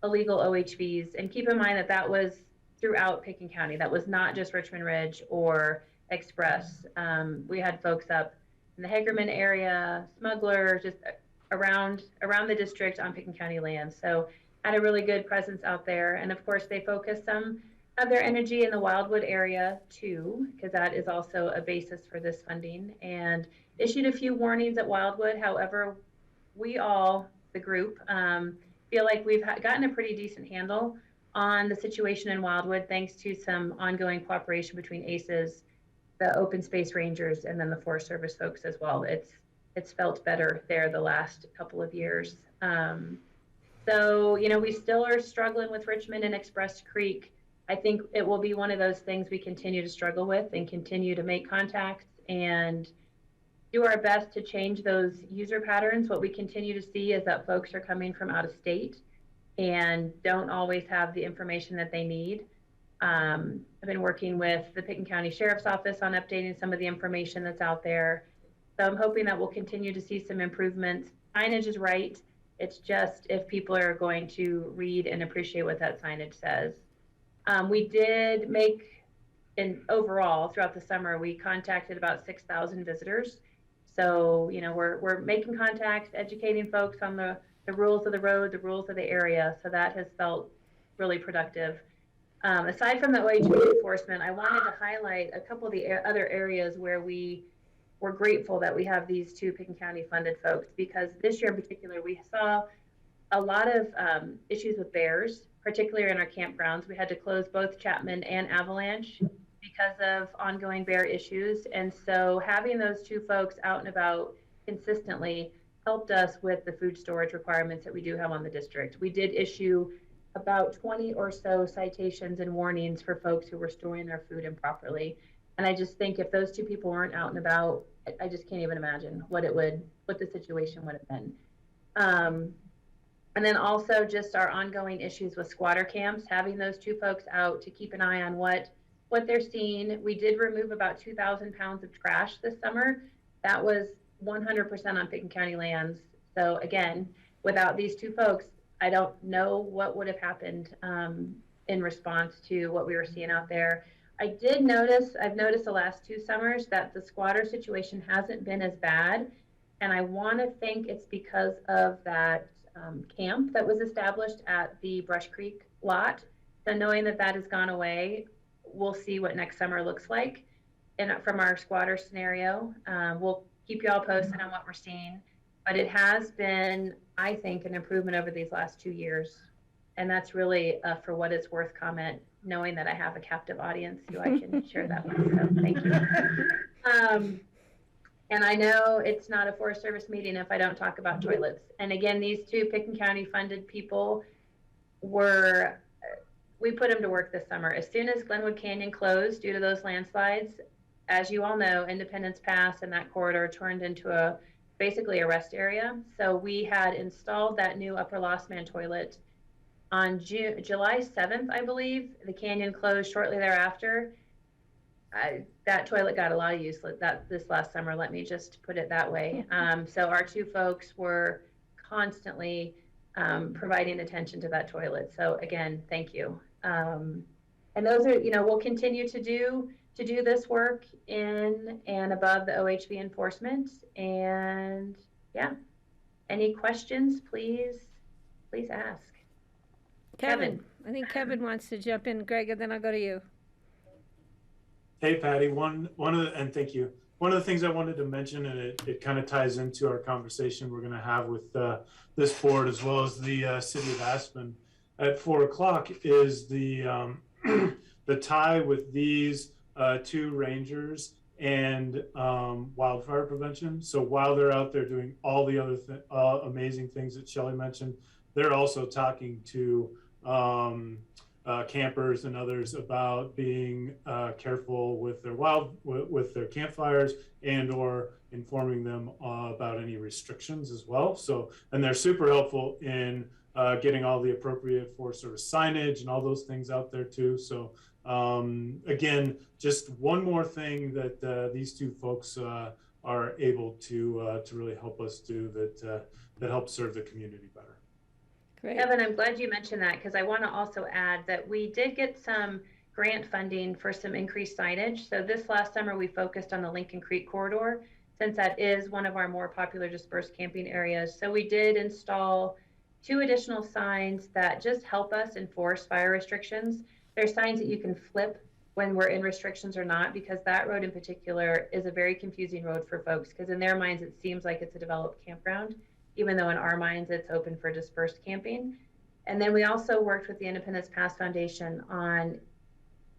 illegal OHVs. And keep in mind that was throughout Pickens County. That was not just Richmond Ridge or express. We had folks up in the Hagerman area, Smuggler, just around the district on Pickens County land. So had a really good presence out there. And of course, they focus some of their energy in the Wildwood area too, because that is also a basis for this funding, and issued a few warnings at Wildwood. However, we all, the group, feel like we've gotten a pretty decent handle on the situation in Wildwood, thanks to some ongoing cooperation between ACES, the Open Space Rangers, and then the Forest Service folks as well. It's felt better there the last couple of years. So, you know, we still are struggling with Richmond and Express Creek. I think it will be one of those things we continue to struggle with and continue to make contacts and do our best to change those user patterns. What we continue to see is that folks are coming from out of state and don't always have the information that they need. I've been working with the Pickens County Sheriff's Office on updating some of the information that's out there. So I'm hoping that we'll continue to see some improvements. Signage is right. It's just if people are going to read and appreciate what that signage says. We did make, overall throughout the summer, we contacted about 6,000 visitors. So, you know, we're making contacts, educating folks on the rules of the road, the rules of the area. So that has felt really productive. Aside from the OHV enforcement, I wanted to highlight a couple of the other areas where we're grateful that we have these two Pickens County funded folks, because this year in particular, we saw a lot of issues with bears, particularly in our campgrounds. We had to close both Chapman and Avalanche because of ongoing bear issues. And so having those two folks out and about consistently helped us with the food storage requirements that we do have on the district. We did issue about 20 or so citations and warnings for folks who were storing their food improperly. And I just think if those two people weren't out and about, I just can't even imagine what the situation would have been. And then also just our ongoing issues with squatter camps, having those two folks out to keep an eye on what they're seeing. We did remove about 2,000 pounds of trash this summer. That was 100% on Pickens County lands. So again, without these two folks, I don't know what would have happened in response to what we were seeing out there. I've noticed the last 2 summers that the squatter situation hasn't been as bad. And I want to think it's because of that camp that was established at the Brush Creek lot. So knowing that that has gone away, we'll see what next summer looks like. And from our squatter scenario, we'll keep you all posted on what we're seeing. But it has been, I think, an improvement over these last 2 years. And that's really, for what it's worth, comment, knowing that I have a captive audience who I can share that with. So thank you. And I know it's not a Forest Service meeting if I don't talk about toilets. And again, these two Pickens County funded people we put them to work this summer. As soon as Glenwood Canyon closed due to those landslides, as you all know, Independence Pass and that corridor turned into basically a rest area. So we had installed that new upper Lost Man toilet on July 7th, I believe. The canyon closed shortly thereafter. That toilet got a lot of use this last summer, let me just put it that way. So our two folks were constantly providing attention to that toilet. So again, thank you. And those are, we'll continue to do this work in and above the OHV enforcement. And yeah, any questions, please ask. Kevin. I think Kevin wants to jump in, Greg, and then I'll go to you. Hey, Patty, and thank you. One of the things I wanted to mention, and it kind of ties into our conversation we're going to have with this board as well as the city of Aspen at 4:00 is the the tie with these two rangers and wildfire prevention. So while they're out there doing all the other amazing things that Shelley mentioned, they're also talking to campers and others about being careful with their campfires and/or informing them about any restrictions as well. So, and they're super helpful in getting all the appropriate Forest Service signage and all those things out there too. So, again, just one more thing that these two folks are able to really help us do that helps serve the community better. Great. Kevin, I'm glad you mentioned that, because I want to also add that we did get some grant funding for some increased signage. So this last summer, we focused on the Lincoln Creek corridor, since that is one of our more popular dispersed camping areas. So we did install 2 additional signs that just help us enforce fire restrictions. They're signs that you can flip when we're in restrictions or not, because that road in particular is a very confusing road for folks, because in their minds, it seems like it's a developed campground, even though in our minds, it's open for dispersed camping. And then we also worked with the Independence Pass Foundation on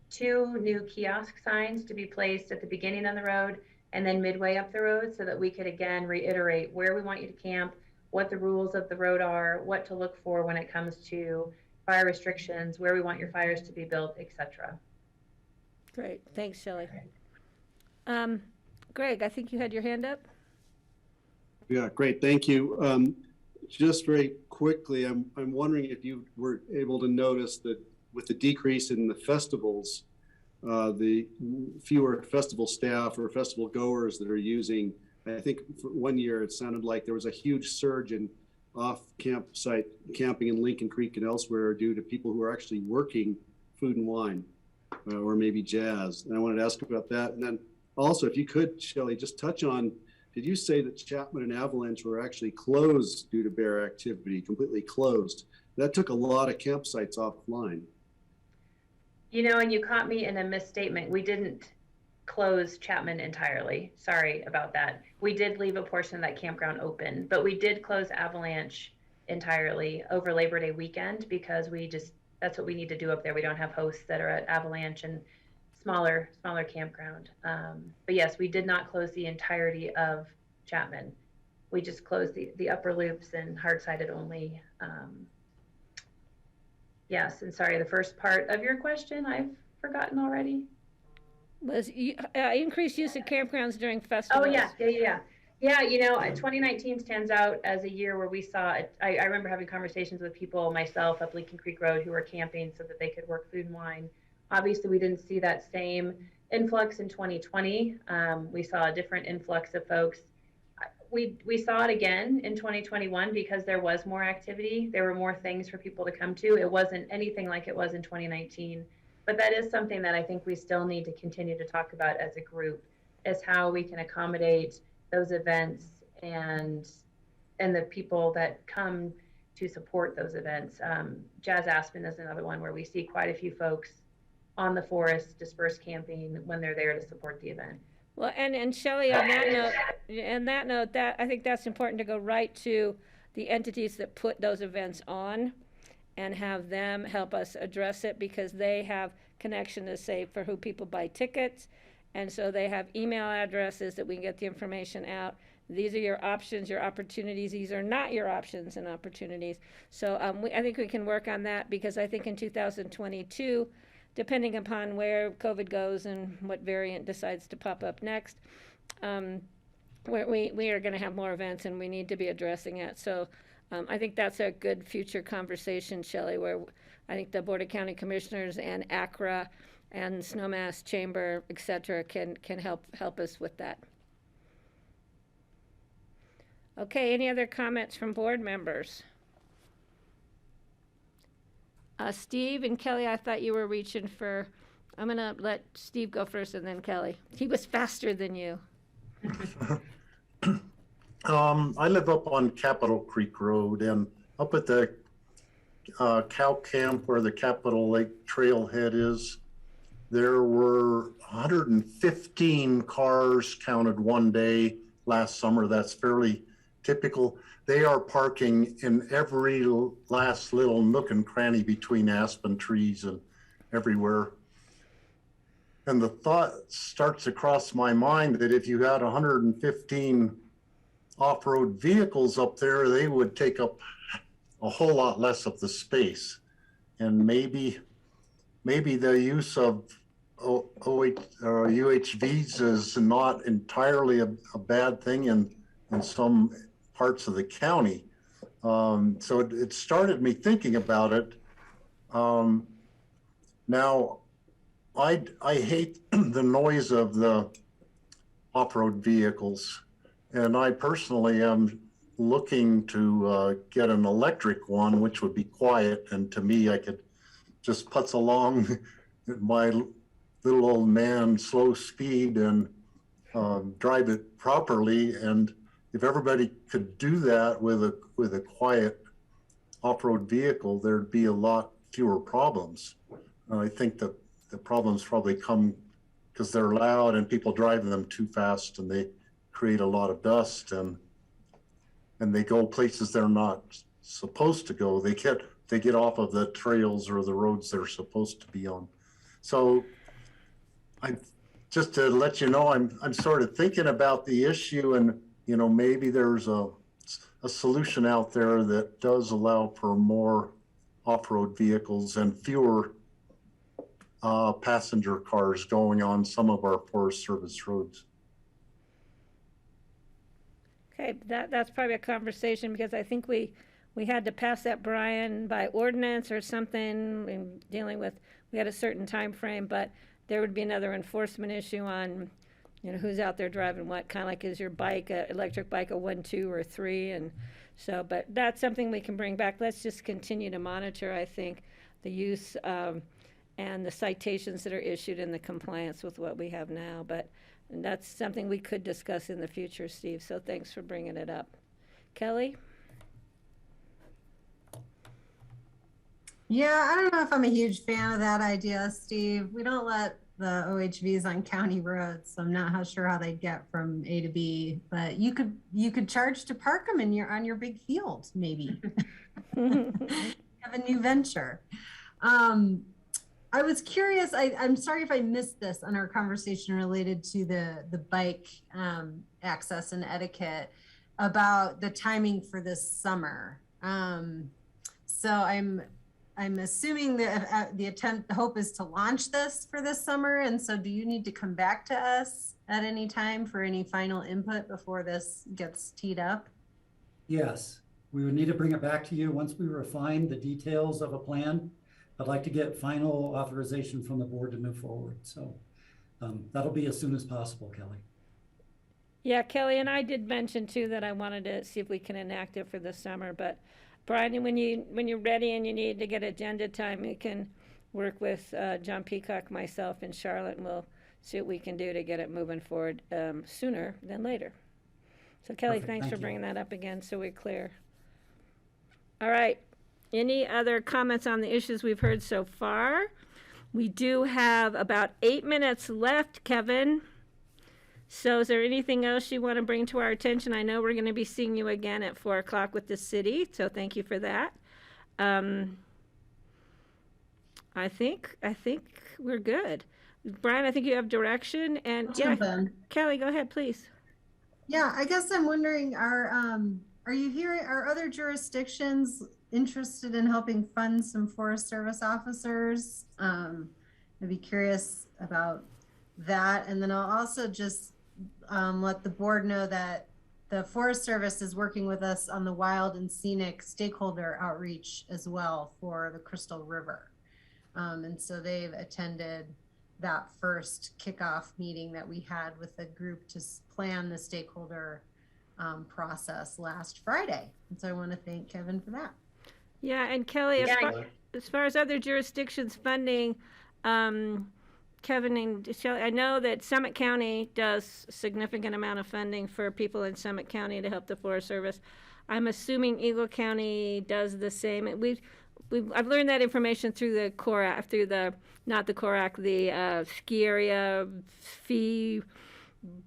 2 new kiosk signs to be placed at the beginning of the road and then midway up the road, so that we could again reiterate where we want you to camp, what the rules of the road are, what to look for when it comes to fire restrictions, where we want your fires to be built, etc. Great, thanks, Shelley. Greg, I think you had your hand up. Yeah, great, thank you. Just very quickly, I'm wondering if you were able to notice that with the decrease in the festivals, the fewer festival staff or festival goers that are using, I think for one year it sounded like there was a huge surge in off-campsite camping in Lincoln Creek and elsewhere due to people who are actually working food and wine or maybe jazz. And I wanted to ask about that. And then also, if you could, Shelley, just touch on, did you say that Chapman and Avalanche were actually closed due to bear activity, completely closed? That took a lot of campsites offline. You know, and you caught me in a misstatement. We didn't close Chapman entirely. Sorry about that. We did leave a portion of that campground open, but we did close Avalanche entirely over Labor Day weekend, because that's what we need to do up there. We don't have hosts that are at Avalanche and smaller campground. But yes, we did not close the entirety of Chapman. We just closed the upper loops and hard-sided only. Yes, and sorry, the first part of your question, I've forgotten already. Was increased use of campgrounds during festivals? Oh, yeah. Yeah, you know, 2019 stands out as a year where we saw, I remember having conversations with people, myself, up Lincoln Creek Road, who were camping so that they could work food and wine. Obviously, we didn't see that same influx in 2020. We saw a different influx of folks. We saw it again in 2021 because there was more activity. There were more things for people to come to. It wasn't anything like it was in 2019. But that is something that I think we still need to continue to talk about as a group, is how we can accommodate those events and the people that come to support those events. Jazz Aspen is another one where we see quite a few folks on the forest dispersed camping when they're there to support the event. Well, and Shelley, on that note, that I think that's important to go right to the entities that put those events on and have them help us address it, because they have connection to say for who people buy tickets. And so they have email addresses that we can get the information out. These are your options, your opportunities. These are not your options and opportunities. So I think we can work on that, because I think in 2022, depending upon where COVID goes and what variant decides to pop up next, we are going to have more events and we need to be addressing it. So I think that's a good future conversation, Shelley, where I think the Board of County Commissioners and ACRA and Snowmass Chamber, et cetera, can help us with that. Okay, any other comments from board members? Steve and Kelly, I thought you were reaching for, I'm going to let Steve go first and then Kelly. He was faster than you. I live up on Capitol Creek Road, and up at the cow camp where the Capitol Lake Trailhead is, there were 115 cars counted one day last summer. That's fairly typical. They are parking in every last little nook and cranny between aspen trees and everywhere. And the thought starts to cross my mind that if you had 115 off-road vehicles up there, they would take up a whole lot less of the space. And maybe the use of UHVs is not entirely a bad thing in some parts of the county. So it started me thinking about it. Now, I hate the noise of the off-road vehicles, and I personally am looking to get an electric one, which would be quiet, and to me, I could just putz along my little old man slow speed and drive it properly. And if everybody could do that with a quiet off-road vehicle, there'd be a lot fewer problems. I think that the problems probably come because they're loud and people driving them too fast, and they create a lot of dust, and they go places they're not supposed to go. They get off of the trails or the roads they're supposed to be on. So I just to let you know, I'm sort of thinking about the issue, and maybe there's a solution out there that does allow for more off-road vehicles and fewer passenger cars going on some of our Forest Service roads. Okay, that's probably a conversation, because I think we had to pass that, Brian, by ordinance or something in dealing with, we had a certain time frame, but there would be another enforcement issue on, who's out there driving what, kind of like, is your bike, electric bike, a 1, 2, or 3, and so, but that's something we can bring back. Let's just continue to monitor, I think, the use and the citations that are issued and the compliance with what we have now, but that's something we could discuss in the future, Steve, so thanks for bringing it up. Kelly? Yeah, I don't know if I'm a huge fan of that idea, Steve. We don't let the OHVs on county roads, so I'm not sure how they'd get from A to B. But you could charge to park them on your big field, maybe. Have a new venture. I was curious. I'm sorry if I missed this on our conversation related to the bike access and etiquette about the timing for this summer. So I'm assuming that the hope is to launch this for this summer. And so do you need to come back to us at any time for any final input before this gets teed up? Yes, we would need to bring it back to you once we refine the details of a plan. I'd like to get final authorization from the board to move forward. So that'll be as soon as possible, Kelly. Yeah, Kelly, and I did mention too that I wanted to see if we can enact it for the summer, but Brian, when you're ready and you need to get agenda time, you can work with John Peacock, myself, and Charlotte, and we'll see what we can do to get it moving forward sooner than later. So Kelly, Perfect. thanks Thank for you. bringing that up again so we're clear. All right, any other comments on the issues we've heard so far? We do have about 8 minutes left, Kevin. So is there anything else you want to bring to our attention? I know we're going to be seeing you again at 4 o'clock with the city, so thank you for that. I think we're good. Brian, I think you have direction, and Jump in. Kelly, go ahead, please. Yeah, I guess I'm wondering, are you hearing, are other jurisdictions interested in helping fund some Forest Service officers? I'd be curious about that. And then I'll also just let the board know that the Forest Service is working with us on the wild and scenic stakeholder outreach as well for the Crystal River. And so they've attended that first kickoff meeting that we had with the group to plan the stakeholder process last Friday. And so I want to thank Kevin for that. Yeah, and Kelly, as far as other jurisdictions funding, Kevin and Shelley, I know that Summit County does a significant amount of funding for people in Summit County to help the Forest Service. I'm assuming Eagle County does the same. I've learned that information through the CORAC, the ski area fee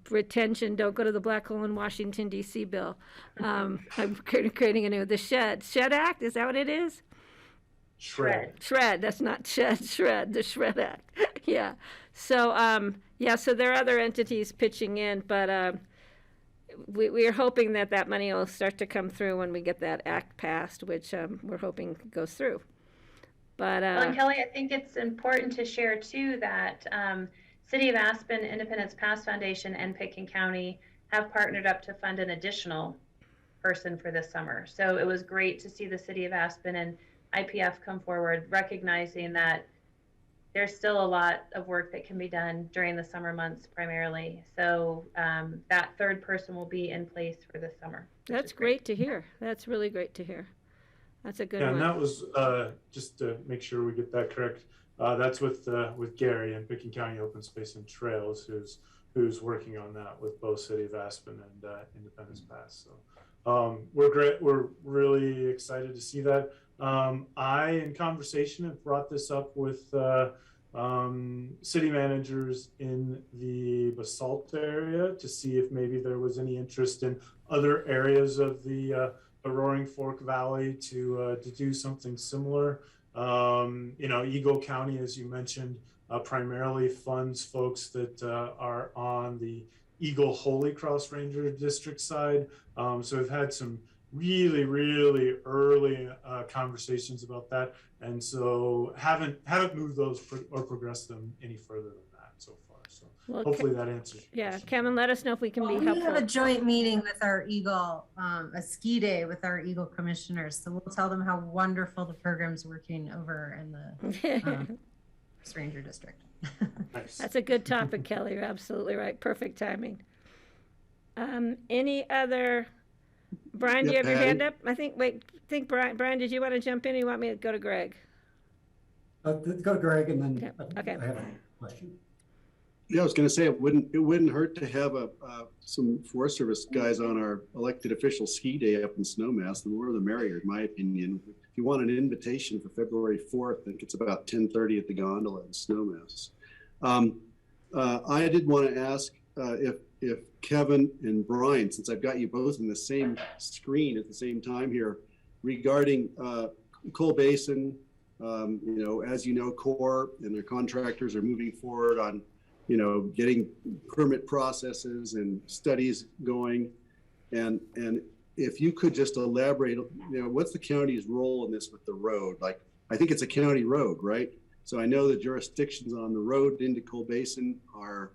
retention. Don't go to the black hole in Washington, D.C. bill. I'm creating a new, the Shed Act, is that what it is? Shred, that's not Shred, the Shred Act. Yeah. So, so there are other entities pitching in, but we are hoping that money will start to come through when we get that act passed, which we're hoping goes through. But well, and Kelly, I think it's important to share too that City of Aspen, Independence Pass Foundation, and Pitkin County have partnered up to fund an additional person for this summer. So it was great to see the City of Aspen and IPF come forward, recognizing that there's still a lot of work that can be done during the summer months primarily. So that third person will be in place for this summer. That's great to hear. That's really great to hear. That's a good one. And that was, just to make sure we get that correct, that's with Gary and Pickens County Open Space and Trails, who's working on that with both City of Aspen and Independence Pass. So we're really excited to see that. I, in conversation, have brought this up with city managers in the Basalt area to see if maybe there was any interest in other areas of the Roaring Fork Valley to do something similar. Eagle County, as you mentioned, primarily funds folks that are on the Eagle Holy Cross Ranger District side. So we've had some really, really early conversations about that, and so haven't moved those or progressed them any further than that so far. So Well, hopefully that answers your question. Kevin, let us know if we can be We helpful. have a joint meeting with our Eagle, a ski day with our Eagle commissioners. So we'll tell them how wonderful the program's working over in the Ranger District. Nice. That's a good topic, Kelly. You're absolutely right. Perfect timing. Any other? Brian, do you have your hand up? Brian, did you want to jump in, or you want me to go to Greg? Go to Greg, and then Okay. I have a question. Yeah, I was going to say it wouldn't hurt to have some Forest Service guys on our elected official ski day up in Snowmass. The more the merrier, in my opinion. If you want an invitation for February 4th, I think it's about 10:30 at the gondola in Snowmass. I did want to ask if Kevin and Brian, since I've got you both in the same screen at the same time here, regarding Coal Basin, as you know, Corps and their contractors are moving forward on, getting permit processes and studies going. And if you could just elaborate, what's the county's role in this with the road? Like, I think it's a county road, right? So I know the jurisdictions on the road into Coal Basin are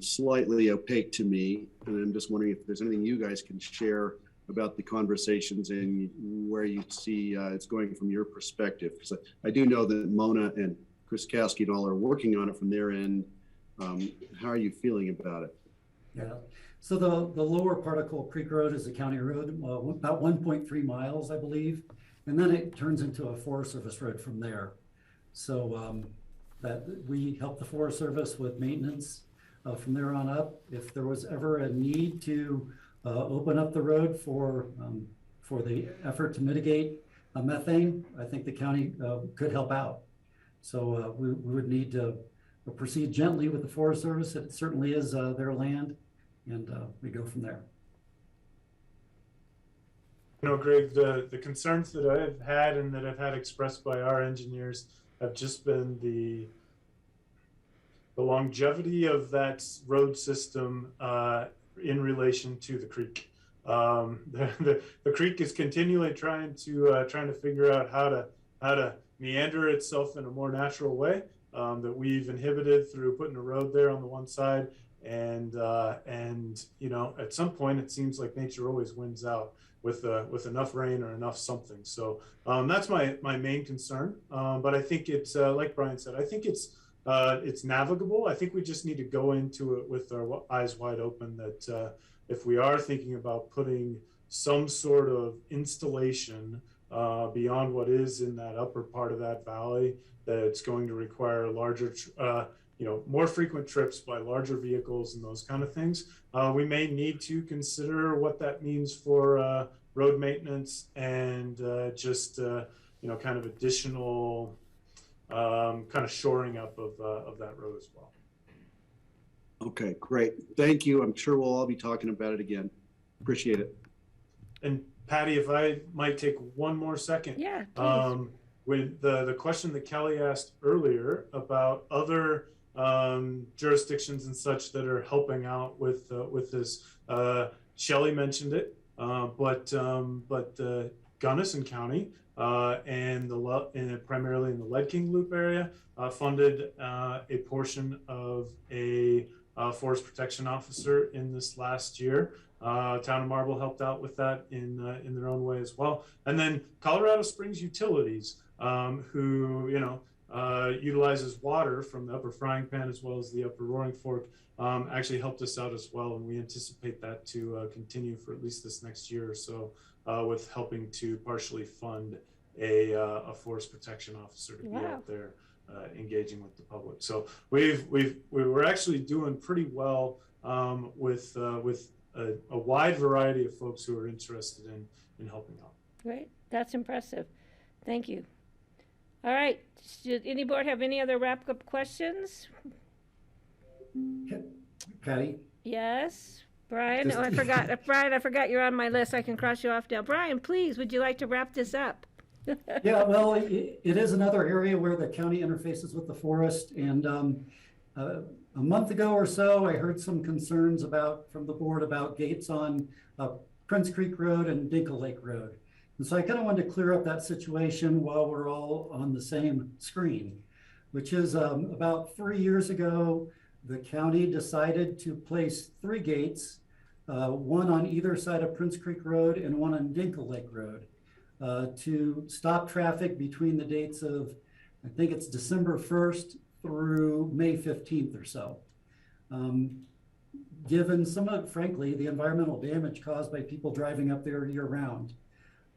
slightly opaque to me, and I'm just wondering if there's anything you guys can share about the conversations and where you see it's going from your perspective. Because I do know that Mona and Chris Kasky and all are working on it from their end. How are you feeling about it? Yeah, so the lower part of Coal Creek Road is a county road, about 1.3 miles, I believe, and then it turns into a Forest Service road from there. So that we help the Forest Service with maintenance from there on up. If there was ever a need to open up the road for the effort to mitigate methane, I think the county could help out. So we would need to proceed gently with the Forest Service. It certainly is their land, and we go from there. Greg, the concerns that I've had and that I've had expressed by our engineers have just been the longevity of that road system in relation to the creek. The creek is continually trying to figure out how to meander itself in a more natural way that we've inhibited through putting a road there on the one side, and at some point it seems like nature always wins out with enough rain or enough something. So that's my main concern. But I think it's like Brian said, I think it's navigable. I think we just need to go into it with our eyes wide open that if we are thinking about putting some sort of installation beyond what is in that upper part of that valley, that it's going to require larger, more frequent trips by larger vehicles and those kind of things. We may need to consider what that means for road maintenance and kind of additional kind of shoring up of that road as well. Okay, great. Thank you. I'm sure we'll all be talking about it again. Appreciate it. And Patty, if I might take one more second. Yeah, please. With the question that Kelly asked earlier about other jurisdictions and such that are helping out with this, Shelley mentioned it, but Gunnison County and primarily in the Lead King Loop area funded a portion of a forest protection officer in this last year. Town of Marble helped out with that in their own way as well. And then Colorado Springs Utilities, who utilizes water from the Upper Frying Pan as well as the Upper Roaring Fork, actually helped us out as well, and we anticipate that to continue for at least this next year or so, with helping to partially fund a forest protection officer to be out there engaging with the public. So we're actually doing pretty well with a wide variety of folks who are interested in helping out. Great, that's impressive. Thank you. All right, should any board have any other wrap-up questions? Patty? Yes, Brian? Just- Oh, I forgot. Brian, I forgot you're on my list. I can cross you off now. Brian, please, would you like to wrap this up? Yeah, well, it is another area where the county interfaces with the forest. And a month ago or so, I heard some concerns from the board about gates on Prince Creek Road and Dinkle Lake Road. And so I kind of wanted to clear up that situation while we're all on the same screen, which is about 3 years ago, the county decided to place 3 gates, one on either side of Prince Creek Road and one on Dinkle Lake Road, to stop traffic between the dates of, I think it's December 1st through May 15th or so. Given some of, frankly, the environmental damage caused by people driving up there year round.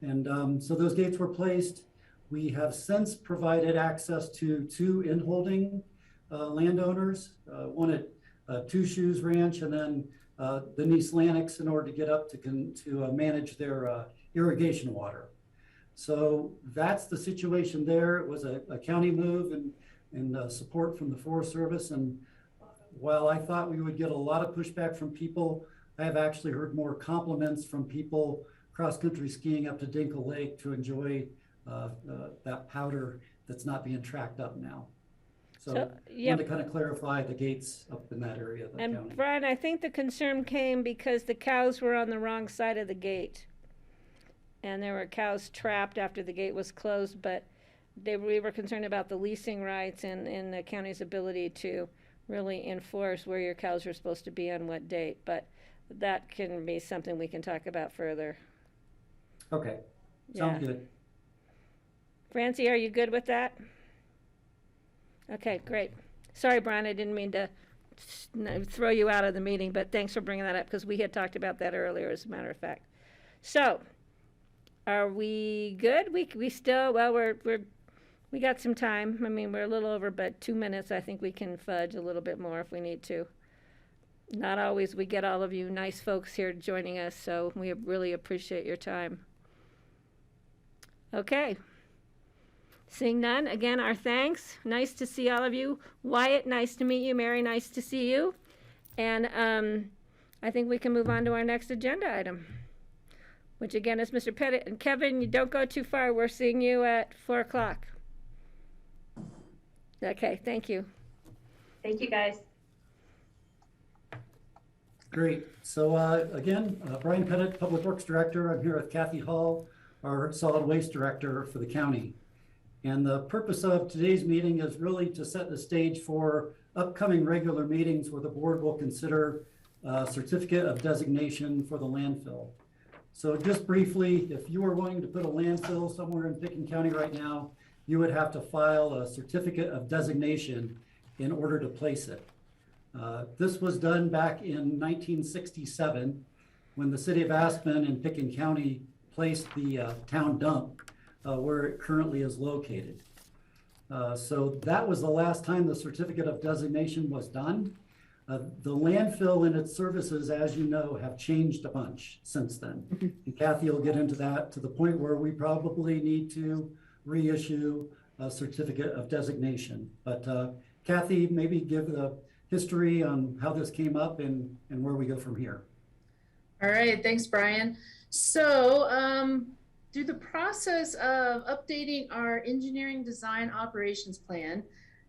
And so those gates were placed. We have since provided access to 2 in-holding landowners, one at Two Shoes Ranch and then the Nice Lanix, in order to get up to manage their irrigation water. So that's the situation there. It was a county move and support from the Forest Service. And while I thought we would get a lot of pushback from people, I have actually heard more compliments from people cross-country skiing up to Dinkle Lake to enjoy that powder that's not being tracked up now. So I wanted to kind of clarify the gates up in that area of the county. Brian, I think the concern came because the cows were on the wrong side of the gate. And there were cows trapped after the gate was closed, but we were concerned about the leasing rights and the county's ability to really enforce where your cows are supposed to be on what date. But that can be something we can talk about further. Okay, sounds good. Francie, are you good with that? Okay, great. Sorry, Brian, I didn't mean to throw you out of the meeting, but thanks for bringing that up because we had talked about that earlier, as a matter of fact. So, are we good? We still, well, we got some time. I mean, we're a little over, but 2 minutes. I think we can fudge a little bit more if we need to. Not always we get all of you nice folks here joining us, so we really appreciate your time. Okay. Seeing none, again, our thanks. Nice to see all of you. Wyatt, nice to meet you. Mary, nice to see you. And I think we can move on to our next agenda item, which again is Mr. Pettit. And Kevin, you don't go too far. We're seeing you at 4 o'clock. Okay, thank you. Thank you, guys. Great. So again, Brian Pettit, Public Works Director. I'm here with Kathy Hall, our Solid Waste Director for the county. And the purpose of today's meeting is really to set the stage for upcoming regular meetings where the board will consider a certificate of designation for the landfill. So just briefly, if you are wanting to put a landfill somewhere in Pickens County right now, you would have to file a certificate of designation in order to place it. This was done back in 1967 when the city of Aspen and Pickens County placed the town dump where it currently is located. So that was the last time the certificate of designation was done. The landfill and its services, as you know, have changed a bunch since then. And Kathy will get into that to the point where we probably need to reissue a certificate of designation. But Kathy, maybe give the history on how this came up and where we go from here. All right, thanks, Brian. So through the process of updating our engineering design operations plan,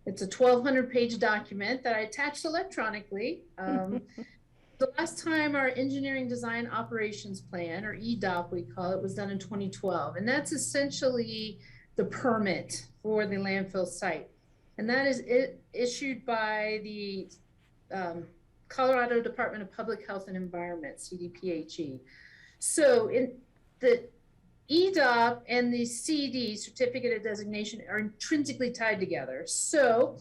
it's a 1,200-page document that I attached electronically. The last time our engineering design operations plan, or EDOP we call it, was done in 2012. And that's essentially the permit for the landfill site. And that is issued by the Colorado Department of Public Health and Environment, CDPHE. So in the EDOP and the CD, Certificate of Designation, are intrinsically tied together. So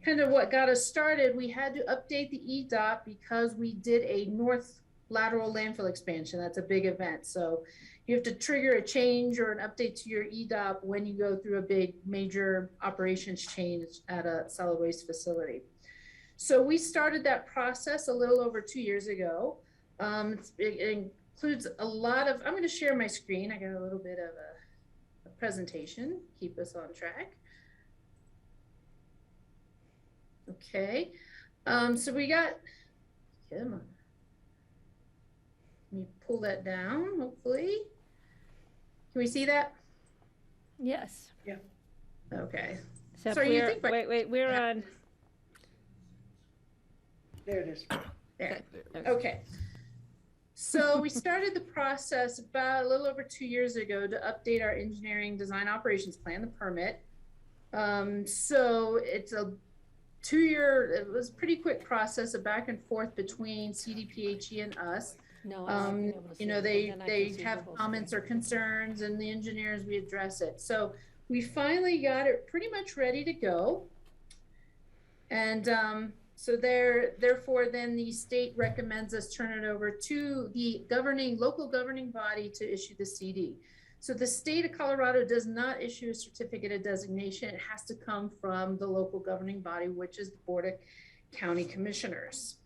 kind of what got us started, we had to update the EDOP because we did a lateral landfill expansion. That's a big event. So you have to trigger a change or an update to your EDOP when you go through a big major operations change at a solid waste facility. So we started that process a little over 2 years ago. It includes a lot of, I'm going to share my screen. I got a little bit of a presentation, keep us on track. Okay, so we got, come on. Let me pull that down, hopefully. Can we see that? Yes. Yeah. Okay. So Sorry, you think wait, we're on. There it is. There. Okay. So we started the process about a little over 2 years ago to update our engineering design operations plan, the permit. So it's a 2-year, it was a pretty quick process, a back and forth between CDPHE and us. No, You know, they have comments or concerns, and the engineers, we address it. So we finally got it pretty much ready to go. And so therefore, then the state recommends us turn it over to the local governing body to issue the CD. So the state of Colorado does not issue a certificate of designation. It has to come from the local governing body, which is the Board of County Commissioners.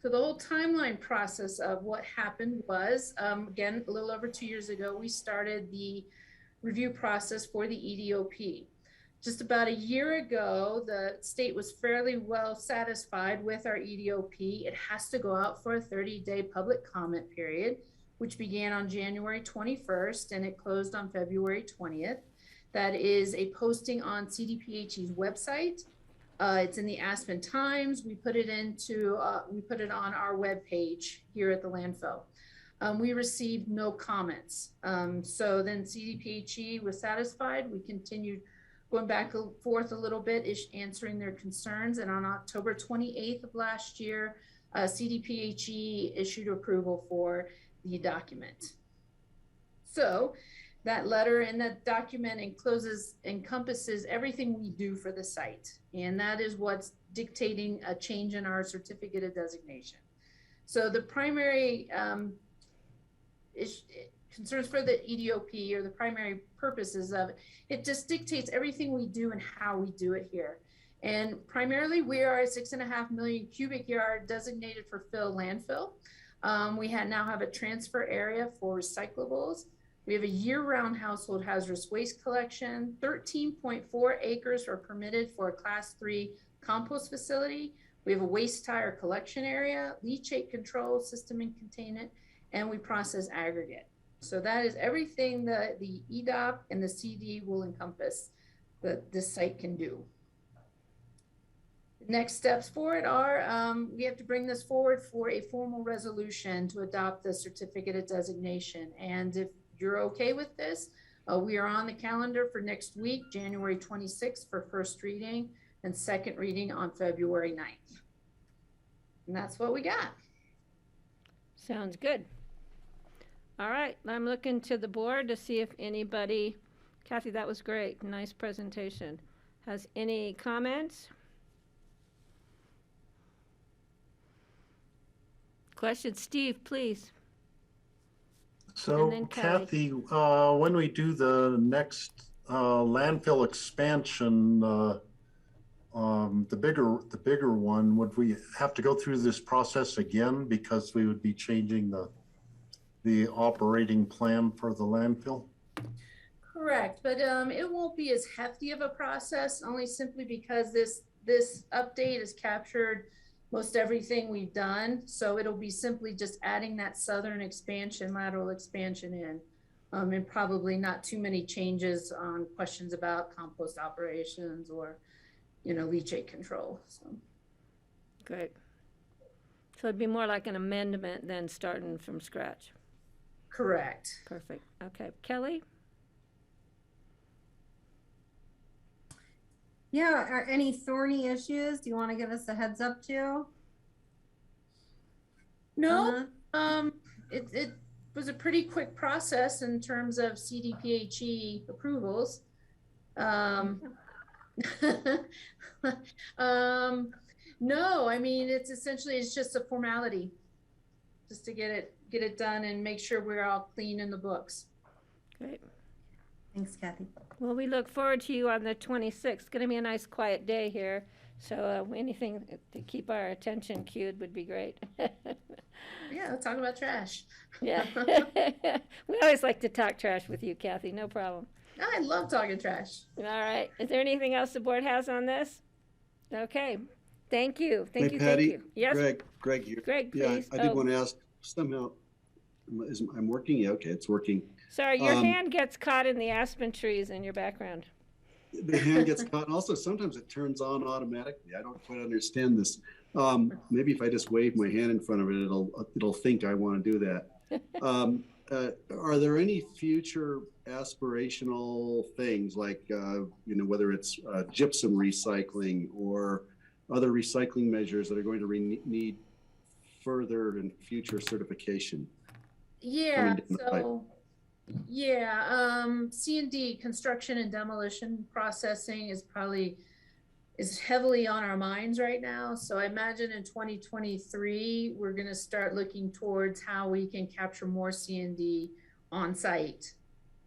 So the whole timeline process of what happened was, again, a little over 2 years ago, we started the review process for the EDOP. Just about a year ago, the state was fairly well satisfied with our EDOP. It has to go out for a 30-day public comment period, which began on January 21st and it closed on February 20th. That is a posting on CDPHE's website. It's in the Aspen Times. We put it on our webpage here at the landfill. We received no comments. So then CDPHE was satisfied. We continued going back and forth a little bit, answering their concerns. And on October 28th of last year, CDPHE issued approval for the document. So that letter and that document encompasses everything we do for the site. And that is what's dictating a change in our certificate of designation. So the primary concerns for the EDOP, or the primary purposes of it, it just dictates everything we do and how we do it here. And primarily we are a 6.5 million cubic yard designated for fill landfill. We now have a transfer area for recyclables. We have a year-round household hazardous waste collection. 13.4 acres are permitted for a class 3 compost facility. We have a waste tire collection area, leachate control system and containment, and we process aggregate. So that is everything that the EDOP and the CD will encompass that this site can do. Next steps for it are, we have to bring this forward for a formal resolution to adopt the certificate of designation. And if you're okay with this, we are on the calendar for next week, January 26th for first reading and second reading on February 9th. And that's what we got. Sounds good. All right, I'm looking to the board to see if anybody, Kathy, that was great. Nice presentation. Has any comments? Questions? Steve, please. So And then Kelly. Kathy, when we do the next landfill expansion, the bigger one, would we have to go through this process again because we would be changing the operating plan for the landfill? Correct, but it won't be as hefty of a process, only simply because this update has captured most everything we've done. So it'll be simply just adding that southern expansion, lateral expansion in, and probably not too many changes on questions about compost operations or, leachate control. So. Great. So it'd be more like an amendment than starting from scratch. Correct. Perfect. Okay. Kelly? Yeah, are any thorny issues? Do you want to give us a heads up too? No, it was a pretty quick process in terms of CDPHE approvals. No, I mean, it's just a formality. just to get it done and make sure we're all clean in the books. Great. Thanks, Kathy. Well, we look forward to you on the 26th. It's going to be a nice quiet day here. So anything to keep our attention cued would be great. Yeah, let's talk about trash. Yeah. We always like to talk trash with you, Kathy. No problem. I love talking trash. All right. Is there anything else the board has on this? Okay. Thank you. Thank Hey, you. Patty, Thank you. Yes. Greg here. Greg, Yeah, please. I did Oh, want to ask, somehow, I'm working? Yeah, okay, it's working. sorry, your Um, hand gets caught in the aspen trees in your background. The hand gets caught, and also sometimes it turns on automatically. I don't quite understand this. Maybe if I just wave my hand in front of it, it'll think I want to do that. Are there any future aspirational things like, whether it's gypsum recycling or other recycling measures that are going to need further and future certification? Yeah, coming down the pipe? so, yeah, C&D, construction and demolition processing is heavily on our minds right now. So I imagine in 2023, we're gonna start looking towards how we can capture more C&D on site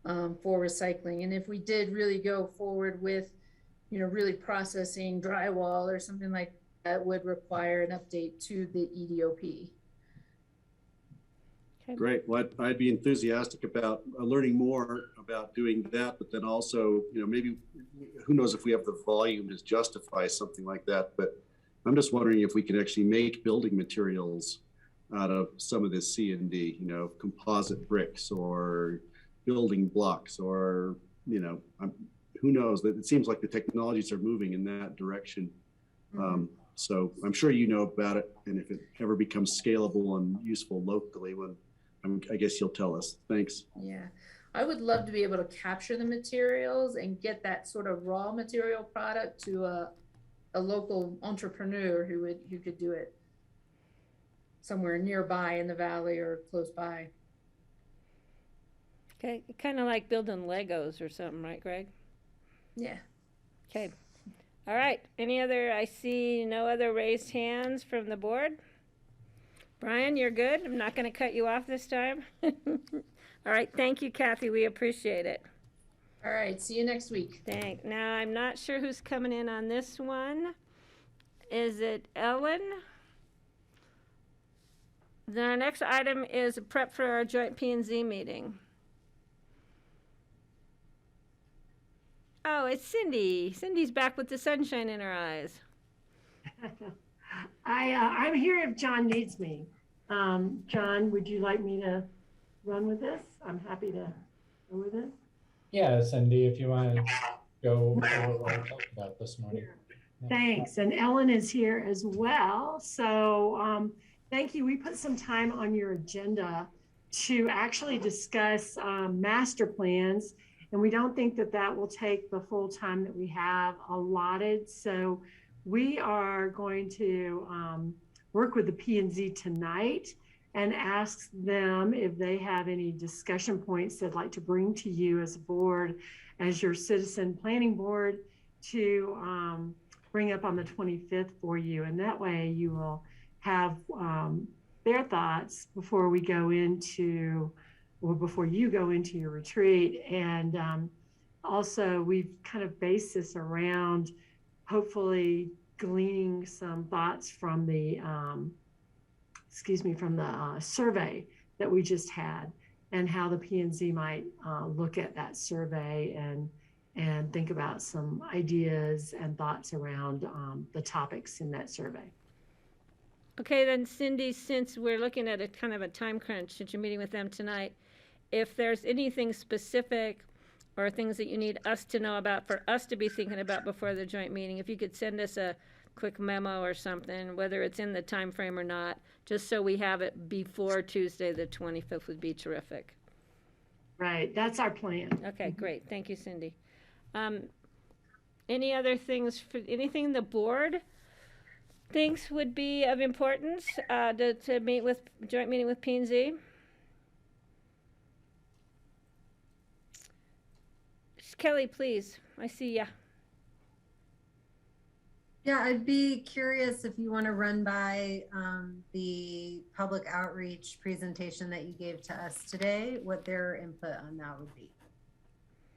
for recycling. And if we did really go forward with, really processing drywall or something like that, would require an update to the EDOP. Great. Well, I'd be enthusiastic about learning more about doing that, but then also, maybe who knows if we have the volume to justify something like that. But I'm just wondering if we can actually make building materials out of some of this C&D, composite bricks or building blocks, or who knows? It seems like the technologies are moving in that direction. So I'm sure you know about it, and if it ever becomes scalable and useful locally, I guess you'll tell us. Thanks. Yeah, I would love to be able to capture the materials and get that sort of raw material product to a local entrepreneur who could do it somewhere nearby in the valley or close by. Okay. Kind of like building Legos or something, right, Greg? Yeah. Okay. All right. I see no other raised hands from the board. Brian, you're good. I'm not going to cut you off this time. All right. Thank you, Kathy. We appreciate it. All right. See you next week. Thanks. Now, I'm not sure who's coming in on this one. Is it Ellen? Then our next item is a prep for our joint P&Z meeting. Oh, it's Cindy. Cindy's back with the sunshine in her eyes. I'm here if John needs me. John, would you like me to run with this? I'm happy to go with it. Yeah, Cindy, if you want to go over what we talked about this morning. Thanks. And Ellen is here as well. So thank you. We put some time on your agenda to actually discuss master plans. And we don't think that will take the full time that we have allotted. So we are going to work with the P&Z tonight and ask them if they have any discussion points they'd like to bring to you as a board, as your citizen planning board, to bring up on the 25th for you. And that way you will have their thoughts before you go into your retreat. And also we've kind of based this around hopefully gleaning some thoughts from the survey that we just had, and how the P&Z might look at that survey and think about some ideas and thoughts around the topics in that survey. Okay, then Cindy, since we're looking at a kind of a time crunch, since you're meeting with them tonight, if there's anything specific or things that you need us to know about, for us to be thinking about before the joint meeting, if you could send us a quick memo or something, whether it's in the time frame or not, just so we have it before Tuesday the 25th, would be terrific. Right, that's our plan. Okay, great. Thank you, Cindy. Any other things, anything the board thinks would be of importance to meet with, joint meeting with P&Z? Kelly, please. I see ya. Yeah, I'd be curious if you want to run by the public outreach presentation that you gave to us today, what their input on that would be.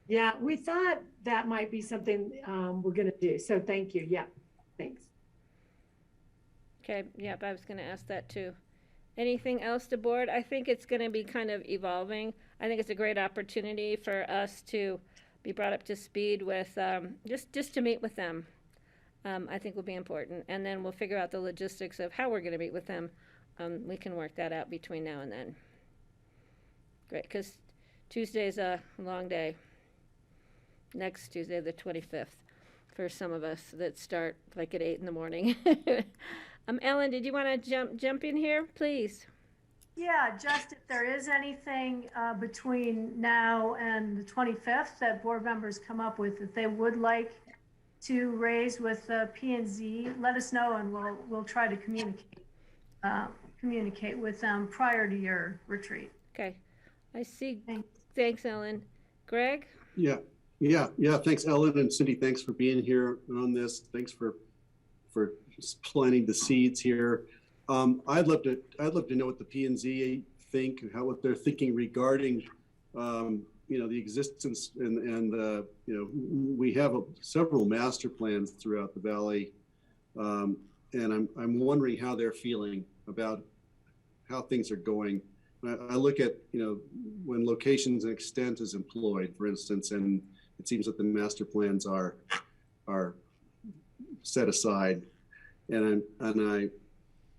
Yeah, we thought that might be something we're gonna do. So thank you. Yeah, thanks. Okay, yep, I was gonna ask that too. Anything else to board? I think it's gonna be kind of evolving. I think it's a great opportunity for us to be brought up to speed with, just to meet with them. I think will be important, and then we'll figure out the logistics of how we're gonna meet with them. We can work that out between now and then. Great, because Tuesday's a long day. Next Tuesday, the 25th, for some of us that start like at 8 in the morning. Ellen, did you want to jump in here, please? Yeah, just if there is anything between now and the 25th that board members come up with that they would like to raise with P&Z, let us know and we'll try to communicate with them prior to your retreat. Okay, I see. Thanks, Ellen. Greg? Yeah. Thanks, Ellen and Cindy. Thanks for being here on this. Thanks for planting the seeds here. I'd love to know what the P&Z think, what they're thinking regarding, the existence and we have several master plans throughout the valley, and I'm wondering how they're feeling about how things are going. I look at when locations and extent is employed, for instance, and it seems that the master plans are set aside, and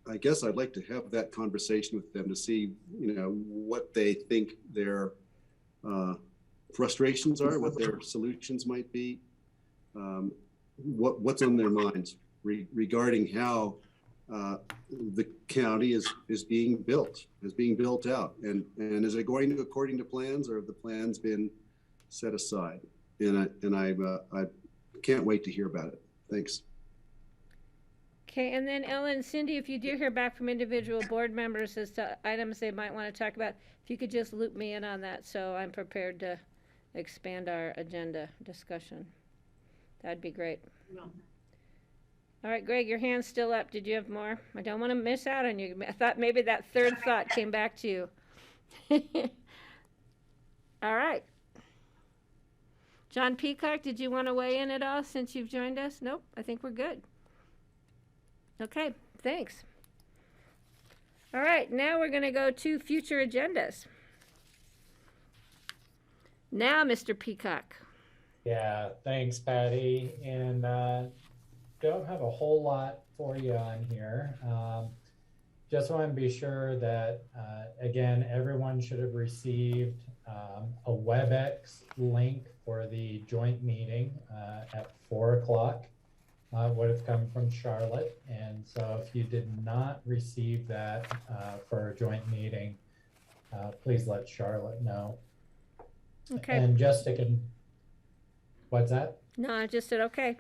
I guess I'd like to have that conversation with them to see what they think their frustrations are, what their solutions might be, what's on their minds regarding how the county is being built out, and is it going according to plans, or have the plans been set aside? And I can't wait to hear about it. Thanks. Okay, and then Ellen, Cindy, if you do hear back from individual board members as to items they might want to talk about, if you could just loop me in on that so I'm prepared to expand our agenda discussion. That'd be great. No. All right, Greg, your hand's still up. Did you have more? I don't want to miss out on you. I thought maybe that third thought came back to you. All right. John Peacock, did you want to weigh in at all since you've joined us? Nope, I think we're good. Okay, thanks. All right, now we're going to go to future agendas. Now, Mr. Peacock. Yeah, thanks, Patty. And don't have a whole lot for you on here. Just want to be sure that, again, everyone should have received a WebEx link for the joint meeting at 4 o'clock. Would have come from Charlotte. And so if you did not receive that for a joint meeting, please let Charlotte know. Okay. And just to what's that? No, I just said okay.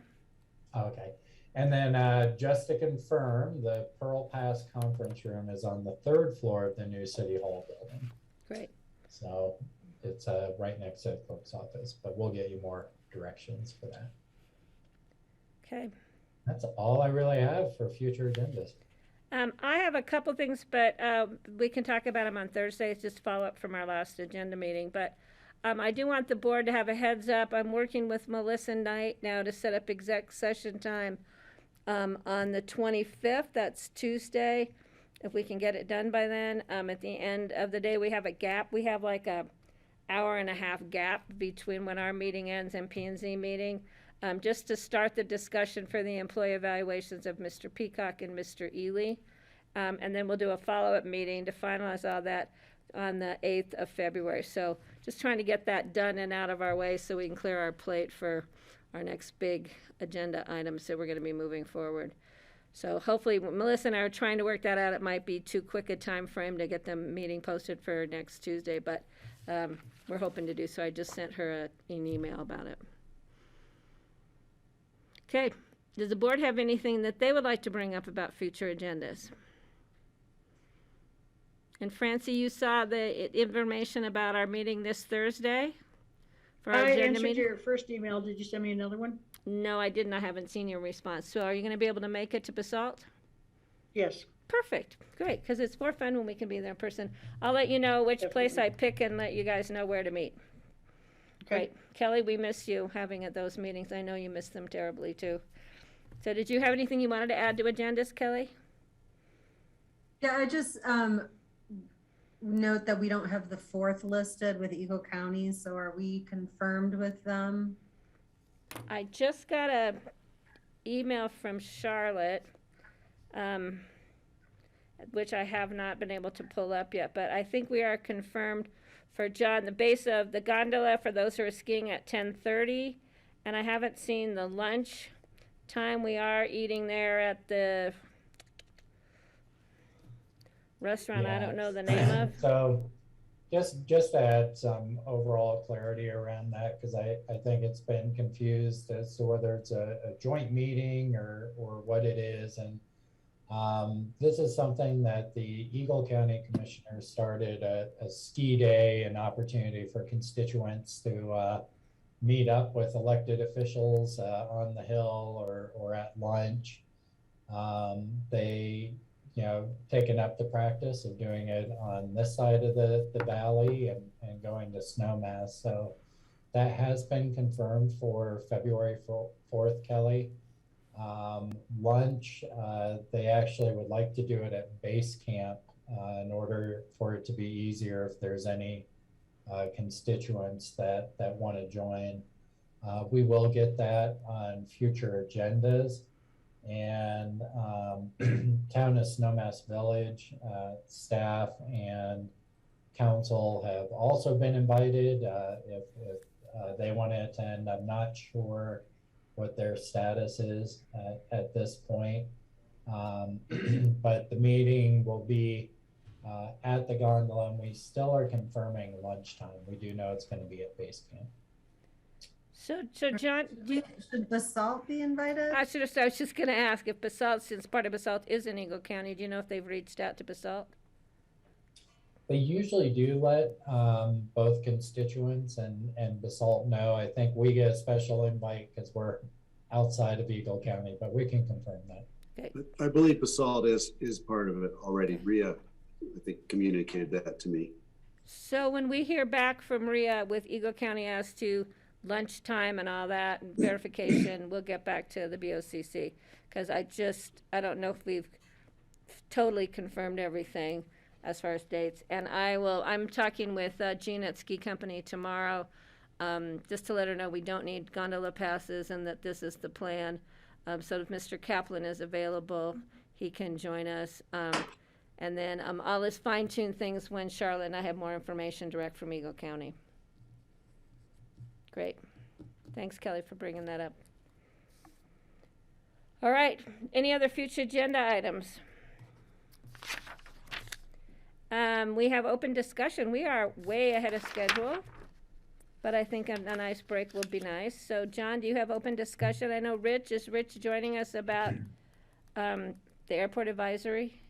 Okay. And then just to confirm, the Pearl Pass conference room is on the 3rd floor of the new City Hall building. Great. So it's right next to the clerk's office, but we'll get you more directions for that. Okay. That's all I really have for future agendas. I have a couple things, but we can talk about them on Thursday. It's just follow up from our last agenda meeting. But I do want the board to have a heads up. I'm working with Melissa Knight now to set up exec session time on the 25th. That's Tuesday, if we can get it done by then. At the end of the day, we have a gap. We have like a hour-and-a-half gap between when our meeting ends and P&Z meeting. Just to start the discussion for the employee evaluations of Mr. Peacock and Mr. Ely. And then we'll do a follow-up meeting to finalize all that on the 8th of February. So just trying to get that done and out of our way so we can clear our plate for our next big agenda items that we're going to be moving forward. So hopefully, Melissa and I are trying to work that out. It might be too quick a time frame to get the meeting posted for next Tuesday, but we're hoping to do so. I just sent her an email about it. Okay, does the board have anything that they would like to bring up about future agendas? And Francie, you saw the information about our meeting this Thursday for our I agenda answered meeting? your first email. Did you send me another one? No, I didn't. I haven't seen your response. So are you going to be able to make it to Basalt? Yes. Perfect. Great, because it's more fun when we can be there in person. I'll let you know which place I pick and let you guys know where to meet. Great. Kelly, we miss you having at those meetings. I know you miss them terribly too. So did you have anything you wanted to add to agendas, Kelly? Yeah, I just note that we don't have the 4th listed with Eagle County, so are we confirmed with them? I just got a email from Charlotte, which I have not been able to pull up yet, but I think we are confirmed for John, the base of the gondola for those who are skiing at 10:30, and I haven't seen the lunch time. We are eating there at the restaurant I don't know the name of. So just to add some overall clarity around that, because I think it's been confused as to whether it's a joint meeting or what it is. And this is something that the Eagle County Commissioners started a ski day, an opportunity for constituents to meet up with elected officials on the hill or at lunch. They taken up the practice of doing it on this side of the valley and going to Snowmass. So that has been confirmed for February 4th, Kelly. Lunch, they actually would like to do it at base camp in order for it to be easier if there's any constituents that want to join. We will get that on future agendas. And Town of Snowmass Village staff and council have also been invited if they want to attend. I'm not sure what their status is at this point, but the meeting will be at the gondola, and we still are confirming lunchtime. We do know it's going to be at base camp. So John, should Basalt be invited? I was just going to ask if Basalt, since part of Basalt is in Eagle County, do you know if they've reached out to Basalt? They usually do let both constituents and Basalt know. I think we get a special invite because we're outside of Eagle County, but we can confirm that. Okay. I believe Basalt is part of it already. Rhea, I think, communicated that to me. So when we hear back from Rhea with Eagle County as to lunchtime and all that and verification, we'll get back to the BOCC, because I don't know if we've totally confirmed everything as far as dates. And I'm talking with Jean at Ski Company tomorrow, just to let her know we don't need gondola passes and that this is the plan. So if Mr. Kaplan is available, he can join us. And then I'll just fine tune things when Charlotte and I have more information direct from Eagle County. Great. Thanks, Kelly, for bringing that up. All right. Any other future agenda items? We have open discussion. We are way ahead of schedule, but I think a nice break will be nice. So, John, do you have open discussion? I know Rich. Is Rich joining us about the airport advisory?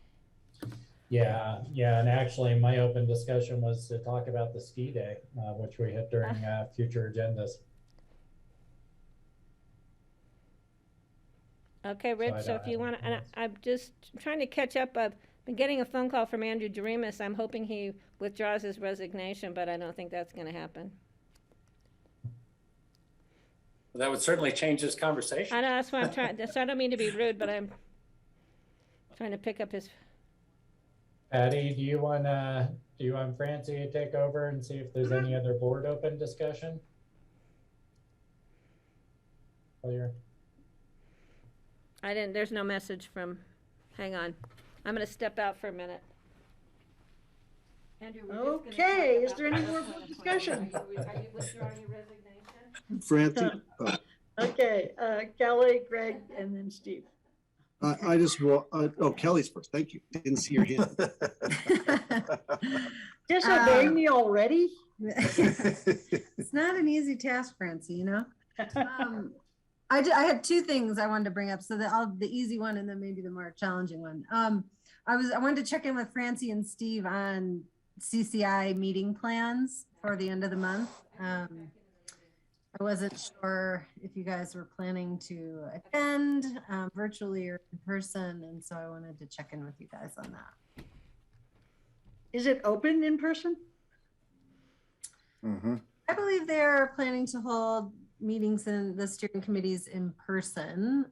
Yeah, and actually my open discussion was to talk about the ski day, which we hit during future agendas. Okay, Rich, so if you want to, and I'm just trying to catch up. I've been getting a phone call from Andrew Doremus. I'm hoping he withdraws his resignation, but I don't think that's going to happen. Well, that would certainly change this conversation. I know, that's why I'm trying, so I don't mean to be rude, but I'm trying to pick up his. Patty, do you want Francie to take over and see if there's any other board open discussion? There's no message from, hang on. I'm going to step out for a minute. Andrew, Okay, is there any more discussion? Are you withdrawing your resignation? Francie, Okay, Kelly, Greg, and then Steve. I just want, Kelly's first. Thank you. Didn't see your hand. Disobeying me already? It's not an easy task, Francie, you know? I had two things I wanted to bring up. So the easy one and then maybe the more challenging one. I wanted to check in with Francie and Steve on CCI meeting plans for the end of the month. I wasn't sure if you guys were planning to attend virtually or in person, and so I wanted to check in with you guys on that. Is it open in person? Mm-hmm. I believe they're planning to hold meetings in the steering committees in person.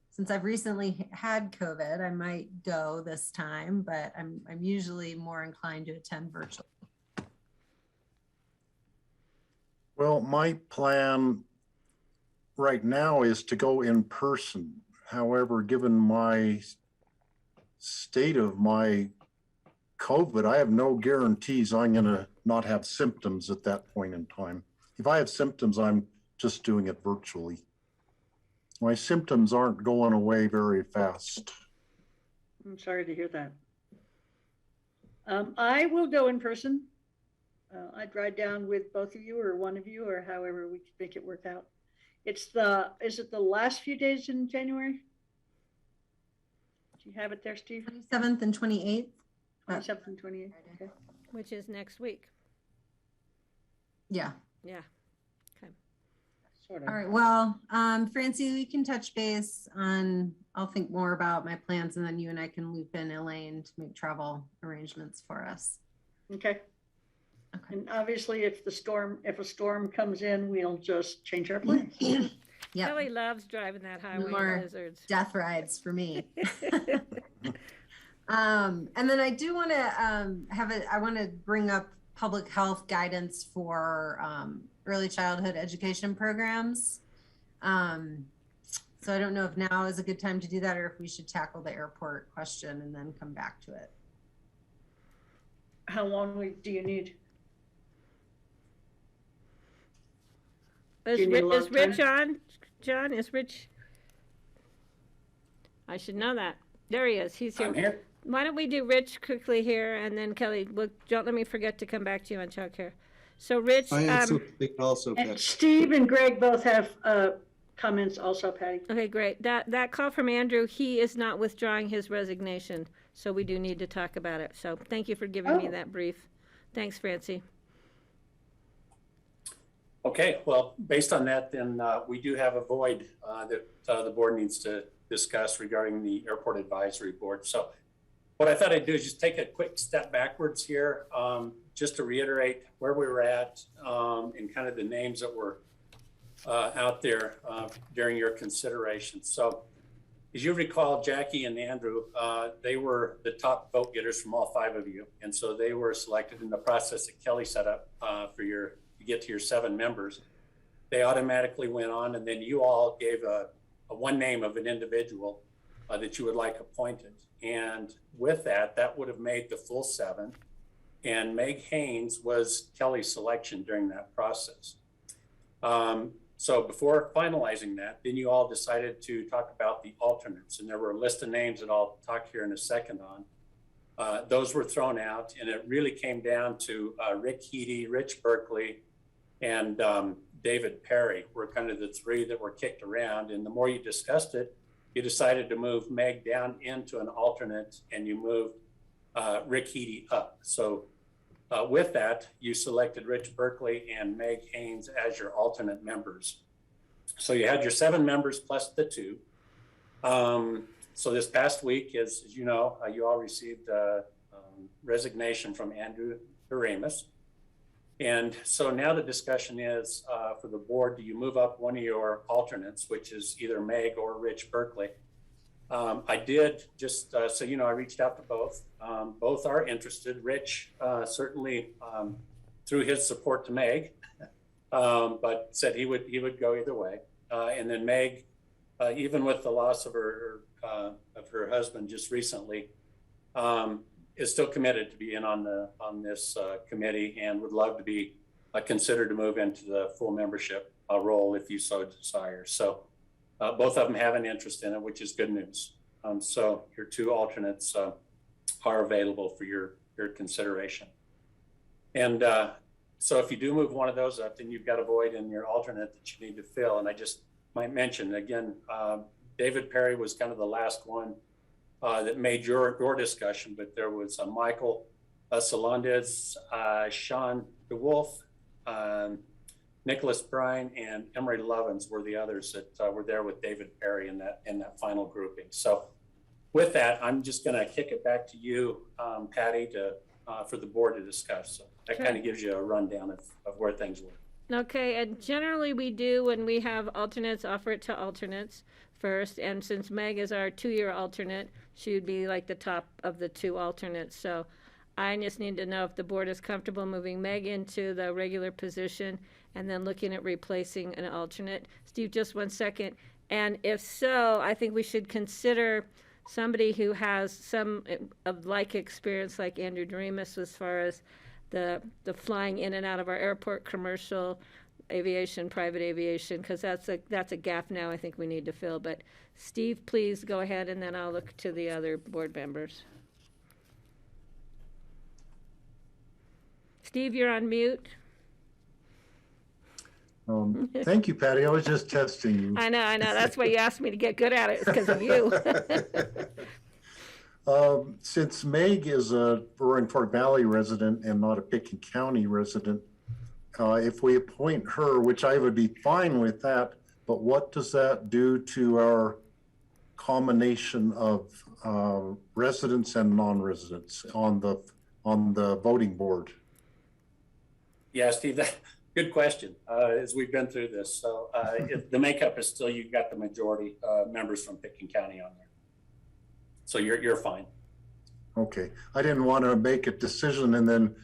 Since I've recently had COVID, I might go this time, but I'm usually more inclined to attend virtually. Well, my plan right now is to go in person. However, given my state of my COVID, I have no guarantees I'm going to not have symptoms at that point in time. If I have symptoms, I'm just doing it virtually. My symptoms aren't going away very fast. I'm sorry to hear that. I will go in person. I'd ride down with both of you or one of you or however we could make it work out. Is it the last few days in January? Do you have it there, Steve? 27th and 28th. 27th and 28th, okay. Which is next week. Yeah. Yeah. Okay. Sort of. All right. Well, Francie, we can touch base on, I'll think more about my plans, and then you and I can loop in Elaine to make travel arrangements for us. Okay. Okay. And obviously if a storm comes in, we'll just change our plans. Yeah. Kelly loves driving that highway in More blizzards. death rides for me. And then I do want to I want to bring up public health guidance for early childhood education programs. So I don't know if now is a good time to do that or if we should tackle the airport question and then come back to it. How long do you need? Is Do you need a long Rich time? on? John, is Rich? I should know that. There he is. He's here. I'm here. Why don't we do Rich quickly here, and then Kelly, don't let me forget to come back to you on childcare. So Rich, I am also, And Pat. Steve and Greg both have comments also, Patty. okay, great. That call from Andrew, he is not withdrawing his resignation, so we do need to talk about it. So thank you for giving me Oh. that brief. Thanks, Francie. Okay, well, based on that, then we do have a void that the board needs to discuss regarding the Airport Advisory Board. So what I thought I'd do is just take a quick step backwards here, just to reiterate where we were at and kind of the names that were out there during your consideration. So as you recall, Jackie and Andrew, they were the top vote getters from all 5 of you. And so they were selected in the process that Kelly set up to get to your 7 members. They automatically went on, and then you all gave a one name of an individual that you would like appointed. And with that, that would have made the full 7. And Meg Haynes was Kelly's selection during that process. So before finalizing that, then you all decided to talk about the alternates. And there were a list of names that I'll talk here in a second on. Those were thrown out, and it really came down to Rick Heedy, Rich Berkeley, and David Perry were kind of the 3 that were kicked around. And the more you discussed it, you decided to move Meg down into an alternate, and you moved Rick Heedy up. So with that, you selected Rich Berkeley and Meg Haynes as your alternate members. So you had your 7 members plus the 2. So this past week, as you know, you all received resignation from Andrew Doremus. And so now the discussion is for the board, do you move up one of your alternates, which is either Meg or Rich Berkeley? I did, just so you know, I reached out to both. Both are interested. Rich certainly threw his support to Meg, but said he would go either way. And then Meg, even with the loss of her husband just recently, is still committed to be in on this committee and would love to be considered to move into the full membership role if you so desire. So both of them have an interest in it, which is good news. So your 2 alternates are available for your consideration. And so if you do move one of those up, then you've got a void in your alternate that you need to fill. And I just might mention again, David Perry was kind of the last one that made your discussion, but there was Michael Salandez, Sean DeWolf, Nicholas Bryan and Emery Lovins were the others that were there with David Perry in that final grouping. So with that, I'm just going to kick it back to you, Patty, for the board to discuss. So that kind of gives you a rundown of where things were. Okay, and generally we do, when we have alternates, offer it to alternates first. And since Meg is our 2-year alternate, she would be like the top of the 2 alternates. So I just need to know if the board is comfortable moving Meg into the regular position and then looking at replacing an alternate. Steve, just 1 second. And if so, I think we should consider somebody who has some of like experience like Andrew Doremus as far as the flying in and out of our airport, commercial aviation, private aviation, because that's a gap now I think we need to fill. But Steve, please go ahead, and then I'll look to the other board members. Steve, you're on mute. Thank you, Patty. I was just testing you. I know. That's why you asked me to get good at it. It's because of you. Since Meg is a Roaring Fork Valley resident and not a Pickens County resident, if we appoint her, which I would be fine with that, but what does that do to our combination of residents and non-residents on the voting board? Yeah, Steve, good question. As we've been through this, so the makeup is still, you've got the majority members from Pickens County on there. So you're fine. Okay, I didn't want to make a decision and then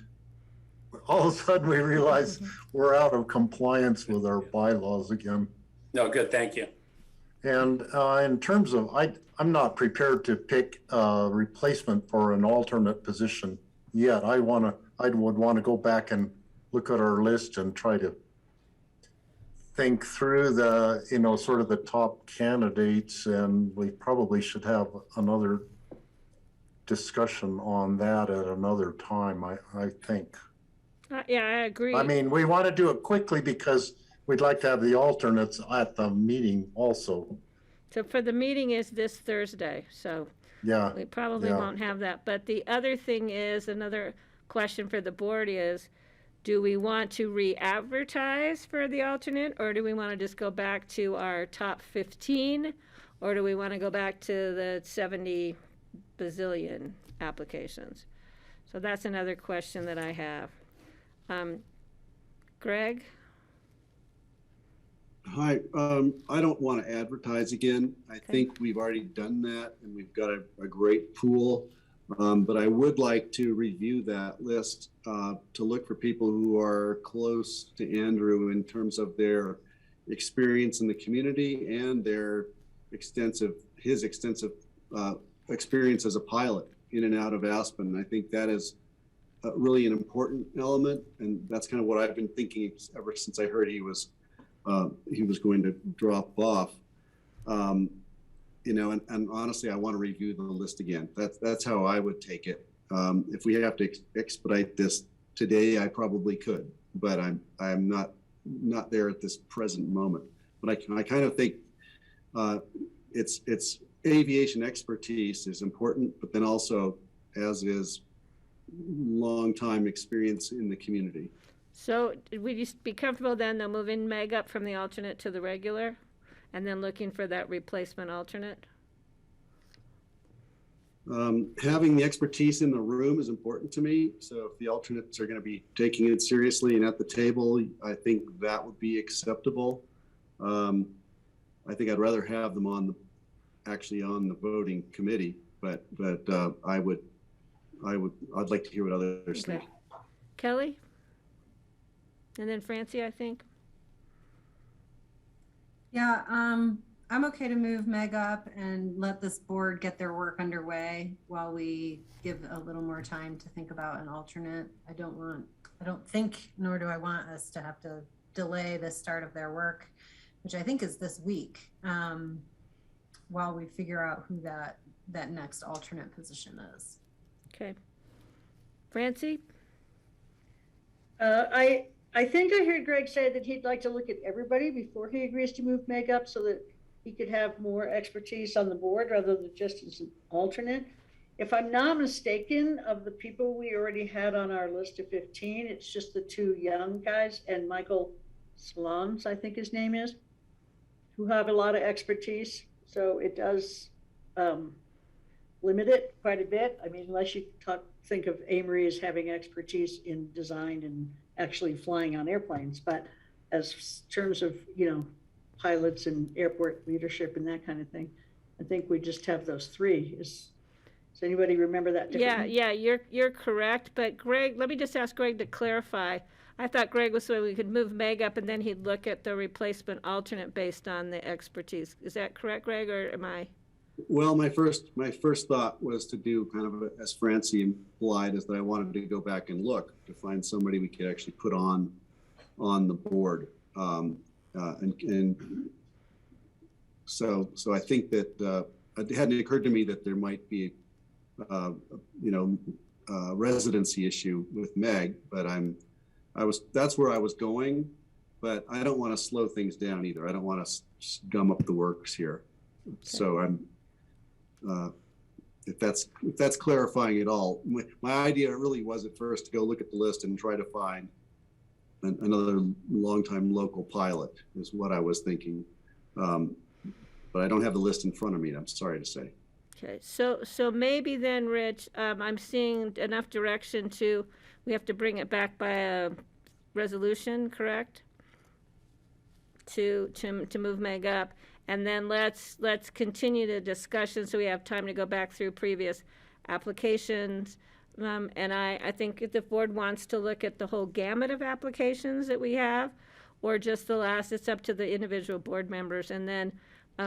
all of a sudden we realize we're out of compliance with our bylaws again. No, good, thank you. And in terms of, I'm not prepared to pick a replacement for an alternate position yet. I would want to go back and look at our list and try to think through the, sort of the top candidates, and we probably should have another discussion on that at another time, I think. Yeah, I agree. I mean, we want to do it quickly because we'd like to have the alternates at the meeting also. So for the meeting is this Thursday, so yeah, we probably won't have that. But the other thing is, another question for the board is, do we want to re-advertise for the alternate, or do we want to just go back to our top 15, or do we want to go back to the 70 bazillion applications? So that's another question that I have. Greg? Hi, I don't want to advertise again. I think we've already done that and we've got a great pool. But I would like to review that list to look for people who are close to Andrew in terms of their experience in the community and their extensive experience as a pilot in and out of Aspen. I think that is really an important element, and that's kind of what I've been thinking ever since I heard he was going to drop off. And honestly, I want to review the list again. That's how I would take it. If we have to expedite this today, I probably could, but I'm not there at this present moment. But I kind of think it's aviation expertise is important, but then also, as is, long time experience in the community. So would you be comfortable then moving Meg up from the alternate to the regular, and then looking for that replacement alternate? Having the expertise in the room is important to me. So if the alternates are going to be taking it seriously and at the table, I think that would be acceptable. I think I'd rather have them actually on the voting committee, but I'd like to hear what others think. Kelly? And then Francie, I think. Yeah, I'm okay to move Meg up and let this board get their work underway while we give a little more time to think about an alternate. I don't think, nor do I want us to have to delay the start of their work, which I think is this week, while we figure out who that next alternate position is. Okay. Francie? I think I heard Greg say that he'd like to look at everybody before he agrees to move Meg up so that he could have more expertise on the board rather than just as an alternate. If I'm not mistaken, of the people we already had on our list of 15, it's just the 2 young guys and Michael Salons, I think his name is, who have a lot of expertise. So it does limit it quite a bit. I mean, unless you think of Amory as having expertise in design and actually flying on airplanes. But as terms of, pilots and airport leadership and that kind of thing, I think we just have those three. Does anybody remember that differently? Yeah, you're correct. But Greg, let me just ask Greg to clarify. I thought Greg was so we could move Meg up and then he'd look at the replacement alternate based on the expertise. Is that correct, Greg, or am I? Well, my first thought was to do kind of as Francie implied, is that I wanted to go back and look to find somebody we could actually put on the board. And so I think that it hadn't occurred to me that there might be a residency issue with Meg, but that's where I was going, but I don't want to slow things down either. I don't want to gum up the works here. Okay. So if that's clarifying at all, my idea really was at first to go look at the list and try to find another longtime local pilot is what I was thinking. But I don't have the list in front of me, I'm sorry to say. Okay, so maybe then, Rich, I'm seeing enough direction we have to bring it back by a resolution, correct? To move Meg up, and then let's continue the discussion so we have time to go back through previous applications. And I think if the board wants to look at the whole gamut of applications that we have, or just the last, it's up to the individual board members, and then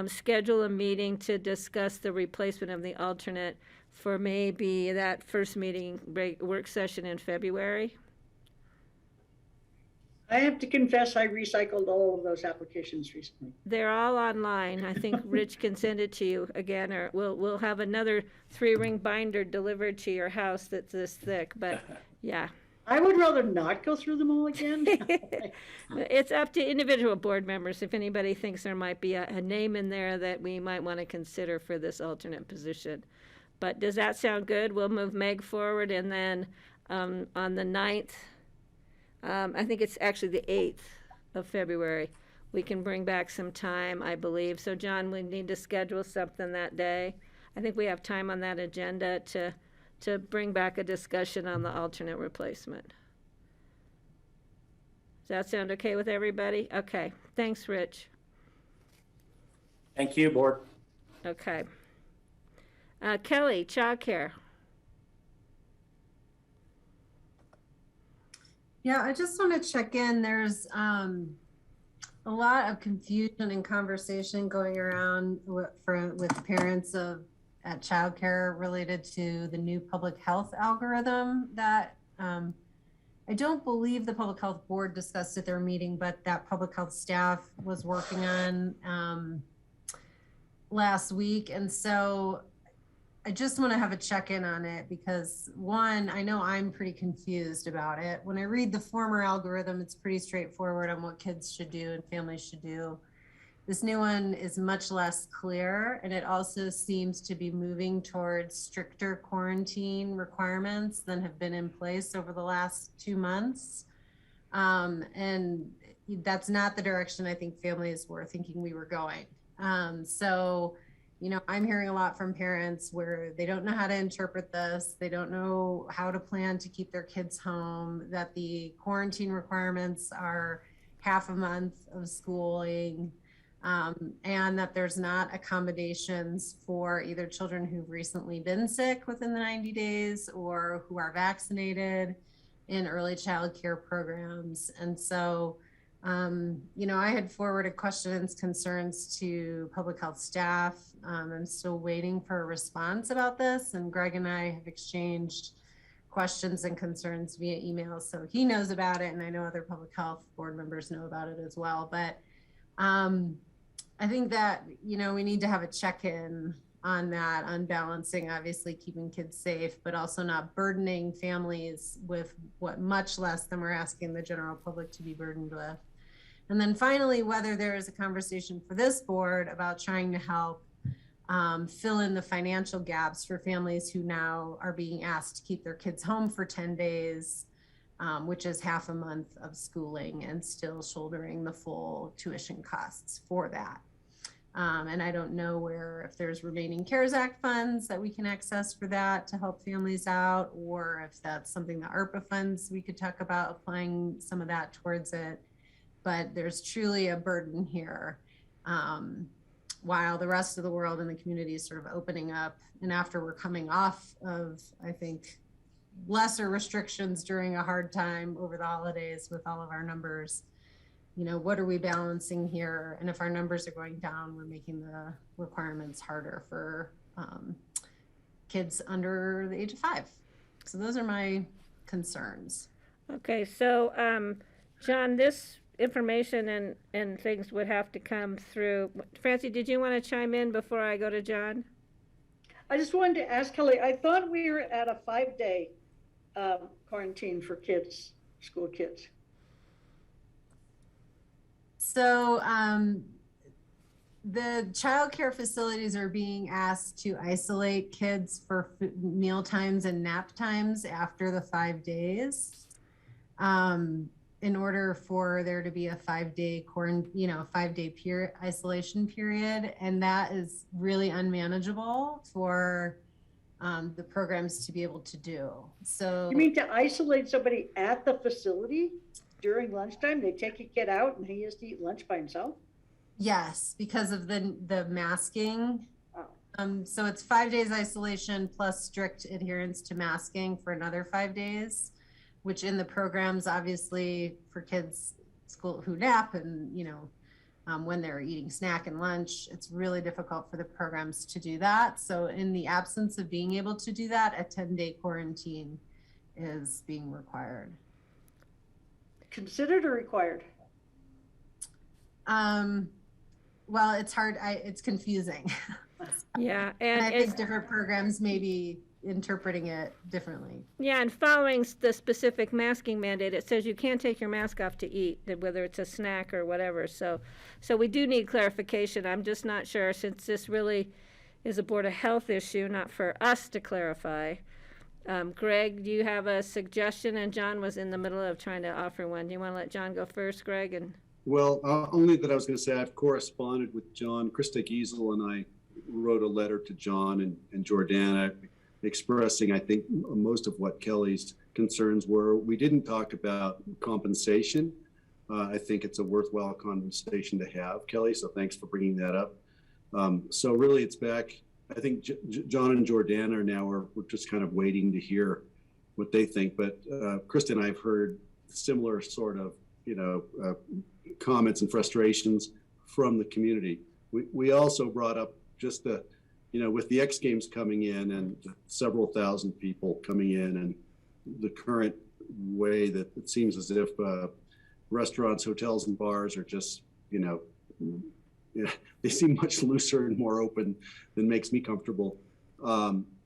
schedule a meeting to discuss the replacement of the alternate for maybe that first meeting work session in February. I have to confess, I recycled all of those applications recently. They're all online. I think Rich can send it to you again, or we'll have another 3-ring binder delivered to your house that's this thick, but yeah. I would rather not go through them all again. It's up to individual board members if anybody thinks there might be a name in there that we might want to consider for this alternate position. But does that sound good? We'll move Meg forward, and then on the 9th, I think it's actually the 8th of February, we can bring back some time, I believe. So John, we need to schedule something that day. I think we have time on that agenda to bring back a discussion on the alternate replacement. Does that sound okay with everybody? Okay, thanks, Rich. Thank you, board. Okay. Kelly, childcare. Yeah, I just want to check in. There's a lot of confusion and conversation going around with parents at childcare related to the new public health algorithm that I don't believe the public health board discussed at their meeting, but that public health staff was working on last week. And so I just want to have a check-in on it because, one, I know I'm pretty confused about it. When I read the former algorithm, it's pretty straightforward on what kids should do and families should do. This new one is much less clear, and it also seems to be moving towards stricter quarantine requirements than have been in place over the last 2 months. And that's not the direction I think families were thinking we were going. So, I'm hearing a lot from parents where they don't know how to interpret this. They don't know how to plan to keep their kids home, that the quarantine requirements are half a month of schooling, and that there's not accommodations for either children who've recently been sick within the 90 days or who are vaccinated in early child care programs. And so, I had forwarded questions, concerns to public health staff. I'm still waiting for a response about this, and Greg and I have exchanged questions and concerns via email, so he knows about it, and I know other public health board members know about it as well. But I think that, we need to have a check-in on that, on balancing, obviously keeping kids safe, but also not burdening families with what much less than we're asking the general public to be burdened with. And then finally, whether there is a conversation for this board about trying to help fill in the financial gaps for families who now are being asked to keep their kids home for 10 days which is half a month of schooling and still shouldering the full tuition costs for that. And I don't know if there's remaining CARES Act funds that we can access for that to help families out, or if that's something that ARPA funds, we could talk about applying some of that towards it. But there's truly a burden here. While the rest of the world and the community is sort of opening up, and after we're coming off of, I think, lesser restrictions during a hard time over the holidays with all of our numbers, what are we balancing here? And if our numbers are going down, we're making the requirements harder for kids under the age of 5. So those are my concerns. Okay, so John, this information and things would have to come through. Francie, did you want to chime in before I go to John? I just wanted to ask Kelly, I thought we were at a 5-day quarantine for kids, school kids. So the childcare facilities are being asked to isolate kids for meal times and nap times after the 5 days, in order for there to be a 5-day isolation period, and that is really unmanageable for the programs to be able to do. So you mean to isolate somebody at the facility during lunchtime? They take a kid out and he has to eat lunch by himself? Yes, because of the masking. Oh. So it's 5 days isolation plus strict adherence to masking for another 5 days, which in the programs, obviously for kids school who nap and, when they're eating snack and lunch, it's really difficult for the programs to do that. So in the absence of being able to do that, a 10-day quarantine is being required. Considered or required? Well, it's hard. It's confusing. Yeah, and I think different programs may be interpreting it differently. Yeah, and following the specific masking mandate, it says you can't take your mask off to eat, whether it's a snack or whatever. So we do need clarification. I'm just not sure, since this really is a Board of Health issue, not for us to clarify. Greg, do you have a suggestion? And John was in the middle of trying to offer one. Do you want to let John go first, Greg? Well, only that I was going to say I've corresponded with John. Krista Giesel and I wrote a letter to John and Jordana expressing, I think, most of what Kelly's concerns were. We didn't talk about compensation. I think it's a worthwhile conversation to have, Kelly, so thanks for bringing that up. So really it's back, I think John and Jordana we're just kind of waiting to hear what they think. But Krista and I have heard similar sort of, comments and frustrations from the community. We also brought up just with the X Games coming in and several thousand people coming in, and the current way that it seems as if restaurants, hotels, and bars are just, they seem much looser and more open than makes me comfortable.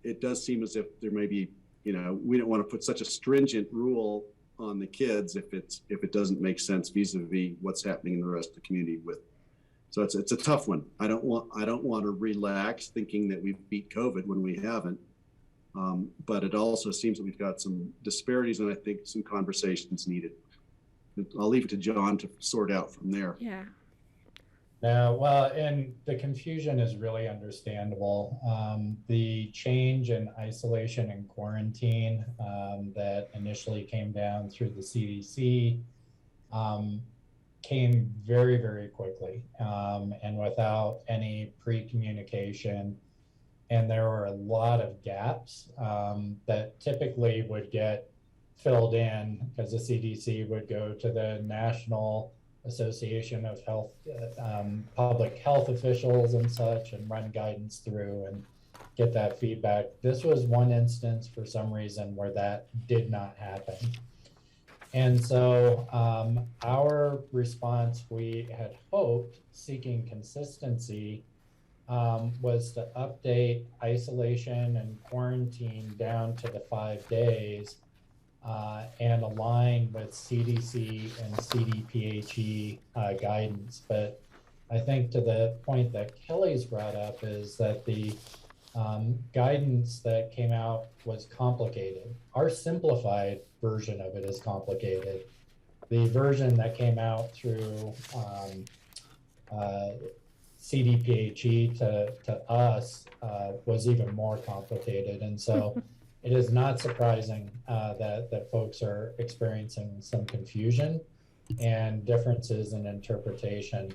It does seem as if there may be, we don't want to put such a stringent rule on the kids if it doesn't make sense vis-a-vis what's happening in the rest of the community with. So it's a tough one. I don't want to relax thinking that we've beat COVID when we haven't. But it also seems that we've got some disparities, and I think some conversations needed. I'll leave it to John to sort out from there. Yeah. No, well, and the confusion is really understandable. The change in isolation and quarantine that initially came down through the CDC came very, very quickly and without any pre-communication. And there were a lot of gaps that typically would get filled in because the CDC would go to the National Association of Health, public health officials and such, and run guidance through and get that feedback. This was one instance for some reason where that did not happen. And so our response, we had hoped, seeking consistency, was to update isolation and quarantine down to the 5 days and align with CDC and CDPHE guidance. But I think to the point that Kelly's brought up is that the guidance that came out was complicated. Our simplified version of it is complicated. The version that came out through CDPHE to us was even more complicated. And so it is not surprising that folks are experiencing some confusion and differences in interpretation.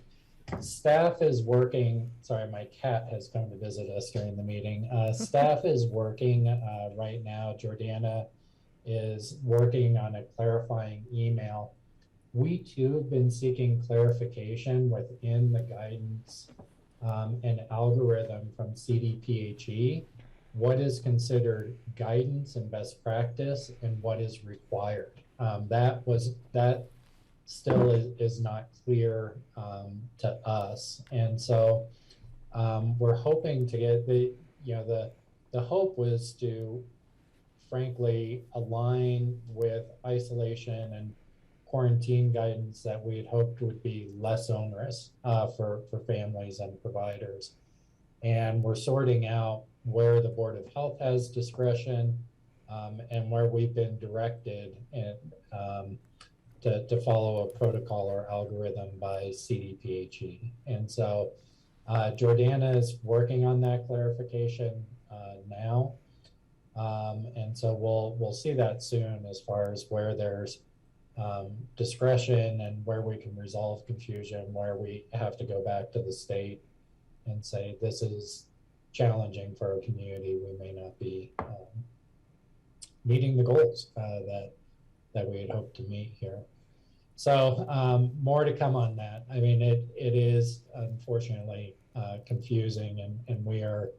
Staff is working, sorry, my cat has come to visit us during the meeting. Staff is working right now. Jordana is working on a clarifying email. We too have been seeking clarification within the guidance and algorithm from CDPHE. What is considered guidance and best practice and what is required? That still is not clear to us. And so we're hoping to get the hope was to frankly align with isolation and quarantine guidance that we had hoped would be less onerous for families and providers. And we're sorting out where the Board of Health has discretion and where we've been directed to follow a protocol or algorithm by CDPHE. And so Jordana is working on that clarification now. And so we'll see that soon as far as where there's discretion and where we can resolve confusion, where we have to go back to the state and say, this is challenging for our community. We may not be meeting the goals that we had hoped to meet here. So more to come on that. I mean, it is unfortunately confusing, and we are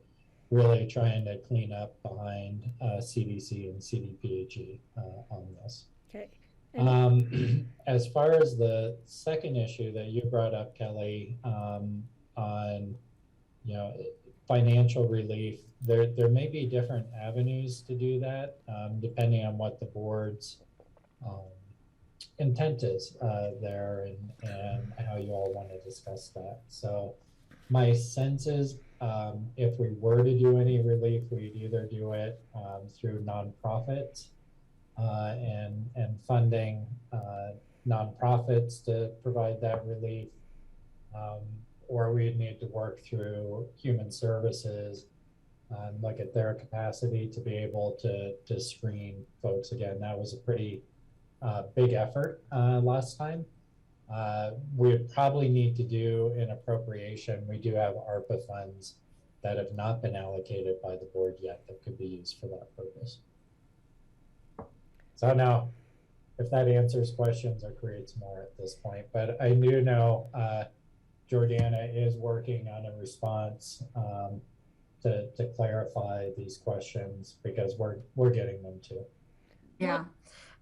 really trying to clean up behind CDC and CDPHE on this. Okay. As far as the second issue that you brought up, Kelly, on financial relief, there may be different avenues to do that depending on what the board's intent is there and how you all want to discuss that. So my sense is if we were to do any relief, we'd either do it through nonprofits and funding nonprofits to provide that relief, or we'd need to work through human services and look at their capacity to be able to screen folks. Again, that was a pretty big effort last time. We would probably need to do an appropriation. We do have ARPA funds that have not been allocated by the board yet that could be used for that purpose. So now, if that answers questions or creates more at this point, but I do know Jordana is working on a response to clarify these questions because we're getting them too. Yeah.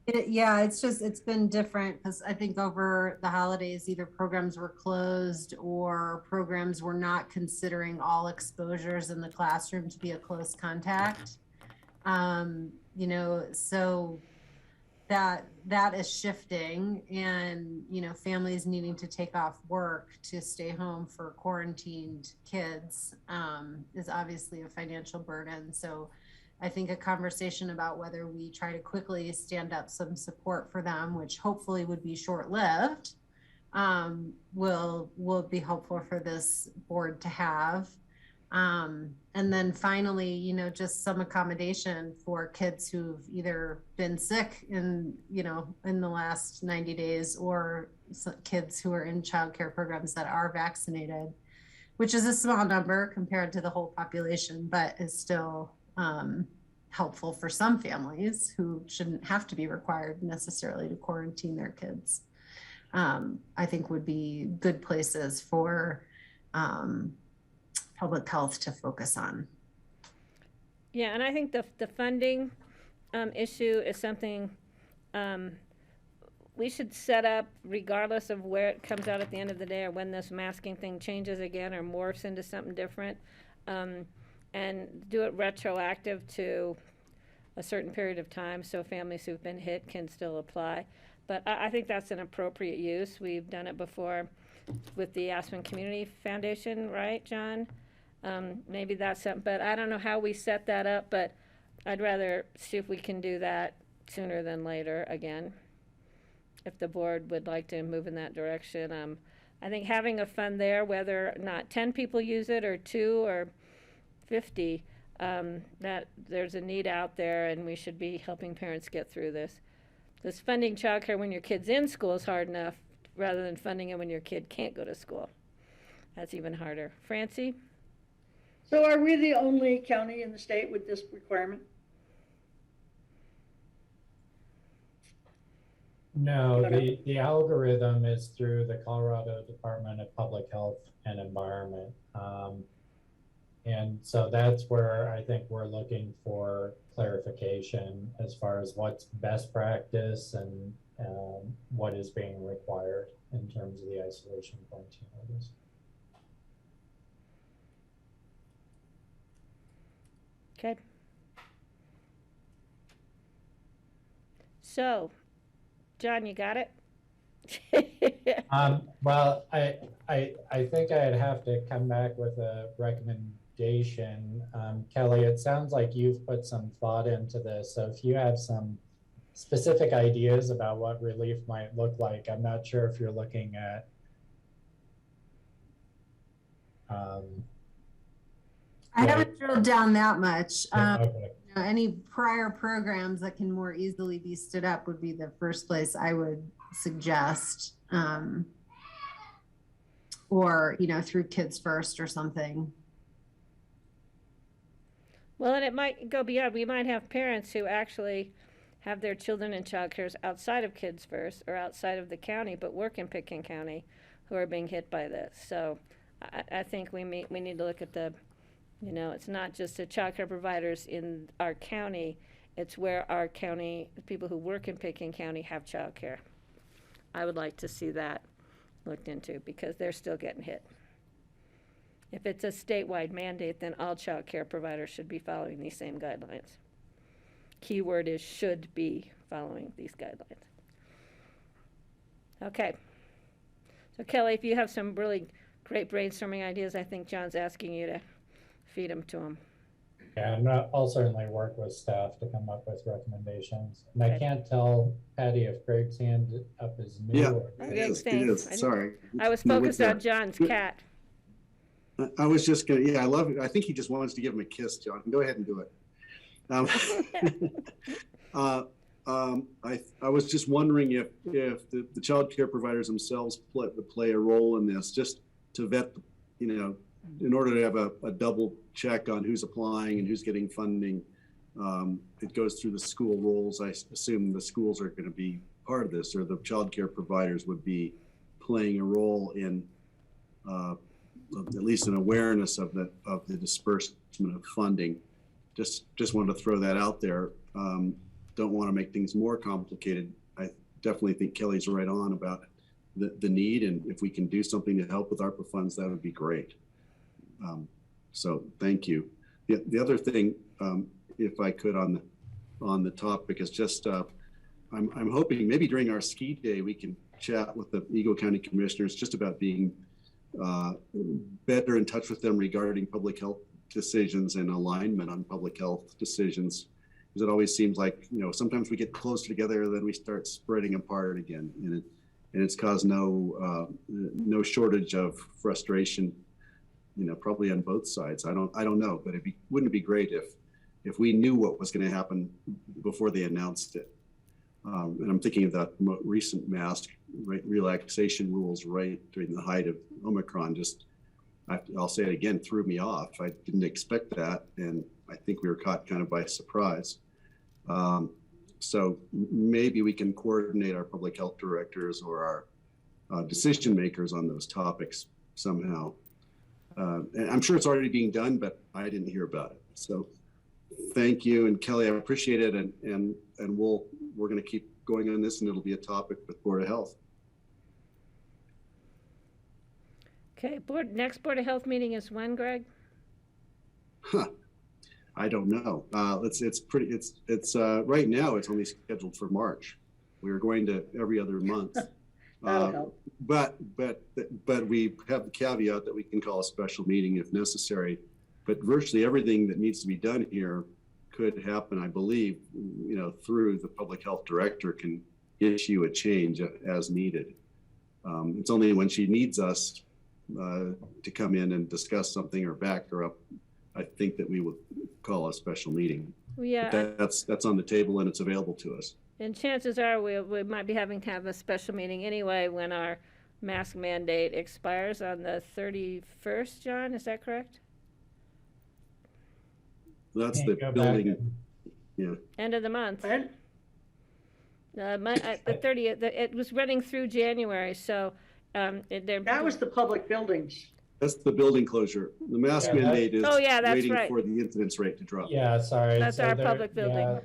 It's been different because I think over the holidays, either programs were closed or programs were not considering all exposures in the classroom to be a close contact. So that is shifting, and families needing to take off work to stay home for quarantined kids is obviously a financial burden. So I think a conversation about whether we try to quickly stand up some support for them, which hopefully would be short-lived, will be helpful for this board to have. And then finally, just some accommodation for kids who've either been sick in the last 90 days or kids who are in childcare programs that are vaccinated, which is a small number compared to the whole population, but is still helpful for some families who shouldn't have to be required necessarily to quarantine their kids. I think would be good places for public health to focus on. Yeah, and I think the funding issue is something we should set up regardless of where it comes out at the end of the day or when this masking thing changes again or morphs into something different, and do it retroactive to a certain period of time so families who've been hit can still apply. But I think that's an appropriate use. We've done it before with the Aspen Community Foundation, right, John? Maybe that's something, but I don't know how we set that up, but I'd rather see if we can do that sooner than later again, if the board would like to move in that direction. I think having a fund there, whether or not 10 people use it or 2 or 50, that there's a need out there, and we should be helping parents get through this. Because funding childcare when your kid's in school is hard enough, rather than funding it when your kid can't go to school. That's even harder. Francie? So are we the only county in the state with this requirement? No, the algorithm is through the Colorado Department of Public Health and Environment. And so that's where I think we're looking for clarification as far as what's best practice and what is being required in terms of the isolation quarantine orders. Okay. So, John, you got it? Well, I think I'd have to come back with a recommendation. Kelly, it sounds like you've put some thought into this. So if you have some specific ideas about what relief might look like, I'm not sure if you're looking at I haven't drilled down that much. okay. You know, any prior programs that can more easily be stood up would be the first place I would suggest. Or, you know, through Kids First or something. Well, and it might go beyond. We might have parents who actually have their children in childcare outside of Kids First or outside of the county, but work in Pitkin County, who are being hit by this. So I think we need to look at the, you know, it's not just the childcare providers in our county, it's where our county, the people who work in Pitkin County have childcare. I would like to see that looked into because they're still getting hit. If it's a statewide mandate, then all child care providers should be following these same guidelines. Keyword is should be following these guidelines. Okay. So Kelly, if you have some really great brainstorming ideas, I think John's asking you to feed them to him. Yeah, I'll certainly work with staff to come up with recommendations. And Okay. I can't tell Patty if Greg's hand up is new. Yeah. or- Okay, It thanks. is. Sorry. I was No, with focused on that. John's cat. I was just gonna, yeah, I love it. I think he just wants to give him a kiss, John. Go ahead and do it. I was just wondering if the child care providers themselves play a role in this, just to vet, you know, in order to have a double check on who's applying and who's getting funding. It goes through the school rules. I assume the schools are going to be part of this, or the child care providers would be playing a role in at least an awareness of the disbursement of funding. Just wanted to throw that out there. Don't want to make things more complicated. I definitely think Kelly's right on about the need, and if we can do something to help with ARPA funds, that would be great. So thank you. The other thing, if I could on the topic, is just I'm hoping maybe during our ski day we can chat with the Eagle County Commissioners just about being better in touch with them regarding public health decisions and alignment on public health decisions. Because it always seems like, you know, sometimes we get closer together, then we start spreading apart again, and it's caused no shortage of frustration, you know, probably on both sides. I don't know, but wouldn't it be great if we knew what was going to happen before they announced it? And I'm thinking of that recent mask relaxation rules right during the height of Omicron. Just, I'll say it again, threw me off. I didn't expect that, and I think we were caught kind of by surprise. So maybe we can coordinate our public health directors or our decision makers on those topics somehow. And I'm sure it's already being done, but I didn't hear about it. So thank you, and Kelly, I appreciate it, and we're going to keep going on this, and it'll be a topic with Board of Health. Okay, next Board of Health meeting is when, Greg? I don't know. It's right now it's only scheduled for March. We are going to every other month. That'll help. But we have the caveat that we can call a special meeting if necessary. But virtually everything that needs to be done here could happen, I believe, through the public health director can issue a change as needed. It's only when she needs us to come in and discuss something or back her up, I think that we would call a special meeting. Yeah. But that's on the table and it's available to us. And chances are we might be having to have a special meeting anyway when our mask mandate expires on the 31st, John, is that correct? That's the building, yeah. End of the month. When? The 30th, it was running through January, so That was the public buildings. That's the building closure. The mask mandate is Oh, yeah, that's waiting right. for the incidence rate to drop. Yeah, sorry. That's our public building. yeah,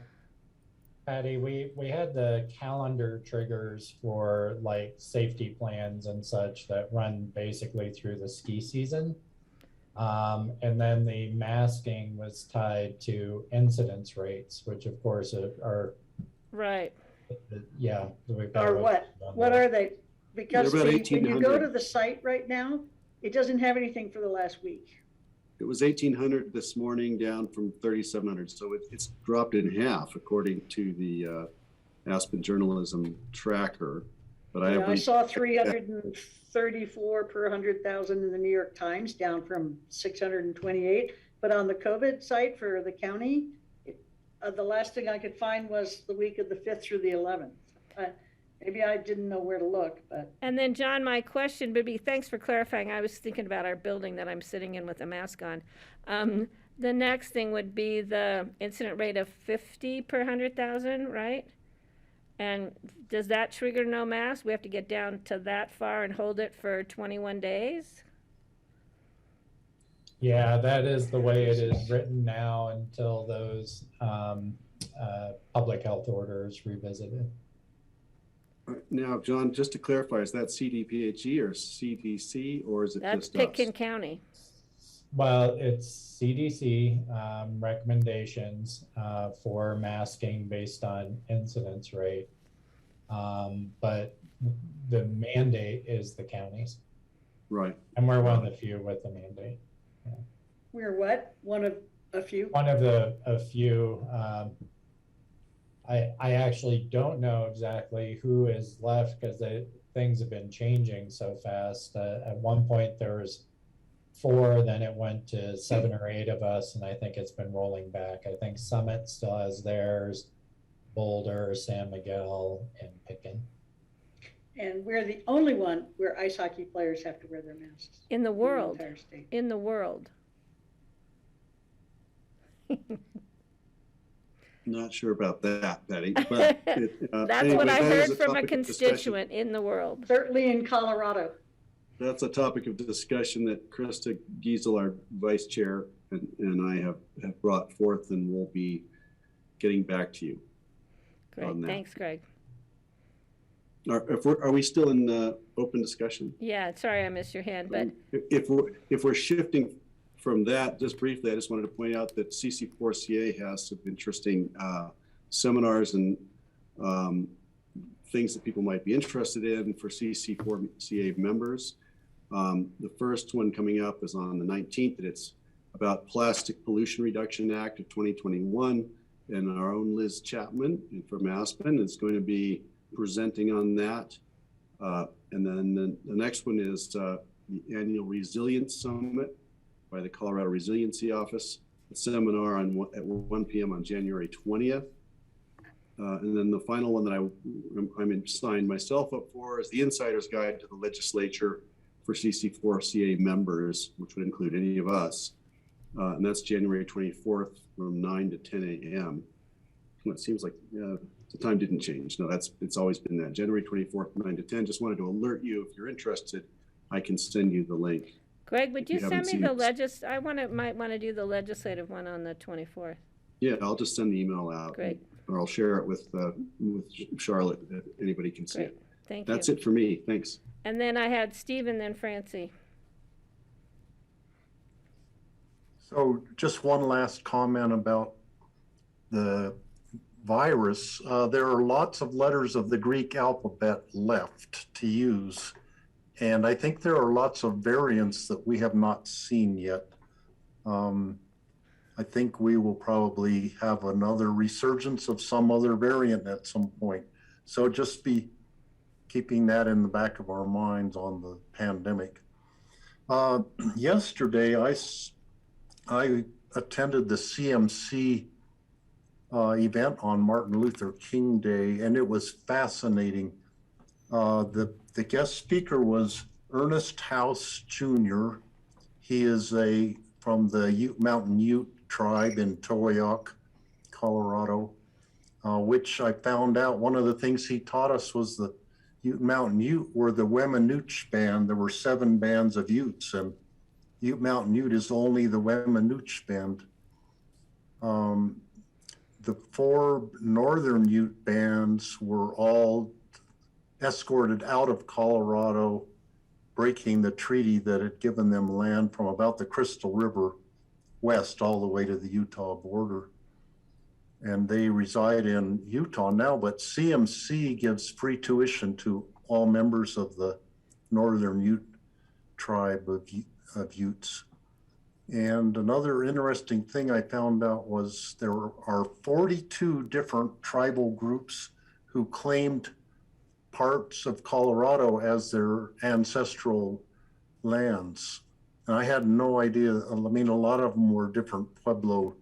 Patty, we had the calendar triggers for like safety plans and such that run basically through the ski season. And then the masking was tied to incidence rates, which of course are Right. yeah. we've got Or to- what? What are they? Because They're about when you go 1,800. to the site right now, it doesn't have anything for the last week. It was 1,800 this morning, down from 3,700. So it's dropped in half according to the Aspen Journalism Tracker. But I saw 334 per 100,000 in the New York Times, down from 628. But on the COVID site for the county, the last thing I could find was the week of the 5th through the 11th. Maybe I didn't know where to look, but. And then, John, my question would be, thanks for clarifying. I was thinking about our building that I'm sitting in with a mask on. The next thing would be the incident rate of 50 per 100,000, right? And does that trigger no mask? We have to get down to that far and hold it for 21 days? Yeah, that is the way it is written now until those public health orders revisited. Now, John, just to clarify, is that CDPHE or CDC, or is it That's just us? Pitkin County. Well, it's CDC recommendations for masking based on incidence rate. But the mandate is the counties. Right. And we're one of the few with the mandate. We're what? One of a few? One of the a few. I actually don't know exactly who is left because things have been changing so fast. At one point there was 4, then it went to 7 or 8 of us, and I think it's been rolling back. I think Summit still has theirs, Boulder, San Miguel, and Pitkin. And we're the only one where ice hockey players have to wear their masks. In the world. entire state. In the world. Not sure about that, Patty. But That's anyway, what I that is heard from a topic of discussion. constituent in the world. Certainly in Colorado. That's a topic of discussion that Krista Giesel, our vice chair, and I have brought forth, and we'll be getting back to you. Great, on that. thanks, Greg. Are we still in open discussion? Yeah, sorry I missed your hand, but If we're shifting from that, just briefly, I just wanted to point out that CC4CA has some interesting seminars and things that people might be interested in for CC4CA members. The first one coming up is on the 19th, and it's about Plastic Pollution Reduction Act of 2021. And our own Liz Chapman from Aspen is going to be presenting on that. And then the next one is the Annual Resilience Summit by the Colorado Resiliency Office, a seminar at 1 p.m. on January 20th. And then the final one that I'm signed myself up for is the Insider's Guide to the Legislature for CC4CA members, which would include any of us. And that's January 24th from 9 to 10 a.m. It seems like the time didn't change. No, it's always been that. January 24th, 9 to 10. Just wanted to alert you, if you're interested, I can send you the link. Greg, would you you send haven't me seen the I might want to do the legislative one on the 24th. Yeah, I'll just send the email out. Great. Or I'll share it with Charlotte if anybody can see Great. it. Thank you. That's it for me. Thanks. And then I had Steve and then Francie. So just one last comment about the virus. There are lots of letters of the Greek alphabet left to use. And I think there are lots of variants that we have not seen yet. I think we will probably have another resurgence of some other variant at some point. So just be keeping that in the back of our minds on the pandemic. Yesterday, I attended the CMC event on Martin Luther King Day, and it was fascinating. The guest speaker was Ernest House Jr. He is from the Mountain Ute tribe in Towaoc, Colorado, which I found out one of the things he taught us was the Mountain Ute were the Weminuche band. There were 7 bands of Utes, and Mountain Ute is only the Weminuche band. The 4 northern Ute bands were all escorted out of Colorado, breaking the treaty that had given them land from about the Crystal River west all the way to the Utah border. And they reside in Utah now, but CMC gives free tuition to all members of the Northern Ute tribe of Utes. And another interesting thing I found out was there are 42 different tribal groups who claimed parts of Colorado as their ancestral lands. And I had no idea. I mean, a lot of them were different Pueblo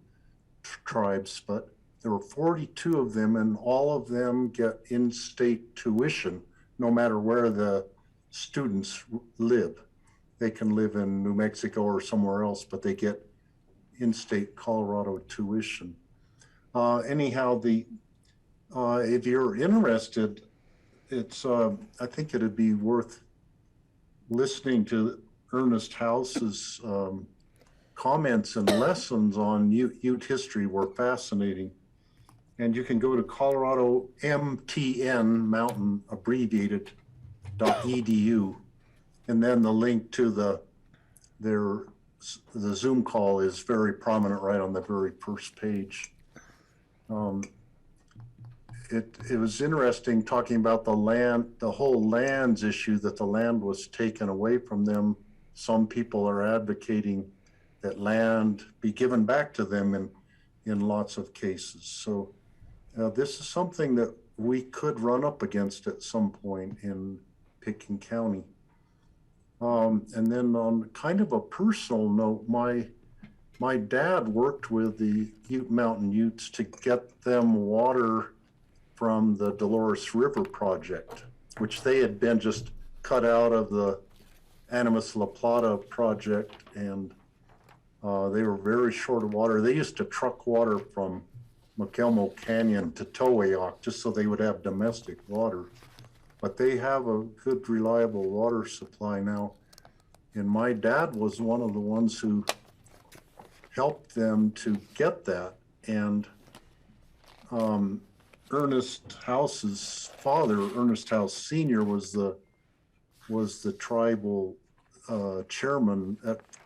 tribes, but there were 42 of them, and all of them get in-state tuition, no matter where the students live. They can live in New Mexico or somewhere else, but they get in-state Colorado tuition. Anyhow, if you're interested, I think it'd be worth listening to Ernest House's comments and lessons on Ute history were fascinating. And you can go to Colorado MTN, Mountain Abbreviated, .edu, and then the link to the Zoom call is very prominent right on the very first page. It was interesting talking about the whole lands issue, that the land was taken away from them. Some people are advocating that land be given back to them in lots of cases. So this is something that we could run up against at some point in Pitkin County. And then on kind of a personal note, my dad worked with the Ute Mountain Utes to get them water from the Dolores River project, which they had been just cut out of the Animas La Plata project, and they were very short of water. They used to truck water from McElmo Canyon to Towaoc just so they would have domestic water. But they have a good, reliable water supply now. And my dad was one of the ones who helped them to get that. And Ernest House's father, Ernest House Sr., was the tribal chairman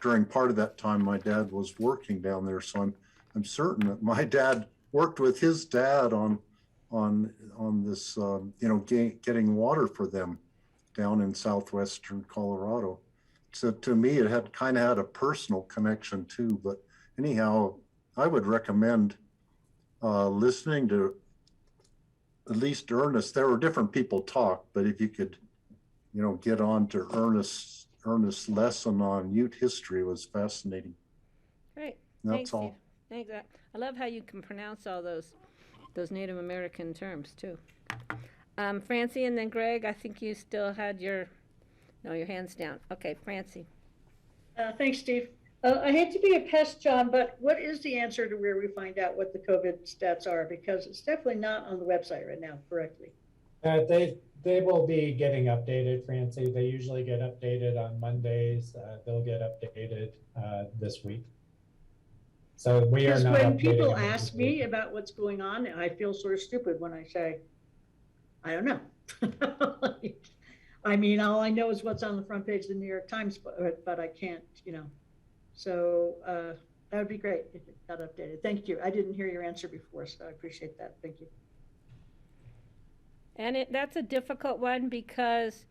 during part of that time my dad was working down there. So I'm certain that my dad worked with his dad on this, getting water for them down in southwestern Colorado. So to me, it had kind of had a personal connection too. But anyhow, I would recommend listening to at least Ernest. There were different people talk, but if you could, get on to Ernest's lesson on Ute history, was fascinating. Great. That's all. Thanks. I love how you can pronounce all those Native American terms too. Francie and then Greg, I think you still had your hands down. Okay, Francie. Thanks, Steve. I hate to be a pest, John, but what is the answer to where we find out what the COVID stats are? Because it's definitely not on the website right now correctly. They will be getting updated, Francie. They usually get updated on Mondays. They'll get updated this week. So we are not. Because when people ask me about what's going on, I feel sort of stupid when I say, I don't know. I mean, all I know is what's on the front page of the New York Times, but I can't, So that would be great if it got updated. Thank you. I didn't hear your answer before, so I appreciate that. Thank you. And that's a difficult one because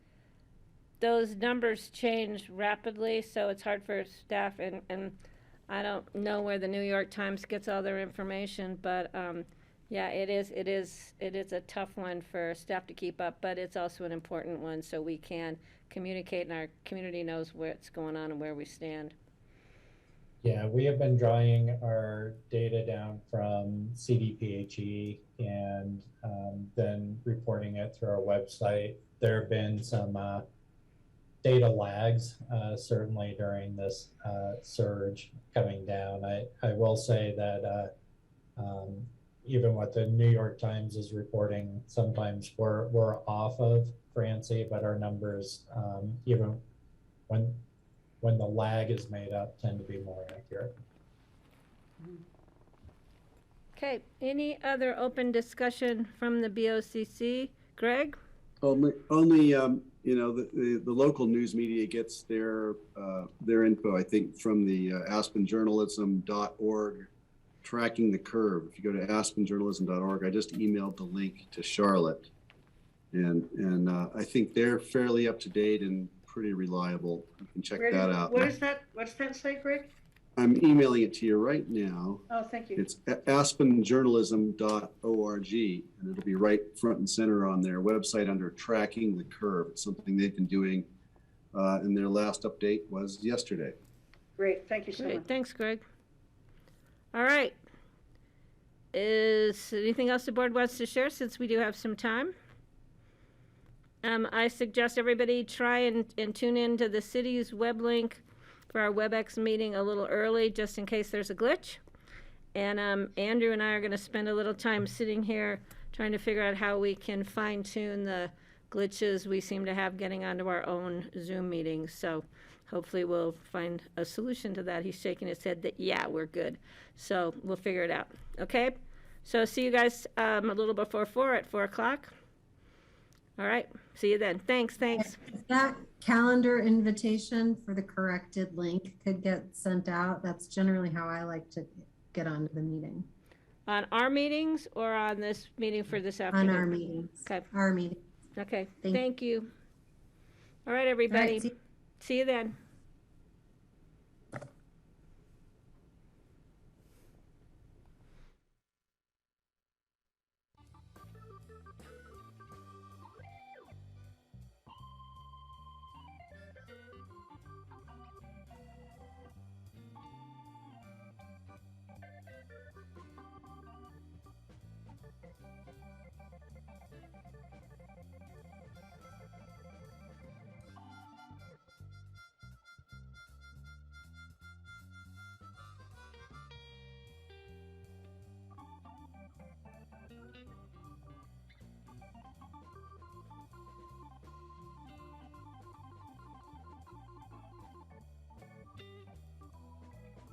those numbers change rapidly, so it's hard for staff. And I don't know where the New York Times gets all their information, but, yeah, it is a tough one for staff to keep up, but it's also an important one so we can communicate and our community knows what's going on and where we stand. Yeah, we have been drawing our data down from CDPHE and then reporting it through our website. There have been some data lags, certainly during this surge coming down. I will say that even what the New York Times is reporting, sometimes we're off of Francie, but our numbers, even when the lag is made up, tend to be more accurate. Okay, any other open discussion from the BOCC? Greg? Only you know, the local news media gets their info, I think, from the aspenjournalism.org tracking the curve. If you go to aspenjournalism.org, I just emailed the link to Charlotte, and I think they're fairly up to date and pretty reliable. You can check that out. What's that say, Greg? I'm emailing it to you right now. Oh, thank you. It's aspenjournalism.org, and it'll be right front and center on their website under tracking the curve. It's something they've been doing, and their last update was yesterday. Great, thank you so Great, much. thanks, Greg. All right. Is anything else the board wants to share since we do have some time? I suggest everybody try and tune into the city's web link for our WebEx meeting a little early, just in case there's a glitch. And Andrew and I are going to spend a little time sitting here trying to figure out how we can fine tune the glitches we seem to have getting onto our own Zoom meetings. So hopefully we'll find a solution to that. He's shaking his head that, yeah, we're good. So we'll figure it out. Okay? So see you guys a little before 4 at 4 o'clock. All right. See you then. Thanks. That calendar invitation for the corrected link could get sent out. That's generally how I like to get onto the meeting. On our meetings or on this meeting for this afternoon? On our meetings. Okay. Our meeting. Okay. Thank Thank you. All right, everybody. All right, see you then.